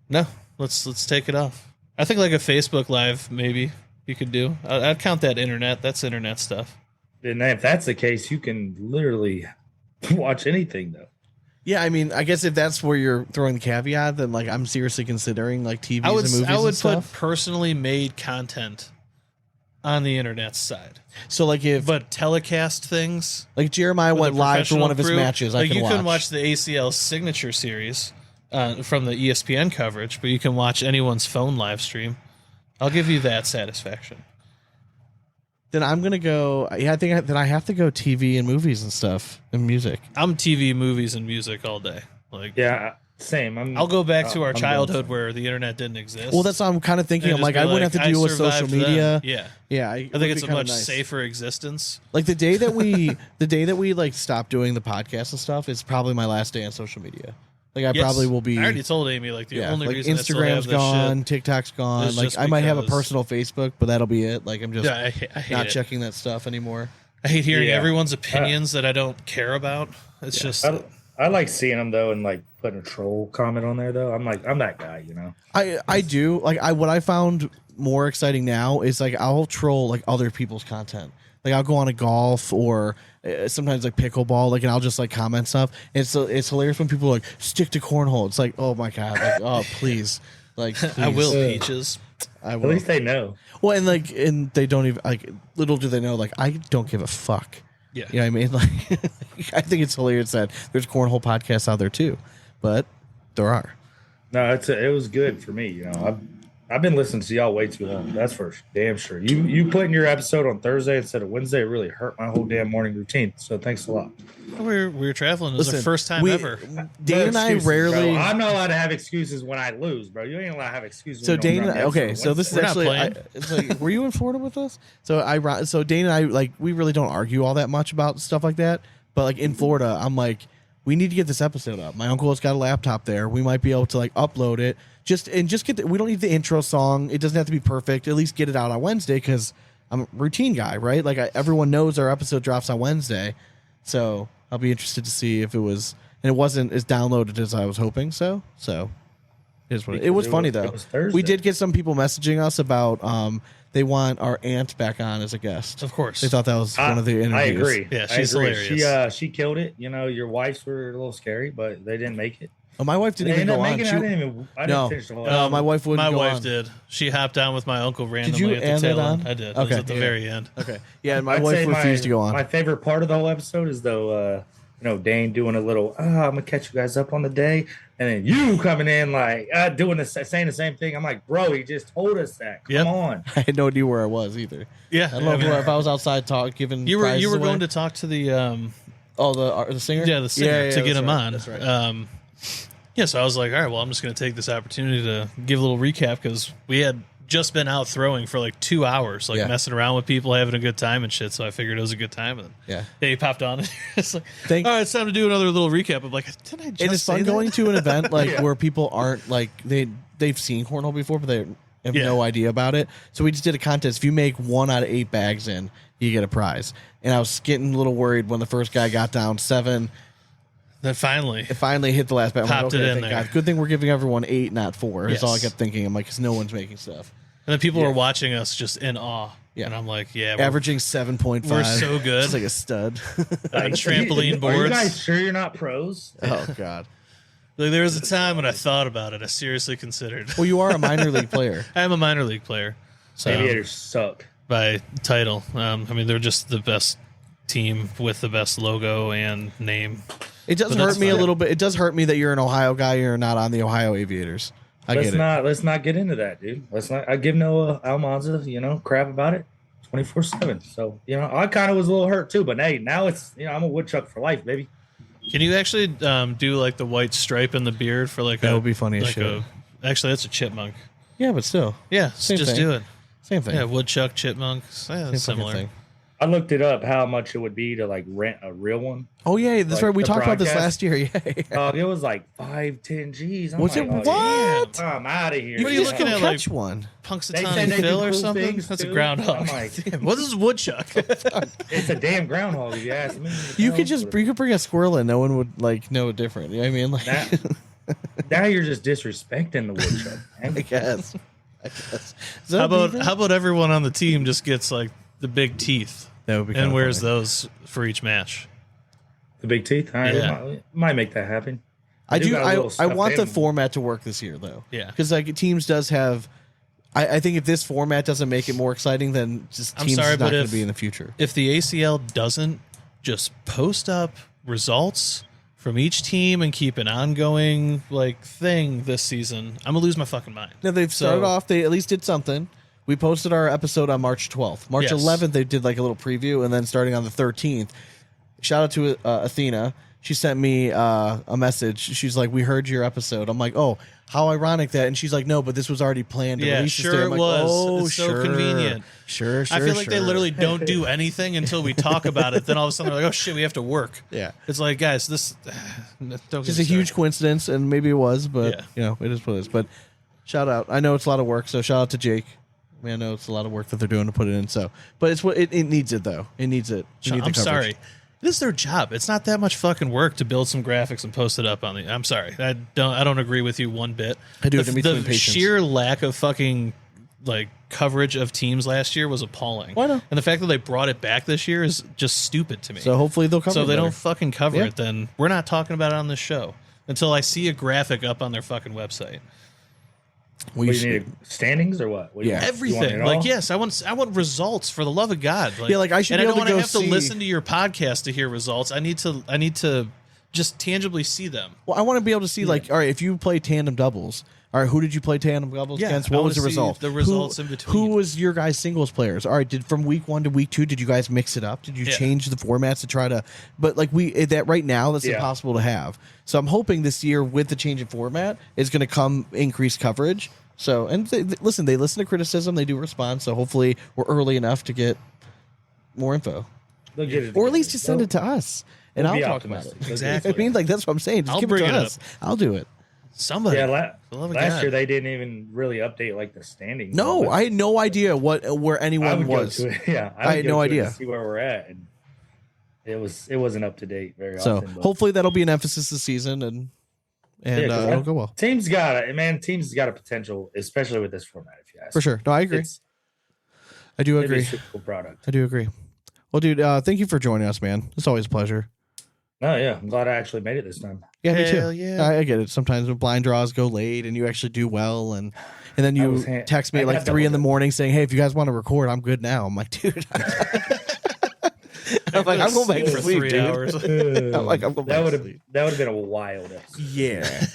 No, let's take it off. I think like a Facebook Live maybe you could do. I'd count that internet. That's internet stuff. And if that's the case, you can literally watch anything though. Yeah, I mean, I guess if that's where you're throwing the caveat, then like I'm seriously considering like TVs I would and movies I would and put stuff. personally made content on the internet side, So like if but telecast things. like Jeremiah with a went live for one of his professional crew, matches, I like can you watch. can watch the ACL signature series from the ESPN coverage, but you can watch anyone's phone live stream. I'll give you that satisfaction. Then I'm gonna go. Yeah, I think then I have to go TV and movies and stuff and music. I'm TV, movies, and music all day. Like, Yeah, same. I'll go back to our I'm childhood where the internet didn't exist. Well, that's what I'm kind of thinking. And I'm like, just I be wouldn't have to deal with social survived media. then. Yeah, Yeah, I think it's a much safer existence. Like the day that we like stop doing the podcast and stuff is probably my last day on social media. Like I probably will be. I already told Amy like the only like reason Instagram's gone, TikTok's gone. is Like just I might have a because- personal Facebook, but that'll be it. Like I'm just I hate not it. checking that stuff anymore. I hate hearing Yeah. everyone's opinions that I don't care about. It's just I like seeing them though, and like putting a troll comment on there though. I'm that guy, you know. I do like what I found more exciting now is like I'll troll like other people's content. Like I'll go on a golf or sometimes like pickleball, like, and I'll just like comment stuff. It's hilarious when people are like stick to cornhole. It's like, oh my god, like oh please, like please. I will peaches. I At will. least they know. Well, and they don't even like. Little do they know, like I don't give a fuck. Yeah. You know what I mean? Like I think it's hilarious that there's cornhole podcasts out there too, but there are. No, it was good for me. You know, I've been listening to y'all way too long. That's for damn sure. You putting your episode on Thursday instead of Wednesday really hurt my whole damn morning routine. So thanks a lot. We were traveling. It was our first time ever. Dane and I excuses, rarely. bro. I'm not allowed to have excuses when I lose, bro. You ain't allowed to have excuses. So when you Dane, don't run the okay, episode so this is We're not actually, playing. it's like, were you in Florida with us? So Dane and I, like, we really don't argue all that much about stuff like that. But like in Florida, I'm like, we need to get this episode up. My uncle has got a laptop there. We might be able to like upload it. Just get we don't need the intro song. It doesn't have to be perfect. At least get it out on Wednesday because I'm a routine guy, right? Like everyone knows our episode drops on Wednesday, so I'll be interested to see if it was, and it wasn't as downloaded as I was hoping. So here's what it was funny though. It was Thursday. We did get some people messaging us about they want our aunt back on as a guest. Of course. They thought that was one of the interviews. I agree. Yeah, I she's agree. hilarious. She killed it. You know, your wives were a little scary, but they didn't make it. Oh, my wife didn't They even ended go up on. making it. I didn't finish the whole. My wife wouldn't My go wife on. did. She hopped on with my uncle randomly you at the end tail it on? end. I did. It Okay. was at the Yeah. very end. Okay. Yeah, and my I'd wife say refused to go on. My favorite part of the whole episode is though, Dane doing a little, I'm gonna catch you guys up on the day, and then you coming in like doing saying the same thing. I'm like, bro, he just told us that. Come Yep. on. I had no idea where I was either. Yeah, I don't know if I was outside giving. You were prizes away. going to talk to the the singer. the singer to get that's him right, on. That's right. Yeah, so I was like, all right, well, I'm just going to take this opportunity to give a little recap because we had just been out throwing for like 2 hours, like Yeah. messing around with people, having a good time and shit. So I figured it was a good time. And Yeah. he popped on. It's like, all right, it's time to do another little recap. I'm like, did I just And it's say fun that? going to an event like Yeah. where people aren't like they've seen cornhole before, but they have Yeah. no idea about it. So we just did a contest. If you make 1 out of 8 bags in, you get a prize. And I was getting a little worried when the first guy got down 7. Then finally, It finally hit the last bag. I'm like, Popped okay, it in thank there. God. Good thing we're giving everyone 8, not 4. That's all I Yes. kept thinking. I'm like, because no one's making stuff. and then people were watching us just in awe. Yeah. And I'm like, yeah, we're Averaging 7.5. We're so good. It's like a stud. on trampoline Are you boards. guys sure you're not pros? Oh God. Like, there was a time when I thought about it. I seriously considered. Well, you are a minor league player. I am a minor league player. So Aviators suck. by title. I mean, they're just the best team with the best logo and name. It does But hurt that's me a fine. little bit. It does hurt me that you're an Ohio guy. You're not on the Ohio Aviators. I get it. Let's not get into that, dude. Let's not. I give Noah Almanza, crap about it, 24/7. So I kind of was a little hurt too, but hey, now it's I'm a woodchuck for life, baby. Can you actually do like the white stripe in the beard for like That a, would be funny as like shit. actually, that's a chipmunk. Yeah, but still, Yeah, Same just thing. do it. same thing. Yeah, woodchuck, chipmunks. Yeah, Same fucking similar. thing. I looked it up how much it would be to like rent a real one. Oh yeah, that's Like right. We the talked about this broadcast? last year. Yeah. It was like 5-10 G's. I'm Was like, it oh, what? damn, I'm out of here. What are you Just looking go at, like- catch one. They say Punxsutawney they Phil do or cool something? things, That's a too. groundhog. I'm like, What is woodchuck? it's a damn groundhog if you ask me. You could bring a squirrel in. No one would like know different. You know what I mean? Like, Now you're just disrespecting the woodchuck. I man. guess. Is that how a about beaver? how about everyone on the team just gets like the big teeth That would be and kinda wears funny. those for each match? The big teeth? All right, Yeah. might make that happen. I do. got a little I stuffed want the animal. format to work this year, though. Yeah. because like teams does have. I think if this format doesn't make it more exciting, then just I'm teams sorry, is not but going if- to be in the future. If the ACL doesn't just post up results from each team and keep an ongoing like thing this season, I'm gonna lose my fucking mind. Now they've started So- off. They at least did something We posted our episode on March 12th. March 11th, they did like a little preview, and then starting on the 13th, shout out to Athena. She sent me a message. She's like, "We heard your episode." I'm like, "Oh, how ironic that!" And she's like, "No, but this was already planned to release." Sure this day. it I'm like, was. "Oh, it's so convenient. Sure. I feel like they literally don't do anything until we talk about it. Then all of a sudden they're like, "Oh shit, we have to work." Yeah, it's like, guys, this don't. It's a huge coincidence, and maybe it was, but you know, it is what it is. But shout out. I know it's a lot of work, so shout out to Jake. I mean, I know it's a lot of work that they're doing to put it in. So, but it's what it needs it though. It needs it. I'm sorry. This is their job. It's not that much fucking work to build some graphics and post it up on the. I'm sorry. I don't agree with you one bit. I do it in between the patients. sheer lack of fucking like coverage of teams last year was appalling. Why not? And the fact that they brought it back this year is just stupid to me. So hopefully they'll cover it. So if they better. don't fucking cover it, then we're not talking about it on this show until I see a graphic up on their fucking website. You need standings or what? Everything. Like, yes, I want results for the love of God. Like, like I should. And be I able don't to want to go have to listen to your podcast to hear results. I need to just tangibly see them. Well, I want to be able to see like, all right, if you play tandem doubles, all right, who did you play tandem doubles against? What was the result? The results in between. Who was your guys' singles players? All right, did from week 1 to week 2, did you guys mix it up? Did you change the formats to try to? But like that right now, that's impossible to have. So I'm hoping this year with the change in format is going to come increased coverage. So, and they listen to criticism. They do respond. So hopefully we're early enough to get more info. They'll get it, or at least just send it to us, and We'll I'll talk about it. Exactly. I mean, like that's what I'm saying. Just I'll give bring it to it us. I'll do it. Somebody. Yeah, last year they didn't even really update like the standings. No, I had no idea where anyone was. I had no idea. To see where we're at, and it wasn't up to date very so often. So hopefully that'll be an emphasis this season, and it'll go well. Teams got a potential, especially with this format. If you ask for sure. No, I agree. I do agree. It's a cool product. I do agree. Well, dude, thank you for joining us, man. It's always a pleasure. Oh yeah, I'm glad I actually made it this time. Yeah, me too. Hell yeah. I get it. Sometimes when blind draws go late and you actually do well, and then you text me at like 3 a.m. saying, "Hey, if you guys want to record, I'm good now." I'm like, dude. I'm like, I'm going back to sleep, 3 hours. I'm like, I'm going back to sleep. That would have been a wild episode. Yeah.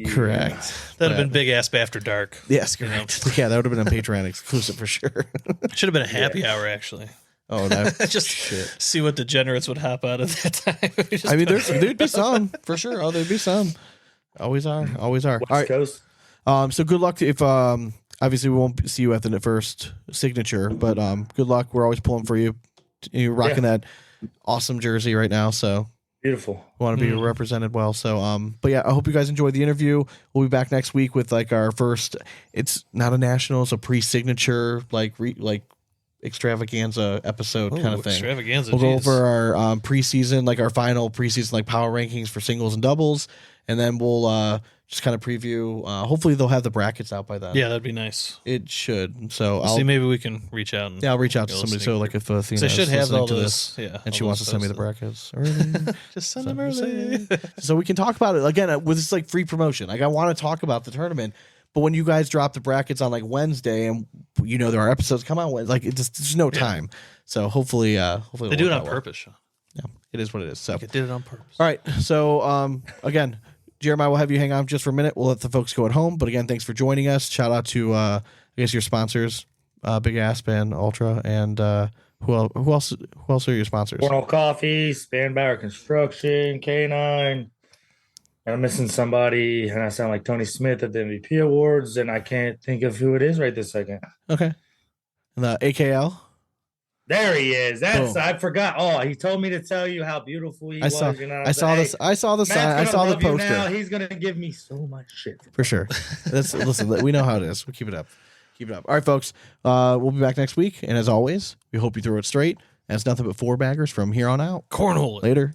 Correct. That'd have been Big Ass After Dark. Yes, correct. Yeah, that would have been a Patreon exclusive for sure. Should have been a happy hour, actually. Oh, that just see what degenerates would hop out of that time. I mean, there'd be some for sure. Oh, there'd be some. Always are. Always are. West Coast. So good luck if obviously we won't see you at the first signature, but good luck. We're always pulling for you. You're rocking that awesome jersey right now, so beautiful. Want to be represented well. So but yeah, I hope you guys enjoyed the interview. We'll be back next week with like our first. It's not a national, it's a pre-signature like extravaganza episode kind of thing. Extravaganza. We'll go over our preseason, like our final preseason like power rankings for singles and doubles, and then we'll just kind of preview. Hopefully they'll have the brackets out by then. Yeah, that'd be nice. It should. So I'll see. Maybe we can reach out. And I'll reach out to somebody. So like if Athena they should have all to this, this, and she wants to send me the brackets early, just send them early, so we can talk about it again with this like free promotion. Like I want to talk about the tournament. But when you guys drop the brackets on like Wednesday, and there are episodes come out, like there's no time. So hopefully they do it on purpose, Sean. Yeah, it is what it is. So they did it on purpose. All right. So again, Jeremiah, we'll have you hang on just for a minute. We'll let the folks go at home. But again, thanks for joining us. Shout out to I guess your sponsors, Big Aspen, Ultra, and who else are your sponsors? Cornell Coffee, Spanbauer Construction, K9. And I'm missing somebody, and I sound like Tony Smith at the MVP Awards, and I can't think of who it is right this second. Okay. And the AKL? There he is. I forgot. Oh, he told me to tell you how beautiful he was. I saw the sign. I saw the poster. Now. He's gonna give me so much shit for sure. Listen, we know how it is. We'll keep it up. All right, folks. We'll be back next week, and as always, we hope you throw it straight. And it's nothing but 4 baggers from here on out. Cornhole. Later.